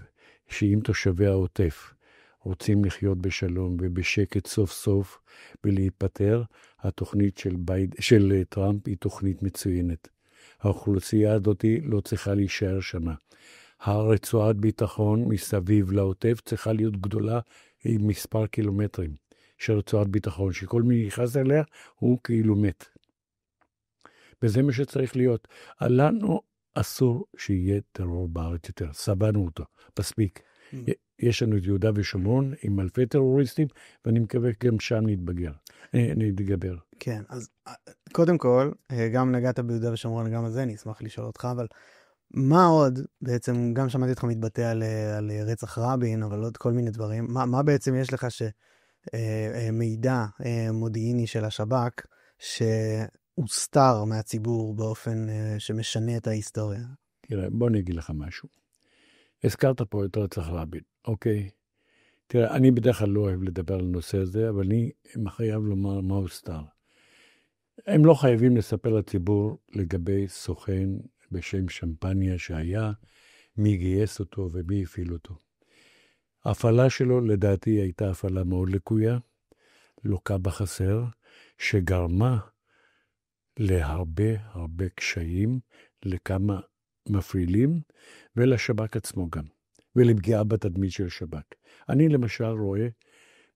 Speaker 2: שאם תושבי העוטף רוצים לחיות בשלום ובשקט סוף סוף ולהיפטר, התוכנית של טראמפ היא תוכנית מצוינת. האוכלוסייה הזאת לא צריכה להישאר שמה. הרצועת ביטחון מסביב לעוטף צריכה להיות גדולה עם מספר קילומטרים של רצועת ביטחון, שכל מי נכנס אליה הוא כאילו מת. וזה מה שצריך להיות. לנו אסור שיהיה טרור בארץ יותר. סבנו אותו, מספיק. יש לנו את יהודה ושומרון עם אלפי טרוריסטים, ואני מקווה גם שם נתגבר.
Speaker 1: כן, אז קודם כל, גם נגעת ביהודה ושומרון, גם על זה אני אשמח לשאול אותך, אבל מה עוד, בעצם גם שמעתי אותך מתבטא על רצח רבין, אבל עוד כל מיני דברים, מה בעצם יש לך מידע מודיעיני של השב"כ, שהוסתר מהציבור באופן שמשנה את ההיסטוריה?
Speaker 2: תראה, בוא אני אגיד לך משהו. הזכרת פה את רצח רבין, אוקיי? תראה, אני בדרך כלל לא אוהב לדבר על הנושא הזה, אבל אני חייב לומר מה הוסתר. הם לא חייבים לספר לציבור לגבי סוכן בשם שמפניה שהיה, מי גייס אותו ומי הפעיל אותו. ההפעלה שלו לדעתי הייתה הפעלה מאוד לקויה, לוקה בחסר, שגרמה להרבה קשיים, לכמה מפעילים, ולשב"כ עצמו גם, ולפגיעה בתדמית של שב"כ. אני למשל רואה,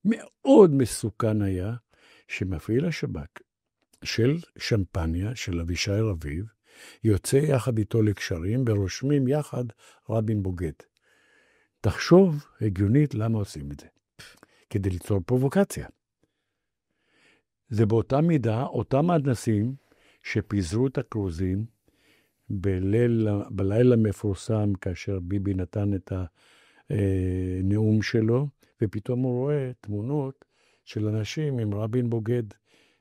Speaker 2: מאוד מסוכן היה, שמפעיל השב"כ של שמפניה, של אבישי רביב, יוצא יחד איתו לקשרים, ורושמים יחד רבין בוגד. תחשוב הגיונית למה עושים את זה. כדי ליצור פרובוקציה. זה באותה מידה, אותם אנסים שפיזרו את הקרוזים, בלילה מפורסם, כאשר ביבי נתן את הנאום שלו, ופתאום הוא רואה תמונות של אנשים עם רבין בוגד,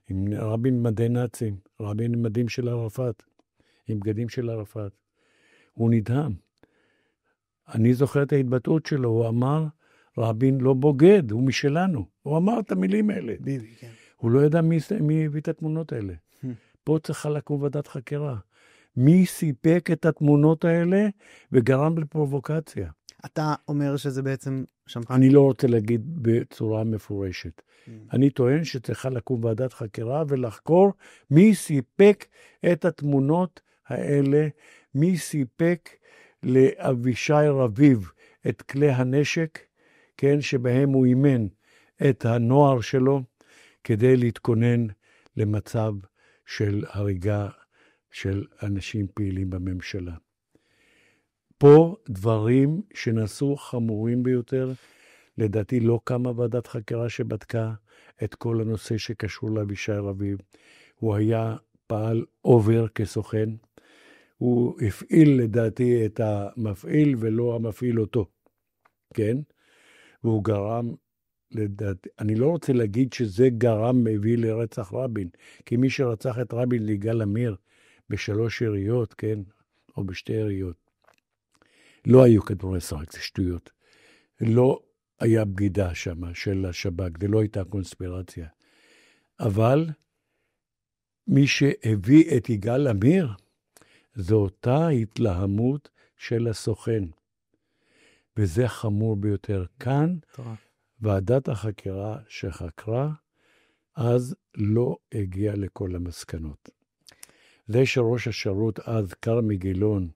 Speaker 2: עם רבין מדי נאצים, רבין עם מדים של ערפאת, עם בגדים של ערפאת. הוא נדהם. אני זוכר את ההתבטאות שלו, הוא אמר, רבין לא בוגד, הוא משלנו. הוא אמר את המילים האלה.
Speaker 1: ביבי, כן.
Speaker 2: הוא לא ידע מי הביא את התמונות האלה. פה צריכה לקום ועדת חקירה. מי סיפק את התמונות האלה וגרם לפרובוקציה?
Speaker 1: אתה אומר שזה בעצם שמפניה.
Speaker 2: אני לא רוצה להגיד בצורה מפורשת. אני טוען שצריכה לקום ועדת חקירה ולחקור מי סיפק את התמונות האלה, מי סיפק לאבישי רביב את כלי הנשק, כן, שבהם הוא אימן את הנוער שלו, כדי להתכונן למצב של הריגה של אנשים פעילים בממשלה. פה דברים שנעשו חמורים ביותר, לדעתי לא קמה ועדת חקירה שבדקה את כל הנושא שקשור לאבישי רביב. הוא היה פעל אובר כסוכן, הוא הפעיל לדעתי את המפעיל ולא המפעיל אותו, כן? והוא גרם, לדעתי, אני לא רוצה להגיד שזה גרם מביא לרצח רבין, כי מי שרצח את רבין ליגאל עמיר ב3 יריות, כן? או ב2 יריות. לא היו כדורי סרק, זה שטויות. לא היה בגידה שם של השב"כ, זה לא הייתה קונספירציה. אבל מי שהביא את יגאל עמיר, זו אותה התלהמות של הסוכן. וזה חמור ביותר. כאן, ועדת החקירה שחקרה, אז לא הגיע לכל המסקנות. זה שראש השירות אז, כרמי גילון,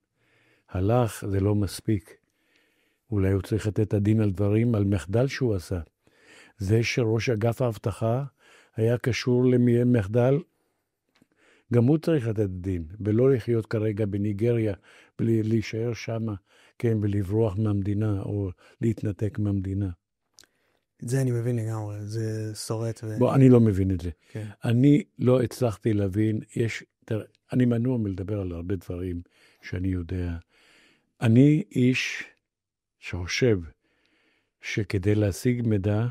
Speaker 2: הלך, זה לא מספיק. אולי הוא צריך לתת הדין על דברים, על מחדל שהוא עשה. זה שראש אגף האבטחה היה קשור למחדל, גם הוא צריך לתת דין, ולא לחיות כרגע בניגריה, ולהישאר שם, כן, ולברוח מהמדינה, או להתנתק מהמדינה.
Speaker 1: את זה אני מבין לגמרי, זה שורט.
Speaker 2: בוא, אני לא מבין את זה.
Speaker 1: כן.
Speaker 2: אני לא הצלחתי להבין, אני מנוע מלדבר על הרבה דברים שאני יודע. אני איש שחושב שכדי להשיג מידע,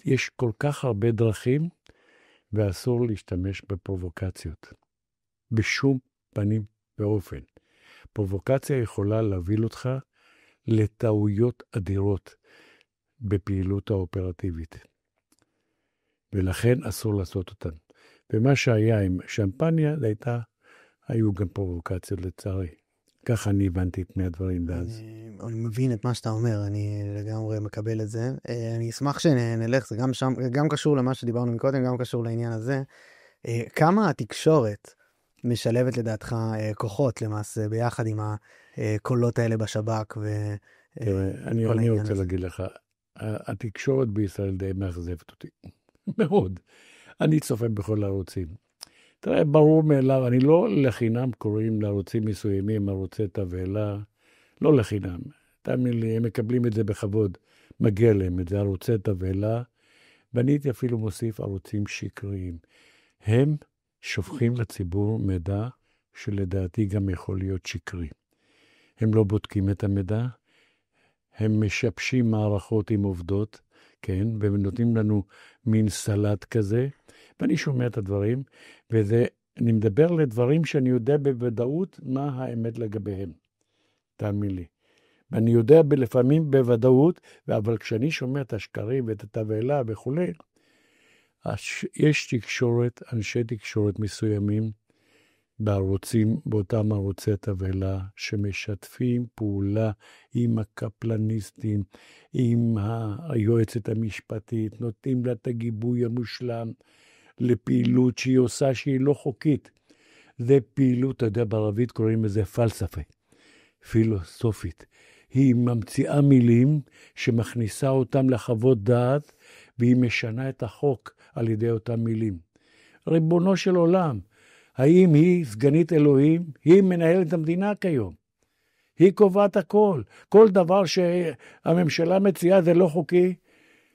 Speaker 2: יש כל כך הרבה דרכים, ואסור להשתמש בפרובוקציות. בשום פנים ואופן. פרובוקציה יכולה להוביל אותך לטעויות אדירות בפעילות האופרטיבית. ולכן אסור לעשות אותן. ומה שהיה עם שמפניה, היו גם פרובוקציות לצערי. ככה אני הבנתי את מהדברים ואז.
Speaker 1: אני מבין את מה שאתה אומר, אני לגמרי מקבל את זה. אני אשמח שנלך, זה גם קשור למה שדיברנו מקודם, גם קשור לעניין הזה. כמה התקשורת משלבת לדעתך כוחות למעשה, ביחד עם הקולות האלה בשב"כ
Speaker 2: תראה, אני רוצה להגיד לך, התקשורת בישראל די מאכזבת אותי. מאוד. אני צופה בכל הערוצים. תראה, ברור מאליו, אני לא לחינם קוראים לערוצים מסוימים, ערוצי תבהלה, לא לחינם. תאמין לי, הם מקבלים את זה בכבוד, מגיע להם את זה, ערוצי תבהלה, ואני הייתי אפילו מוסיף ערוצים שקריים. הם שופכים לציבור מידע שלדעתי גם יכול להיות שקרי. הם לא בודקים את המידע, הם משבשים מערכות עם עובדות, כן, ונותנים לנו מין סלט כזה, ואני שומע את הדברים, ואני מדבר לדברים שאני יודע בוודאות מה האמת לגביהם. תאמין לי. ואני יודע לפעמים בוודאות, אבל כשאני שומע את השקרים ואת התבהלה וכו', יש תקשורת, אנשי תקשורת מסוימים, בערוצים, באותם ערוצי תבהלה, שמשתפים פעולה עם הקפלניסטים, עם היועצת המשפטית, נותנים לה את הגיבוי המושלם לפעילות שהיא עושה שהיא לא חוקית. זה פעילות, אתה יודע, בערבית קוראים לזה פלספה, פילוסופית. היא ממציאה מילים שמכניסה אותם לחוות דעת, והיא משנה את החוק על ידי אותם מילים. ריבונו של עולם, האם היא סגנית אלוהים? היא מנהלת המדינה כיום. היא קובעת הכל. כל דבר שהממשלה מציעה זה לא חוקי,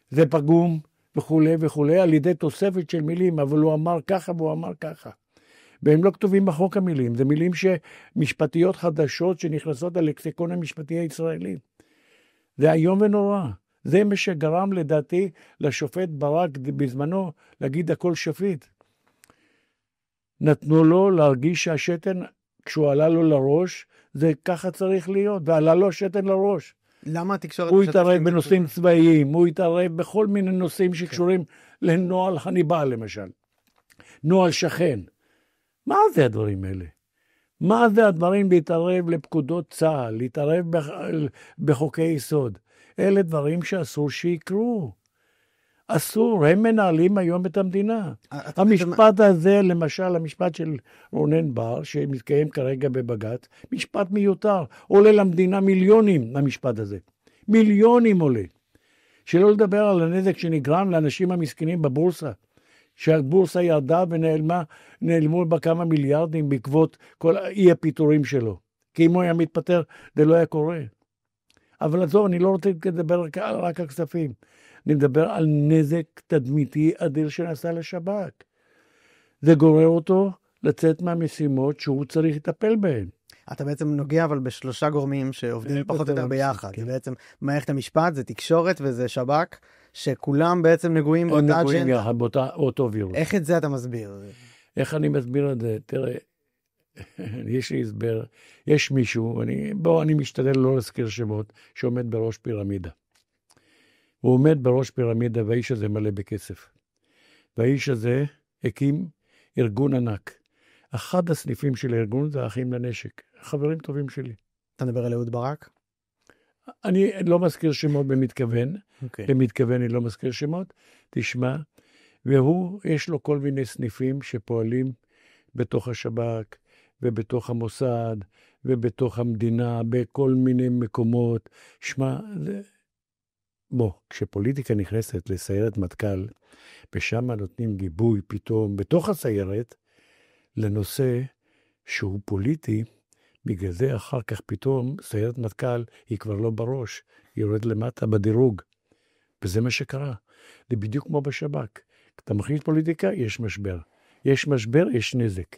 Speaker 2: זה פגום וכו' וכו', על ידי תוספת של מילים, אבל הוא אמר ככה והוא אמר ככה. והם לא כתובים בחוק המילים, זה מילים משפטיות חדשות שנכנסות ללקסיקון המשפטי הישראלי. זה היום ונורא. זה מה שגרם לדעתי לשופט ברק בזמנו להגיד הכל שפיט. נתנו לו להרגיש שהשתן, כשהוא עלה לו לראש, זה ככה צריך להיות, ועלה לו השתן לראש.
Speaker 1: למה התקשורת...
Speaker 2: הוא התערב בנושאים צבאיים, הוא התערב בכל מיני נושאים שקשורים לנועל הניבל למשל. נועל שכן. מה זה הדברים האלה? מה זה הדברים להתערב לפקודות צה"ל, להתערב בחוקי יסוד? אלה דברים שאסור שיקרו. אסור, הם מנהלים היום את המדינה. המשפט הזה, למשל, המשפט של רונן בר, שמתקיים כרגע בבג"ץ, משפט מיותר, עולה למדינה מיליונים, המשפט הזה. מיליונים עולה. שלא לדבר על הנזק שנגרם לאנשים המסכנים בבורסה, שהבורסה ירדה ונעלמו בה כמה מיליארדים בעקבות כל אי הפיטורים שלו. כי אם הוא היה מתפטר, זה לא היה קורה. אבל עזוב, אני לא רוצה לדבר רק על כספים. אני מדבר על נזק תדמיתי אדיר שנעשה לשב"כ. זה גורר אותו לצאת מהמשימות שהוא צריך לטפל בהן.
Speaker 1: אתה בעצם נוגע אבל בשלושה גורמים שעובדים פחות או יותר ביחד. זה בעצם מערכת המשפט, זה תקשורת וזה שב"כ, שכולם בעצם נגועים באותה אג'נדה.
Speaker 2: באותו וירוס.
Speaker 1: איך את זה אתה מסביר?
Speaker 2: איך אני מסביר את זה? תראה, יש לי הסבר. יש מישהו, אני משתדל לא להזכיר שמות, שעומד בראש פירמידה. הוא עומד בראש פירמידה, והאיש הזה מלא בכסף. והאיש הזה הקים ארגון ענק. אחד הסניפים של הארגון זה האחים לנשק. חברים טובים שלי.
Speaker 1: אתה מדבר על אהוד ברק?
Speaker 2: אני לא מזכיר שמות במתכוון. במתכוון אני לא מזכיר שמות. תשמע, והוא, יש לו כל מיני סניפים שפועלים בתוך השב"כ, ובתוך המוסד, ובתוך המדינה, בכל מיני מקומות. שמע, כשפוליטיקה נכנסת לסיירת מטכ"ל, ושם נותנים גיבוי פתאום בתוך הסיירת, לנושא שהוא פוליטי, בגלל זה אחר כך פתאום סיירת מטכ"ל היא כבר לא בראש, היא יורד למטה בדירוג. וזה מה שקרה. זה בדיוק כמו בשב"כ. אתה מכניס פוליטיקה, יש משבר. יש משבר, יש נזק.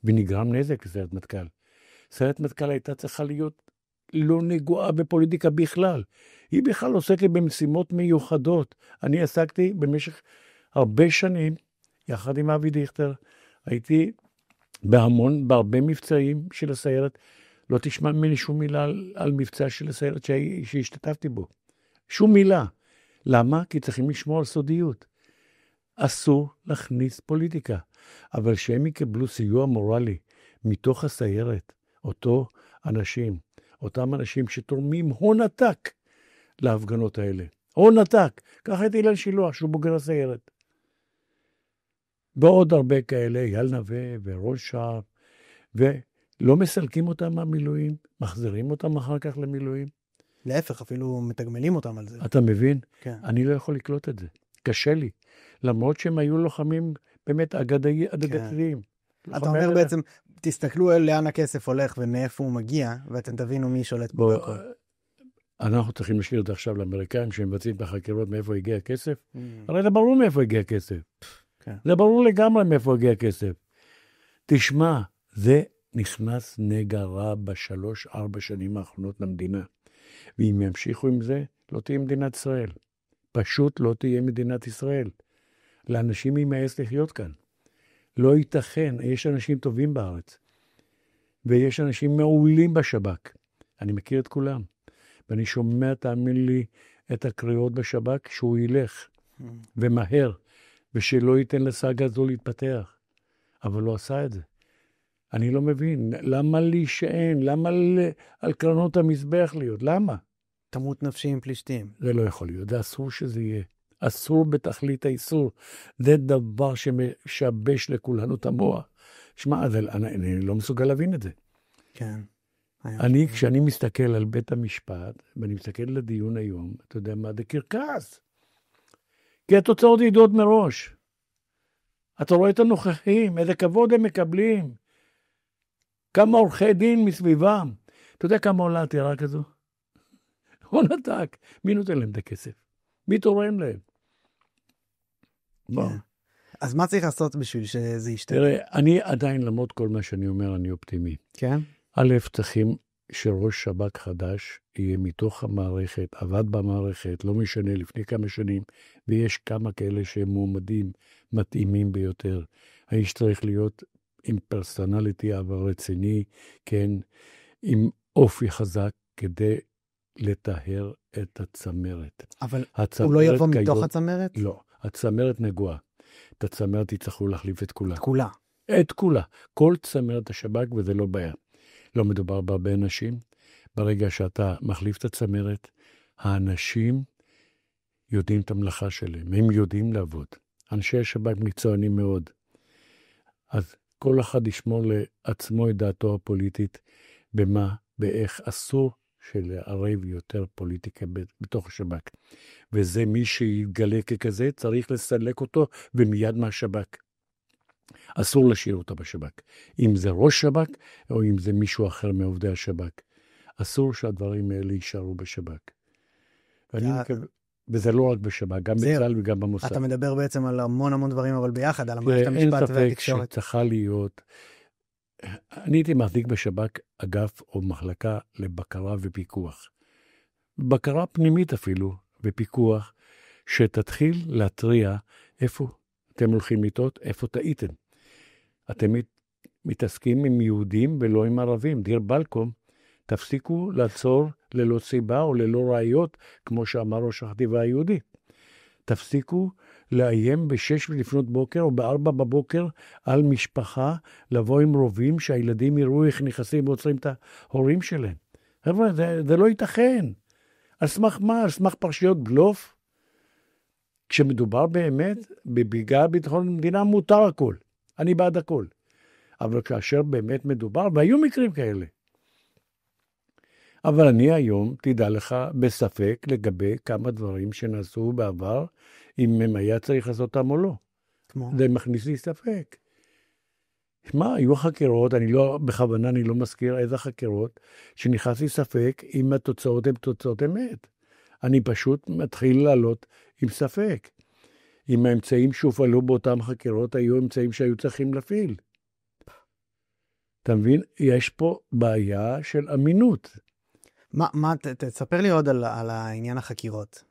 Speaker 2: ונגרם נזק לסיירת מטכ"ל. סיירת מטכ"ל הייתה צריכה להיות לא נגועה בפוליטיקה בכלל. היא בכלל עוסקת במשימות מיוחדות. אני עסקתי במשך הרבה שנים, יחד עם אבי דיכטר, הייתי בהרבה מבצעים של הסיירת. לא תשמע ממני שום מילה על מבצע של הסיירת שהשתתפתי בו. שום מילה. למה? כי צריכים לשמור על סודיות. אסור להכניס פוליטיקה. אבל שהם יקבלו סיוע מורלי מתוך הסיירת, אותם אנשים שתורמים הון עתק להפגנות האלה. הון עתק. קח את אילן שילוח, שהוא בוגר הסיירת. ועוד הרבה כאלה, אייל נווה ורון שער, ולא מסלקים אותם מהמילואים, מחזירים אותם אחר כך למילואים.
Speaker 1: להפך, אפילו מתגמלים אותם על זה.
Speaker 2: אתה מבין?
Speaker 1: כן.
Speaker 2: אני לא יכול לקלוט את זה. קשה לי. למרות שהם היו לוחמים באמת אגדתיים.
Speaker 1: אתה אומר בעצם, תסתכלו על לאן הכסף הולך ומאיפה הוא מגיע, ואתם תבינו מי שולט פה בכל.
Speaker 2: אנחנו צריכים לשאיר את זה עכשיו לאמריקאים, שהם מבצעים את החקירות מאיפה הגיע הכסף. הרי זה ברור מאיפה הגיע הכסף. זה ברור לגמרי מאיפה הגיע הכסף. תשמע, זה נכנס נגע רע ב3-4 שנים האחרונות למדינה. ואם ימשיכו עם זה, לא תהיה מדינת ישראל. פשוט לא תהיה מדינת ישראל. לאנשים יימאס לחיות כאן. לא ייתכן, יש אנשים טובים בארץ. ויש אנשים מעולים בשב"כ. אני מכיר את כולם. ואני שומע, תאמין לי, את הקריאות בשב"כ שהוא ילך. ומהר. ושלא ייתן לסאגה הזו להתפתח. אבל לא עשה את זה. אני לא מבין. למה להישען? למה על קרנות המזבח להיות? למה?
Speaker 1: תמות נפשי עם פלישתים.
Speaker 2: זה לא יכול להיות. זה אסור שזה יהיה. אסור בתכלית האיסור. זה דבר שמשבש לכולנו את המוח. שמע, אני לא מסוגל להבין את זה.
Speaker 1: כן.
Speaker 2: כשאני מסתכל על בית המשפט, ואני מסתכל לדיון היום, אתה יודע מה? זה קרקס. כי התוצאות ידועות מראש. אתה רואה את הנוכחים, איזה כבוד הם מקבלים. כמה עורכי דין מסביבם. אתה יודע כמה עולה עתירה כזו? הון עתק. מי נותן להם את הכסף? מי תורם להם?
Speaker 1: כן. אז מה צריך לעשות בשביל שזה ישתנה?
Speaker 2: תראה, אני עדיין, למרות כל מה שאני אומר, אני אופטימי.
Speaker 1: כן?
Speaker 2: א', צריכים שראש שב"כ חדש יהיה מתוך המערכת, עבד במערכת, לא משנה, לפני כמה שנים, ויש כמה כאלה שהם מועמדים מתאימים ביותר. האיש צריך להיות עם פרסונליטי אבל רציני, כן, עם אופי חזק כדי לטהר את הצמרת.
Speaker 1: אבל הוא לא יבוא מתוך הצמרת?
Speaker 2: לא, הצמרת נגועה. את הצמרת יצטרכו להחליף את כולה.
Speaker 1: את כולה.
Speaker 2: את כולה. כל צמרת השב"כ, וזה לא בעיה. לא מדובר בהרבה אנשים. ברגע שאתה מחליף את הצמרת, האנשים יודעים את המלאכה שלהם. הם יודעים לעבוד. אנשי השב"כ מקצוענים מאוד. אז כל אחד ישמור לעצמו את דעתו הפוליטית, במה, באיך אסור שלערב יותר פוליטיקה בתוך השב"כ. וזה מי שיתגלה ככזה, צריך לסלק אותו ומיד מהשב"כ. אסור להשאיר אותו בשב"כ. אם זה ראש שב"כ, או אם זה מישהו אחר מעובדי השב"כ. אסור שהדברים האלה יישארו בשב"כ. וזה לא רק בשב"כ, גם בצה"ל וגם במוסד.
Speaker 1: אתה מדבר בעצם על המון דברים, אבל ביחד, על המערכת המשפט והתקשורת.
Speaker 2: אין ספק שצריכה להיות. אני הייתי מחזיק בשב"כ אגף או מחלקה לבקרה ופיקוח. בקרה פנימית אפילו, ופיקוח, שתתחיל להטריע איפה אתם הולכים לטעות, איפה טעיתם. אתם מתעסקים עם יהודים ולא עם ערבים. דיר בלקום, תפסיקו לעצור ללא סיבה או ללא ראיות, כמו שאמר ראש החטיבה היהודית. תפסיקו לאיים ב6 לפנות בוקר או ב4 בבוקר על משפחה, לבוא עם רובים שהילדים יראו איך נכנסים ועוצרים את ההורים שלהם. חבר'ה, זה לא ייתכן. על סמך מה? על סמך פרשיות בלוף? כשמדובר באמת בביגה ביטחון המדינה מותר הכל. אני בעד הכל. אבל כאשר באמת מדובר, והיו מקרים כאלה. אבל אני היום, תדע לך, בספק לגבי כמה דברים שנעשו בעבר, אם הם היה צריך לעשות אותם או לא.
Speaker 1: כמו?
Speaker 2: זה מכניס לי ספק. מה, היו חקירות, בכוונה אני לא מזכיר איזה חקירות, שנכנס לי ספק אם התוצאות הן תוצאות אמת. אני פשוט מתחיל לעלות עם ספק. אם האמצעים שהופעלו באותם חקירות היו אמצעים שהיו צריכים להפעיל. אתה מבין? יש פה בעיה של אמינות.
Speaker 1: תספר לי עוד על העניין החקירות.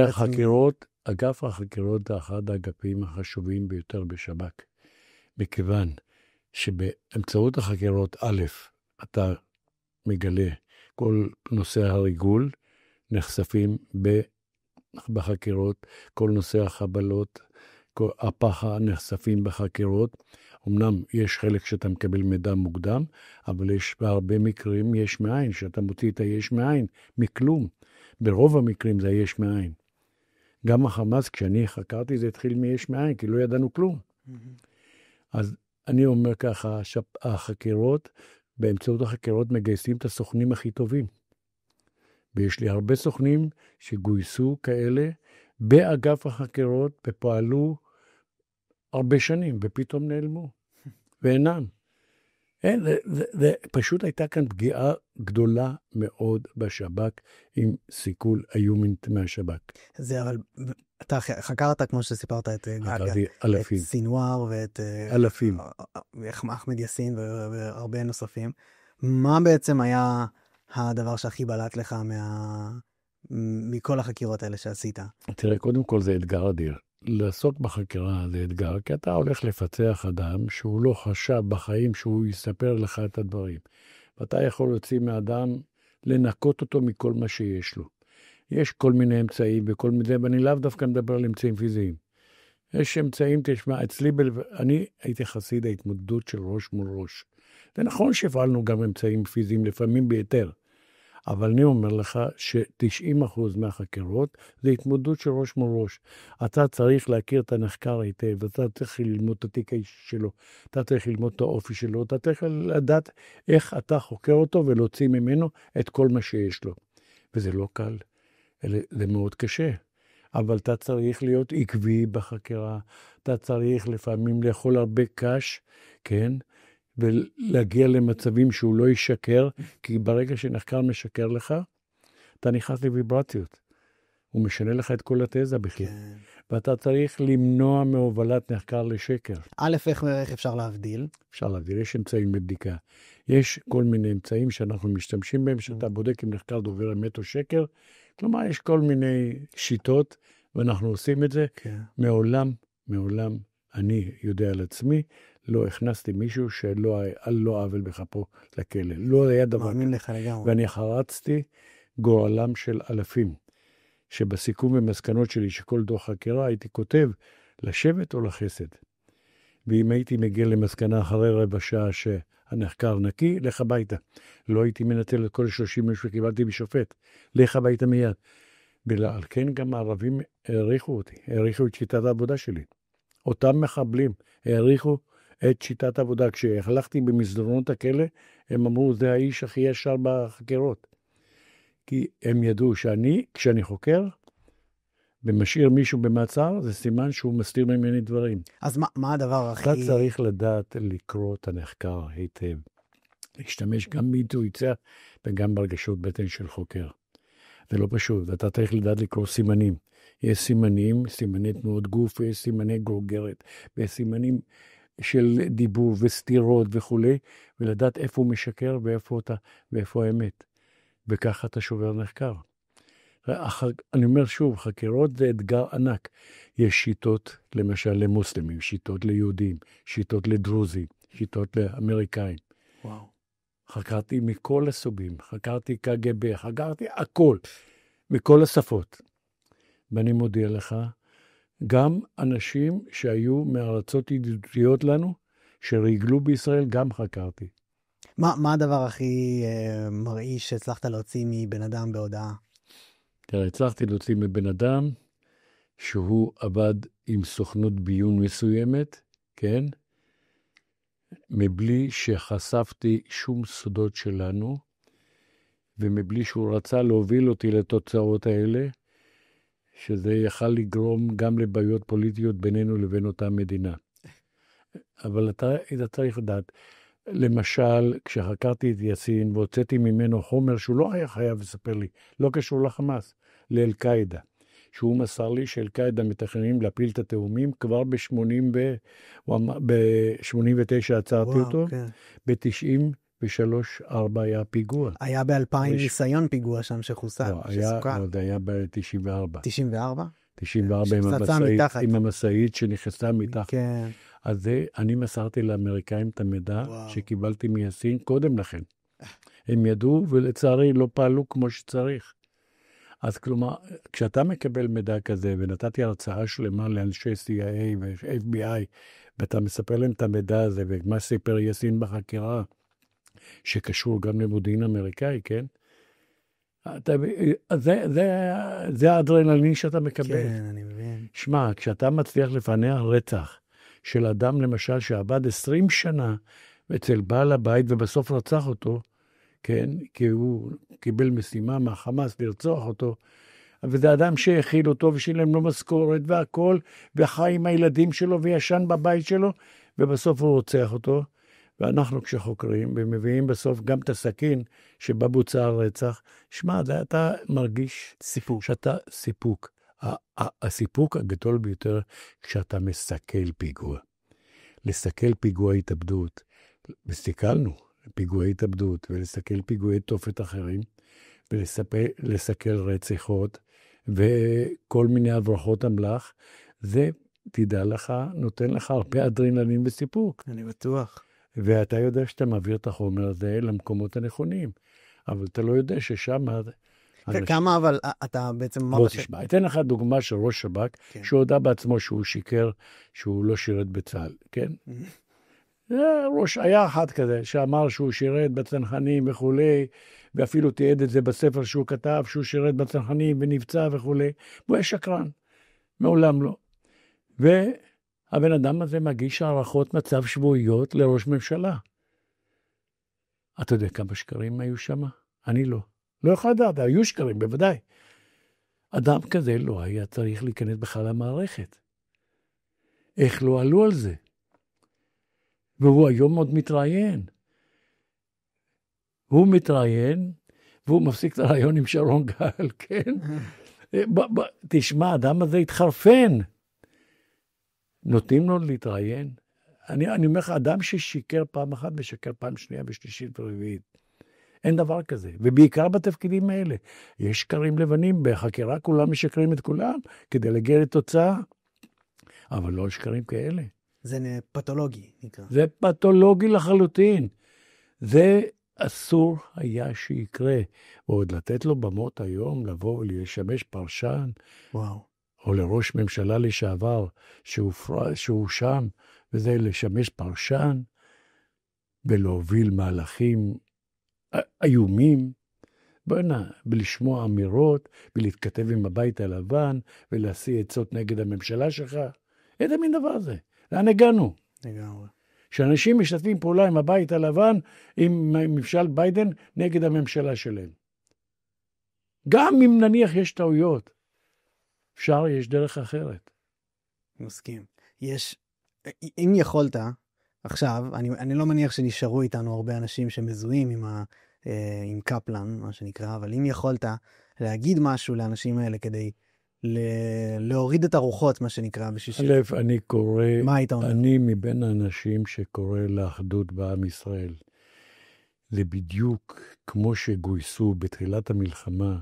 Speaker 2: החקירות, אגף החקירות זה אחד האגפים החשובים ביותר בשב"כ, מכיוון שבאמצעות החקירות, א', אתה מגלה כל נושא הריגול, נחשפים בחקירות, כל נושא החבלות, הפחה נחשפים בחקירות. אמנם יש חלק שאתה מקבל מידע מוקדם, אבל יש בהרבה מקרים יש מאין, שאתה מוציא את היש מאין, מכלום. ברוב המקרים זה יש מאין. גם החמאס, כשאני חקרתי, זה התחיל מיש מאין, כי לא ידענו כלום. אז אני אומר ככה, החקירות, באמצעות החקירות מגייסים את הסוכנים הכי טובים. ויש לי הרבה סוכנים שגויסו כאלה באגף החקירות ופעלו הרבה שנים, ופתאום נעלמו, ואינם. זה פשוט הייתה כאן פגיעה גדולה מאוד בשב"כ, עם סיכול איומית מהשב"כ.
Speaker 1: זה אבל, אתה חקרת, כמו שסיפרת, את סינואר ואת
Speaker 2: אלפים.
Speaker 1: אחמד יאסין והרבה נוספים. מה בעצם היה הדבר שהכי בלט לך מכל החקירות האלה שעשית?
Speaker 2: תראה, קודם כל זה אתגר אדיר. לעסוק בחקירה זה אתגר, כי אתה הולך לפצח אדם שהוא לא חשב בחיים שהוא יספר לך את הדברים. ואתה יכול להוציא מאדם, לנקות אותו מכל מה שיש לו. יש כל מיני אמצעים וכל מיני, ואני לאו דווקא מדבר על אמצעים פיזיים. יש אמצעים, תשמע, אצלי, אני הייתי חסיד ההתמודדות של ראש מול ראש. זה נכון שהפעלנו גם אמצעים פיזיים, לפעמים ביותר. אבל אני אומר לך ש90% מהחקירות זה התמודדות של ראש מול ראש. אתה צריך להכיר את הנחקר היטב, אתה צריך ללמוד את התיק האישי שלו, אתה צריך ללמוד את האופי שלו, אתה צריך לדעת איך אתה חוקר אותו ולהוציא ממנו את כל מה שיש לו. וזה לא קל, זה מאוד קשה. אבל אתה צריך להיות עקבי בחקירה, אתה צריך לפעמים לאכול הרבה קש, כן? ולהגיע למצבים שהוא לא ישקר, כי ברגע שנחקר משקר לך, אתה נכנס לוויברציות. הוא משנה לך את כל התזה בכלל. כן. ואתה צריך למנוע מהובלת נחקר לשקר.
Speaker 1: א', איך אפשר להבדיל?
Speaker 2: אפשר להבדיל, יש אמצעים לבדיקה. יש כל מיני אמצעים שאנחנו משתמשים בהם, שאתה בודק אם נחקר דובר אמת או שקר. כלומר, יש כל מיני שיטות, ואנחנו עושים את זה. כן. מעולם, אני יודע על עצמי, לא הכנסתי מישהו שלא עוול בכפו לכלא. לא היה דבר.
Speaker 1: מאמין לך לגמרי.
Speaker 2: ואני חרצתי גורלם של אלפים, שבסיכום ומסקנות שלי, שכל דוח חקירה, הייתי כותב לשבט או לחסד. ואם הייתי מגיע למסקנה אחרי רבע שעה שהנחקר נקי, לך הביתה. לא הייתי מנטל את כל 30 מישהו שקיבלתי בשופט. לך הביתה מיד. ועל כן גם הערבים העריכו אותי, העריכו את שיטת העבודה שלי. אותם מחבלים העריכו את שיטת העבודה. כשהלכתי במסדרונות הכלא, הם אמרו, זה האיש הכי ישר בחקירות. כי הם ידעו כשאני חוקר, ומשאיר מישהו במעצר, זה סימן שהוא מסתיר ממני דברים.
Speaker 1: אז מה הדבר הכי...
Speaker 2: אתה צריך לדעת לקרוא את הנחקר היטב. להשתמש גם באינטואיציה וגם ברגשות בטן של חוקר. זה לא פשוט, אתה צריך לדעת לקרוא סימנים. יש סימנים, סימני תנועות גוף, ויש סימני גרוגרת, ויש סימנים של דיבור וסתירות וכו', ולדעת איפה הוא משקר ואיפה האמת. וככה אתה שובר נחקר. אני אומר שוב, חקירות זה אתגר ענק. יש שיטות, למשל למוסלמים, שיטות ליהודים, שיטות לדרוזים, שיטות לאמריקאים.
Speaker 1: וואו.
Speaker 2: חקרתי מכל הסוגים, חקרתי KGB, חקרתי הכל, מכל השפות. ואני מודיע לך, גם אנשים שהיו מארצות ידידותיות לנו, שריגלו בישראל, גם חקרתי.
Speaker 1: מה הדבר הכי מרעיש שהצלחת להוציא מבן אדם בהודעה?
Speaker 2: תראה, הצלחתי להוציא מבן אדם שהוא עבד עם סוכנות ביון מסוימת, כן? מבלי שחשפתי שום סודות שלנו, ומבלי שהוא רצה להוביל אותי לתוצאות האלה, שזה יכל לגרום גם לבעיות פוליטיות בינינו לבין אותה מדינה. אבל אתה צריך לדעת, למשל, כשחקרתי את יאסין והוצאתי ממנו חומר שהוא לא היה חייב לספר לי, לא קשור לחמאס, לאל-קאידה, שהוא מסר לי שאל-קאידה מתכננים להפיל את התאומים כבר ב-89 עצרתי אותו, ב-90 ב-3-4 היה פיגוע.
Speaker 1: היה ב-2000 ניסיון פיגוע שם שחוסל, שסוכר.
Speaker 2: עוד היה ב-94.
Speaker 1: 94?
Speaker 2: 94 עם המשאית שנכנסה מתחת.
Speaker 1: כן.
Speaker 2: אז זה, אני מסרתי לאמריקאים את המידע שקיבלתי מיסין קודם לכן. הם ידעו ולצערי לא פעלו כמו שצריך. אז כלומר, כשאתה מקבל מידע כזה, ונתתי הרצאה שלמה לאנשי CIA ו-FBI, ואתה מספר להם את המידע הזה, ומה סיפר יסין בחקירה, שקשור גם למודיעין אמריקאי, כן? זה האדרנלין שאתה מקבל.
Speaker 1: כן, אני מבין.
Speaker 2: שמע, כשאתה מצליח לפענח רצח של אדם, למשל, שעבד 20 שנה אצל בעל הבית, ובסוף רצח אותו, כן? כי הוא קיבל משימה מהחמאס לרצוח אותו, וזה אדם שהכיל אותו ושילם לו משכורת והכל, וחי עם הילדים שלו וישן בבית שלו, ובסוף הוא רוצח אותו. ואנחנו כשחוקרים, ומביאים בסוף גם את הסכין שבה בוצע הרצח, שמע, אתה מרגיש
Speaker 1: סיפוק.
Speaker 2: שאתה סיפוק. הסיפוק הגדול ביותר כשאתה מסכל פיגוע. לסכל פיגוע התאבדות. הסתכלנו פיגועי התאבדות, ולסכל פיגועי תופת אחרים, ולסכל רציחות, וכל מיני הברחות אמל"ח, זה, תדע לך, נותן לך הרבה אדרנלין וסיפוק.
Speaker 1: אני בטוח.
Speaker 2: ואתה יודע שאתה מעביר את החומר הזה למקומות הנכונים, אבל אתה לא יודע ששם...
Speaker 1: כמה אבל אתה בעצם...
Speaker 2: בוא תשמע, אתן לך דוגמה של ראש שב"כ, שהודע בעצמו שהוא שיקר, שהוא לא שירת בצה"ל, כן? היה אחד כזה שאמר שהוא שירת בצנחנים וכולי, ואפילו תיעד את זה בספר שהוא כתב, שהוא שירת בצנחנים ונפצע וכולי, הוא היה שקרן, מעולם לא. והבן אדם הזה מגיש הערכות מצב שבועיות לראש ממשלה. אתה יודע כמה שקרים היו שם? אני לא. לא יכול לדעת, היו שקרים, בוודאי. אדם כזה לא היה צריך להיכנס בכלל למערכת. איך לא עלו על זה? והוא היום עוד מתראיין. הוא מתראיין, והוא מפסיק את הרעיון עם שרון גל, כן? תשמע, האדם הזה התחרפן. נותנים לו להתראיין. אני אומר לך, אדם ששיקר פעם אחת, ושיקר פעם שנייה ושלישית ורביעית. אין דבר כזה. ובעיקר בתפקידים האלה. יש שקרים לבנים, בחקירה כולם משקרים את כולם, כדי להגיע לתוצאה. אבל לא שקרים כאלה.
Speaker 1: זה פתולוגי, נקרא.
Speaker 2: זה פתולוגי לחלוטין. זה אסור היה שיקרה. ועוד לתת לו במות היום, לבוא ולשמש פרשן,
Speaker 1: וואו.
Speaker 2: או לראש ממשלה לשעבר, שהוא שם, וזה לשמש פרשן, ולהוביל מהלכים איומים, ולשמוע אמירות, ולהתכתב עם הבית הלבן, ולהשיא עצות נגד הממשלה שלך. איזה מין דבר זה? לאן הגענו?
Speaker 1: לגמרי.
Speaker 2: שאנשים משתפים פעולה עם הבית הלבן, עם ממשל ביידן, נגד הממשלה שלהם. גם אם נניח יש טעויות, יש דרך אחרת.
Speaker 1: מסכים. אם יכולת, עכשיו, אני לא מניח שנשארו איתנו הרבה אנשים שמזוהים עם קפלן, מה שנקרא, אבל אם יכולת להגיד משהו לאנשים האלה כדי להוריד את הרוחות, מה שנקרא,
Speaker 2: אני קורא,
Speaker 1: מה היית אומר?
Speaker 2: אני מבין האנשים שקורא לאחדות בעם ישראל. זה בדיוק כמו שגויסו בתחילת המלחמה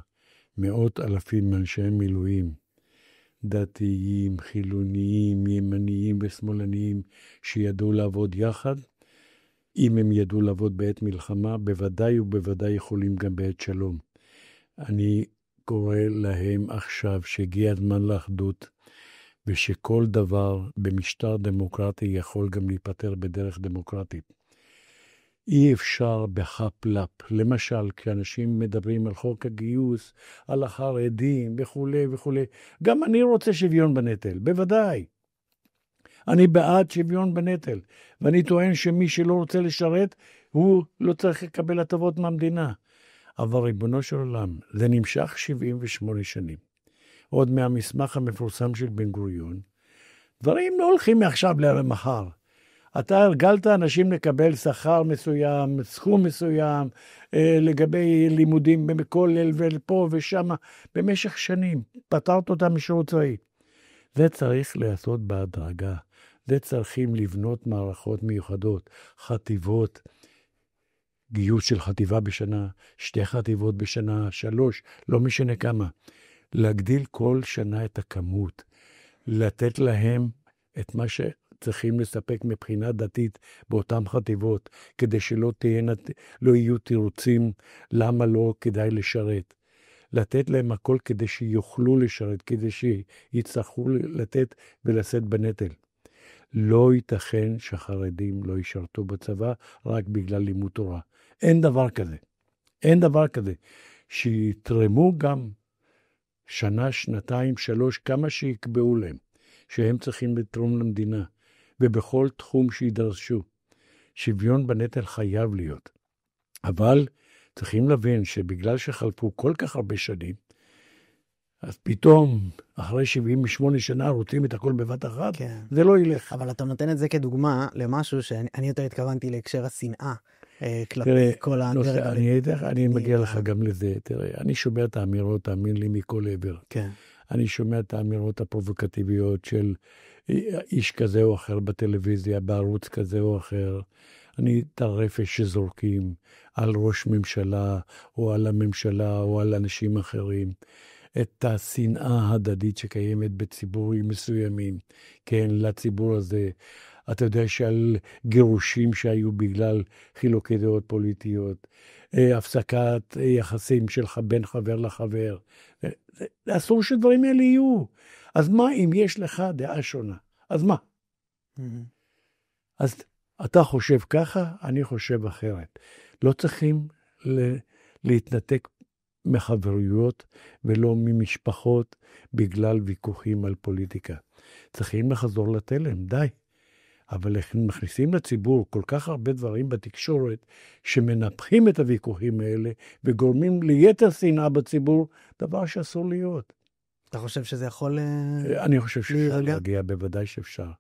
Speaker 2: מאות אלפים מאנשי מילואים, דתיים, חילוניים, ימניים ושמאלניים, שידעו לעבוד יחד. אם הם ידעו לעבוד בעת מלחמה, בוודאי ובוודאי יכולים גם בעת שלום. אני קורא להם עכשיו שהגיע הזמן לאחדות, ושכל דבר במשטר דמוקרטי יכול גם להיפטר בדרך דמוקרטית. אי אפשר בחפלפ, למשל, כשאנשים מדברים על חוק הגיוס, על החרדים וכו' וכו'. גם אני רוצה שוויון בנטל, בוודאי. אני בעד שוויון בנטל, ואני טוען שמי שלא רוצה לשרת, הוא לא צריך לקבל הטבות מהמדינה. אבל ריבונו של עולם, זה נמשך 78 שנים. עוד מהמסמך המפורסם של בן גוריון, דברים לא הולכים מעכשיו למחר. אתה הרגלת אנשים לקבל שכר מסוים, סכום מסוים, לגבי לימודים בכולל ופה ושם, במשך שנים. פטרת אותם משירות צבאי. זה צריך לעשות בהדרגה. זה צריכים לבנות מערכות מיוחדות, חטיבות, גיוס של חטיבה בשנה, 2 חטיבות בשנה, 3, לא משנה כמה. להגדיל כל שנה את הכמות, לתת להם את מה שצריכים לספק מבחינה דתית באותן חטיבות, כדי שלא לא יהיו תירוצים למה לא כדאי לשרת. לתת להם הכל כדי שיוכלו לשרת, כדי שיצטרכו לתת ולשאת בנטל. לא ייתכן שהחרדים לא ישרתו בצבא רק בגלל לימוד תורה. אין דבר כזה. אין דבר כזה. שיתרמו גם שנה, 2, 3, כמה שיקבעו להם, שהם צריכים לתרום למדינה, ובכל תחום שידרשו. שוויון בנטל חייב להיות. אבל צריכים להבין שבגלל שחלפו כל כך הרבה שנים, אז פתאום, אחרי 78 שנה, רוצים את הכל בבת אחת,
Speaker 1: כן.
Speaker 2: זה לא ילך.
Speaker 1: אבל אתה נותן את זה כדוגמה למשהו שאני יותר התכוונתי להקשר השנאה, כלפי
Speaker 2: תראה,
Speaker 1: כל הדרג.
Speaker 2: אני מגיע לך גם לזה. תראה, אני שומע את האמירות, תאמין לי, מכל עבר.
Speaker 1: כן.
Speaker 2: אני שומע את האמירות הפרובוקטיביות של איש כזה או אחר בטלוויזיה, בערוץ כזה או אחר. אני את הרפש שזורקים על ראש ממשלה, או על הממשלה, או על אנשים אחרים. את השנאה ההדדית שקיימת בציבורים מסוימים, כן, לציבור הזה. אתה יודע שעל גירושים שהיו בגלל חילוקי דעות פוליטיות, הפסקת יחסים שלך בין חבר לחבר. אסור שדברים האלה יהיו. אז מה אם יש לך דעה שונה? אז מה? אז אתה חושב ככה, אני חושב אחרת. לא צריכים להתנתק מחברויות ולא ממשפחות בגלל ויכוחים על פוליטיקה. צריכים לחזור לתלם, די. אבל הם מכניסים לציבור כל כך הרבה דברים בתקשורת שמנפחים את הוויכוחים האלה וגורמים ליתר שנאה בציבור, דבר שאסור להיות.
Speaker 1: אתה חושב שזה יכול
Speaker 2: אני חושב שאפשר להגיע, בוודאי שאפשר.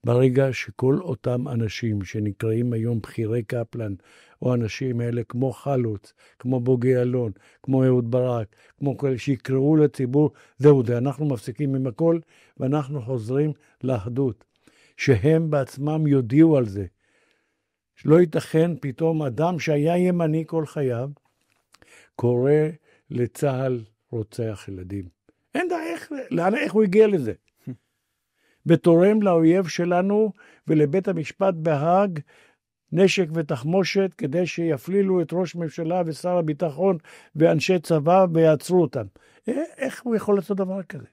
Speaker 2: ברגע שכל אותם אנשים שנקראים היום בחירי קפלן, או אנשים האלה כמו חלוץ, כמו בוגי אלון, כמו אהוד ברק, כמו כאלה שיקראו לציבור, זהו זה, אנחנו מפסיקים עם הכל, ואנחנו חוזרים לאחדות. שהם בעצמם יודיעו על זה. שלא ייתכן פתאום אדם שהיה ימני כל חייו, קורא לצהל רוצח ילדים. אין דה איך הוא הגיע לזה. ותורם לאויב שלנו ולבית המשפט בהאג נשק ותחמושת כדי שיפלילו את ראש ממשלה ושר הביטחון ואנשי צבא ויעצרו אותם. איך הוא יכול לעשות דבר כזה?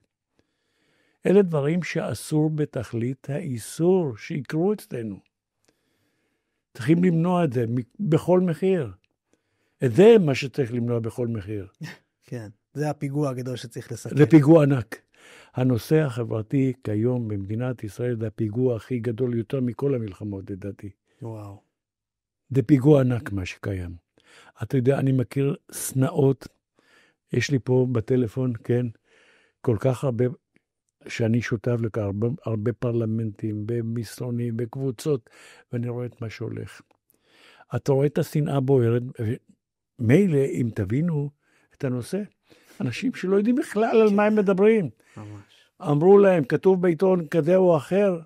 Speaker 2: אלה דברים שאסור בתכלית האיסור שיקרו אצלנו. צריכים למנוע את זה בכל מחיר. את זה מה שצריך למנוע בכל מחיר.
Speaker 1: כן, זה הפיגוע הגדול שצריך לסכם.
Speaker 2: זה פיגוע ענק. הנושא החברתי כיום במדינת ישראל זה הפיגוע הכי גדול יותר מכל המלחמות, לדעתי.
Speaker 1: וואו.
Speaker 2: זה פיגוע ענק מה שקיים. אתה יודע, אני מכיר סנאות, יש לי פה בטלפון, כן, כל כך הרבה, שאני שותף לכך, הרבה פרלמנטים, במסרונים, בקבוצות, ואני רואה את מה שהולך. אתה רואה את השנאה בוערת, מילא אם תבינו את הנושא, אנשים שלא יודעים בכלל על מה הם מדברים.
Speaker 1: ממש.
Speaker 2: אמרו להם, כתוב בעיתון כזה או אחר,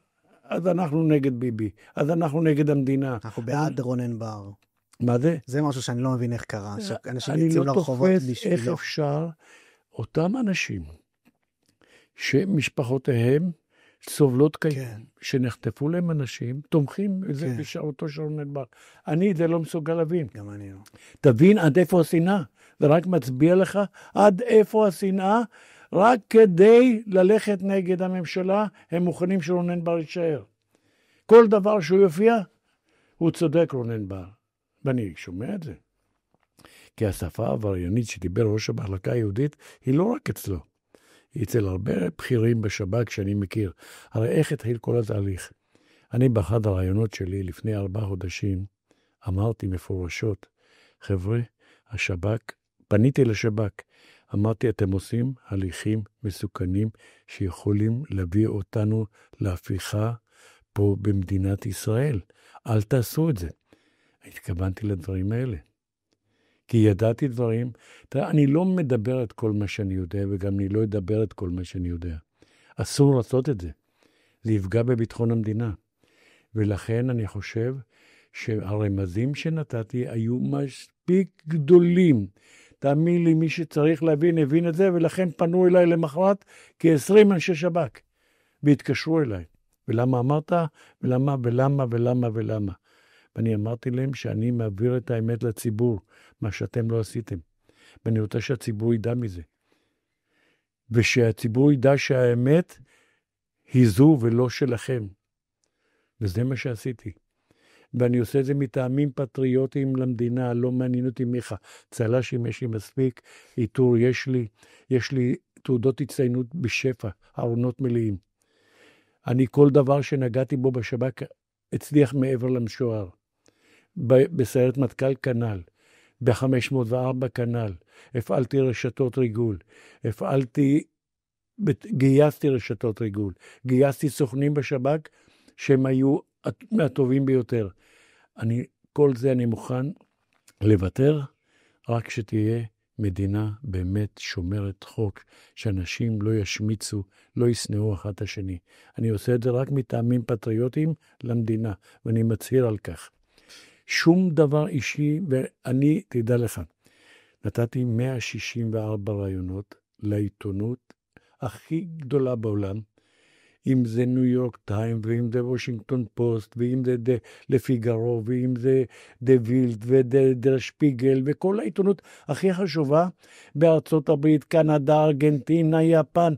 Speaker 2: אז אנחנו נגד ביבי, אז אנחנו נגד המדינה.
Speaker 1: אנחנו בעד רונן בר.
Speaker 2: מה זה?
Speaker 1: זה משהו שאני לא מבין איך קרה, שאנשים
Speaker 2: אני
Speaker 1: יצאו
Speaker 2: לא
Speaker 1: לרחובות
Speaker 2: תופס
Speaker 1: בשבילו.
Speaker 2: איך אפשר, אותם אנשים שמשפחותיהם סובלות
Speaker 1: כן.
Speaker 2: שנחטפו להם אנשים, תומכים בזה
Speaker 1: כן.
Speaker 2: בשערותו של רונן בר. אני זה לא מסוגל להבין.
Speaker 1: גם אני לא.
Speaker 2: תבין עד איפה השנאה. זה רק מצביע לך עד איפה השנאה, רק כדי ללכת נגד הממשלה, הם מוכנים שרונן בר יישאר. כל דבר שהוא יופיע, הוא צודק רונן בר. ואני שומע את זה. כי השפה העבריינית שדיבר ראש המחלקה היהודית, היא לא רק אצלו. היא אצל הרבה בכירים בשב"כ שאני מכיר. הרי איך התחיל כל התהליך? אני באחד הרעיונות שלי לפני 4 חודשים, אמרתי מפורשות, חבר'ה, השב"כ, פניתי לשב"כ, אמרתי, אתם עושים הליכים מסוכנים שיכולים להביא אותנו להפיכה פה במדינת ישראל. אל תעשו את זה. התכוונתי לדברים האלה. כי ידעתי דברים, אני לא מדבר את כל מה שאני יודע, וגם אני לא אדבר את כל מה שאני יודע. אסור לעשות את זה. זה יפגע בביטחון המדינה. ולכן אני חושב שהרמזים שנתתי היו מספיק גדולים. תאמין לי, מי שצריך להבין, הבין את זה, ולכן פנו אליי למחרת כ-20 אנשי שב"כ, והתקשרו אליי. ולמה אמרת? ולמה? ואני אמרתי להם שאני מעביר את האמת לציבור, מה שאתם לא עשיתם. ואני רוצה שהציבור ידע מזה. ושהציבור ידע שהאמת היא זו ולא שלכם. וזה מה שעשיתי. ואני עושה את זה מטעמים פטריוטיים למדינה, לא מעניין אותי מיכה. צל"שים יש לי מספיק, איתור יש לי תעודות הצטיינות בשפע, ארונות מלאים. אני כל דבר שנגעתי בו בשב"כ הצליח מעבר למשוער. בסיירת מטכ"ל כנ"ל, ב-504 כנ"ל, הפעלתי רשתות ריגול, גייסתי רשתות ריגול, גייסתי סוכנים בשב"כ שהם היו מהטובים ביותר. כל זה אני מוכן לוותר, רק שתהיה מדינה באמת שומרת חוק, שאנשים לא ישמיצו, לא ישנאו אחד את השני. אני עושה את זה רק מטעמים פטריוטיים למדינה, ואני מצהיר על כך. שום דבר אישי, ואני, תדע לך, נתתי 164 רעיונות לעיתונות הכי גדולה בעולם, אם זה ניו יורק טיים, ואם זה וושינגטון פוסט, ואם זה לפיגרו, ואם זה דה וילד, ודה שפיגל, וכל העיתונות הכי חשובה בארצות הברית, קנדה, ארגנטינה, יפן.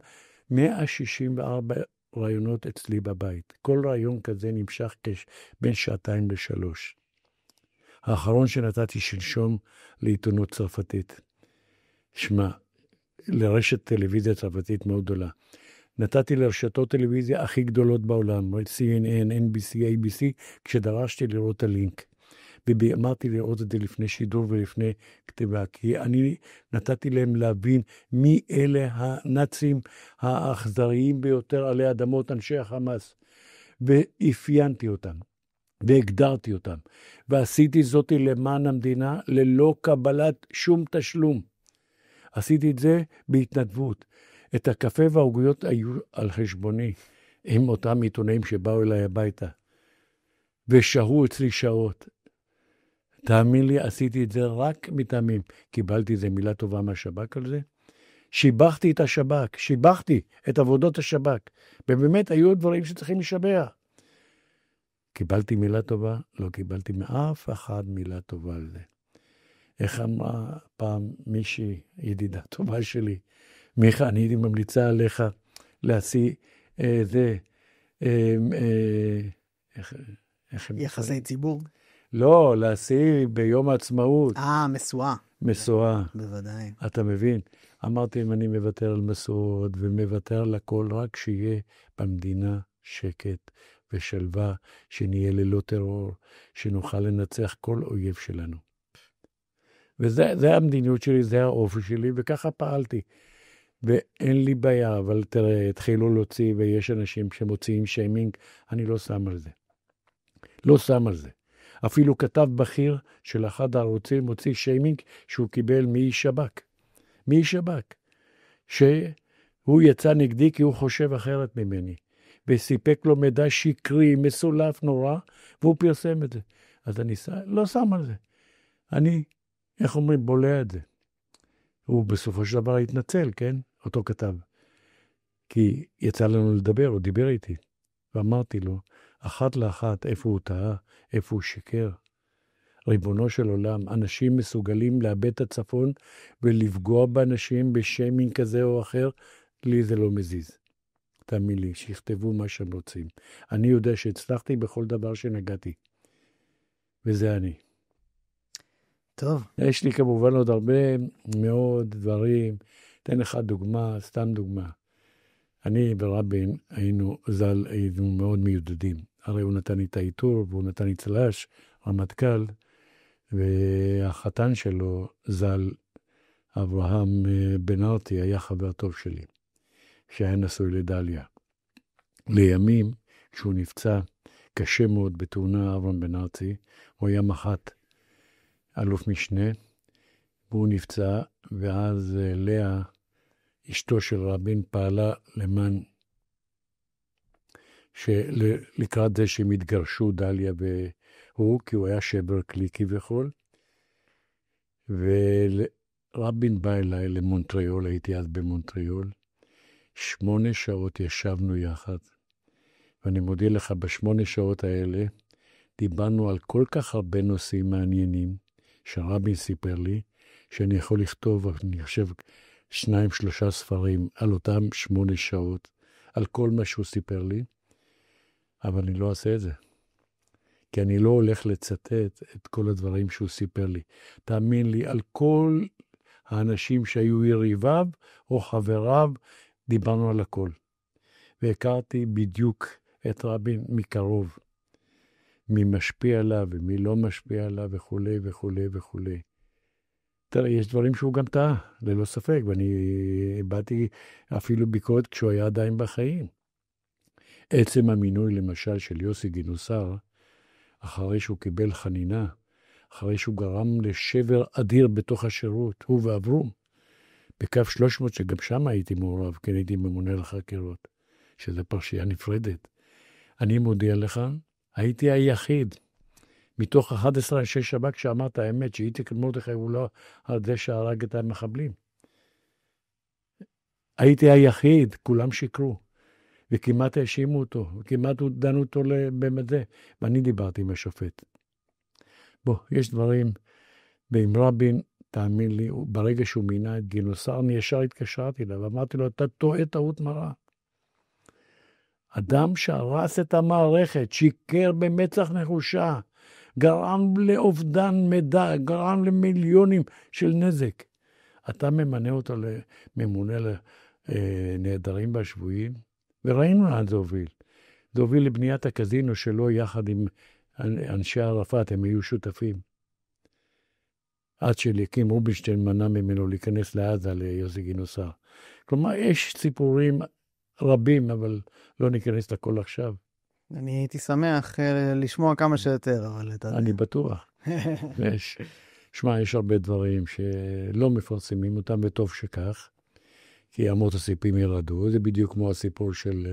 Speaker 2: 164 רעיונות אצלי בבית. כל רעיון כזה נמשך בין 2 ל-3. האחרון שנתתי שלשום לעיתונות צרפתית. שמע, לרשת טלוויזיה צרפתית מאוד גדולה. נתתי לרשתות טלוויזיה הכי גדולות בעולם, CNN, NBC, ABC, כשדרשתי לראות את הלינק. ואמרתי לראות את זה לפני שידור ולפני כתיבה, כי אני נתתי להם להבין מי אלה הנאצים האכזריים ביותר עלי אדמות, אנשי החמאס. ואפיינתי אותם, והגדרתי אותם, ועשיתי זאת למען המדינה ללא קבלת שום תשלום. עשיתי את זה בהתנדבות. את הקפה והעוגיות היו על חשבוני, עם אותם עיתונאים שבאו אליי הביתה, ושהו אצלי שעות. תאמין לי, עשיתי את זה רק מטעמים. קיבלתי איזה מילה טובה מהשב"כ על זה. שיבחתי את השב"כ, שיבחתי את עבודות השב"כ, ובאמת היו דברים שצריכים לשבח. קיבלתי מילה טובה? לא קיבלתי מאף אחד מילה טובה על זה. איך אמרה פעם מישהי, ידידה טובה שלי, מיכה, אני הייתי ממליצה עליך להשיא
Speaker 1: יחסי ציבור?
Speaker 2: לא, להשיא ביום העצמאות.
Speaker 1: משואה.
Speaker 2: משואה.
Speaker 1: בוודאי.
Speaker 2: אתה מבין? אמרתי, אם אני מוותר על משואות ומוותר על הכל, רק שיהיה במדינה שקט ושלווה, שנהיה ללא טרור, שנוכל לנצח כל אויב שלנו. וזה המדיניות שלי, זה האופי שלי, וככה פעלתי. ואין לי בעיה, אבל תראה, התחילו להוציא, ויש אנשים שמוציאים שיימינג, אני לא שם על זה. לא שם על זה. אפילו כתב בכיר של אחד הערוצים מוציא שיימינג שהוא קיבל מאיש שב"כ. מאיש שב"כ. שהוא יצא נגדי כי הוא חושב אחרת ממני. וסיפק לו מידע שקרי, מסולף נורא, והוא פרסם את זה. אז אני לא שם על זה. אני, איך אומרים, בולע את זה. הוא בסופו של דבר התנצל, כן? אותו כתב. כי יצא לנו לדבר, הוא דיבר איתי. ואמרתי לו, אחת לאחת, איפה הוא טעה, איפה הוא שיקר. ריבונו של עולם, אנשים מסוגלים לאבד את הצפון ולפגוע באנשים בשיימינג כזה או אחר, לי זה לא מזיז. תאמין לי, שיכתבו מה שהם רוצים. אני יודע שהצלחתי בכל דבר שנגעתי. וזה אני.
Speaker 1: טוב.
Speaker 2: יש לי כמובן עוד הרבה מאוד דברים. אתן לך דוגמה, סתם דוגמה. אני ורבין היינו מאוד מיודדים. הרי הוא נתן לי את העיטור, והוא נתן לי צל"ש, רמטכ"ל, והחתן שלו, ז"ל, אברהם בן-ארצי, היה חבר טוב שלי, שהיה נשוי לדליה. לימים, כשהוא נפצע קשה מאוד בתאונה, אברהם בן-ארצי, הוא היה מח"ט, אלוף משנה, והוא נפצע, ואז לאה, אשתו של רבין, פעלה למען, לקראת זה שהם התגרשו, דליה כי הוא היה שבר כלי כביכול, ורבין בא אליי למונטריאול, הייתי אז במונטריאול, 8 שעות ישבנו יחד, ואני מודיע לך, ב8 שעות האלה, דיברנו על כל כך הרבה נושאים מעניינים, שרבין סיפר לי, שאני יכול לכתוב, אני חושב, 2-3 ספרים על אותם 8 שעות, על כל מה שהוא סיפר לי, אבל אני לא אעשה את זה. כי אני לא הולך לצטט את כל הדברים שהוא סיפר לי. תאמין לי, על כל האנשים שהיו יריביו או חבריו, דיברנו על הכל. והכרתי בדיוק את רבין מקרוב. מי משפיע עליו ומי לא משפיע עליו וכו' וכו' וכו'. תראה, יש דברים שהוא גם טעה, ללא ספק, ואני באתי אפילו ביקורת כשהוא היה עדיין בחיים. עצם המינוי למשל של יוסי גינוסר, אחרי שהוא קיבל חנינה, אחרי שהוא גרם לשבר אדיר בתוך השירות, הוא ואברום, בקו 300 שגם שם הייתי מעורב, כי הייתי ממונה לחקירות, שזה פרשייה נפרדת. אני מודיע לך, הייתי היחיד, מתוך 11 אנשי שב"כ שאמרת האמת, שהייתי כמרדכי הוא לא על זה שהרג את המחבלים. הייתי היחיד, כולם שקרו, וכמעט האשימו אותו, וכמעט דנו אותו במזה, ואני דיברתי עם השופט. בוא, יש דברים, ועם רבין, תאמין לי, ברגע שהוא מינה את גינוסר, אני ישר התקשרתי אליו, ואמרתי לו, אתה טועה טעות מרה. אדם שהרס את המערכת, שיקר במצח נחושה, גרם לאובדן מידע, גרם למיליונים של נזק. אתה ממנה אותו לממונה לנעדרים והשבויים, וראינו לאן זה הוביל. זה הוביל לבניית הקזינו שלו יחד עם אנשי ערפאת, הם היו שותפים. עד שליקים רובינשטיין מנע ממנו להיכנס לעזה ליוסי גינוסר. כלומר, יש סיפורים רבים, אבל לא ניכנס לכל עכשיו.
Speaker 1: אני הייתי שמח לשמוע כמה שיותר, אבל אתה יודע.
Speaker 2: אני בטוח. שמע, יש הרבה דברים שלא מפרסמים אותם, וטוב שכך, כי אמות הסיפים ירדו. זה בדיוק כמו הסיפור של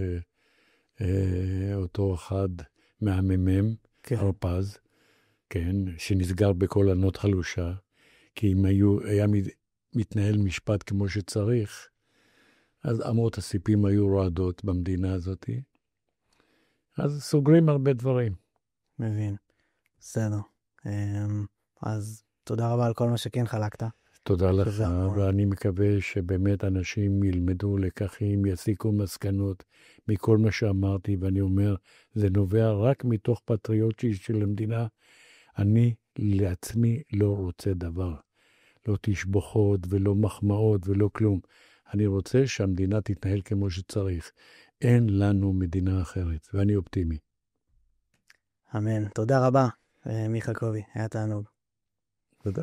Speaker 2: אותו אחד מהממם, כן. הרפז, כן, שנסגר בכל ענות חלושה, כי אם היה מתנהל משפט כמו שצריך, אז אמות הסיפים היו רועדות במדינה הזאת, אז סוגרים הרבה דברים.
Speaker 1: מבין. בסדר. אז תודה רבה על כל מה שכן חלקת.
Speaker 2: תודה לך, ואני מקווה שבאמת אנשים ילמדו לקחים, יסיקו מסקנות מכל מה שאמרתי, ואני אומר, זה נובע רק מתוך פטריוטי של המדינה. אני לעצמי לא רוצה דבר. לא תשבחות ולא מחמאות ולא כלום. אני רוצה שהמדינה תתנהל כמו שצריך. אין לנו מדינה אחרת, ואני אופטימי.
Speaker 1: אמן. תודה רבה, מיכה קובי. היה תענוג.
Speaker 2: תודה.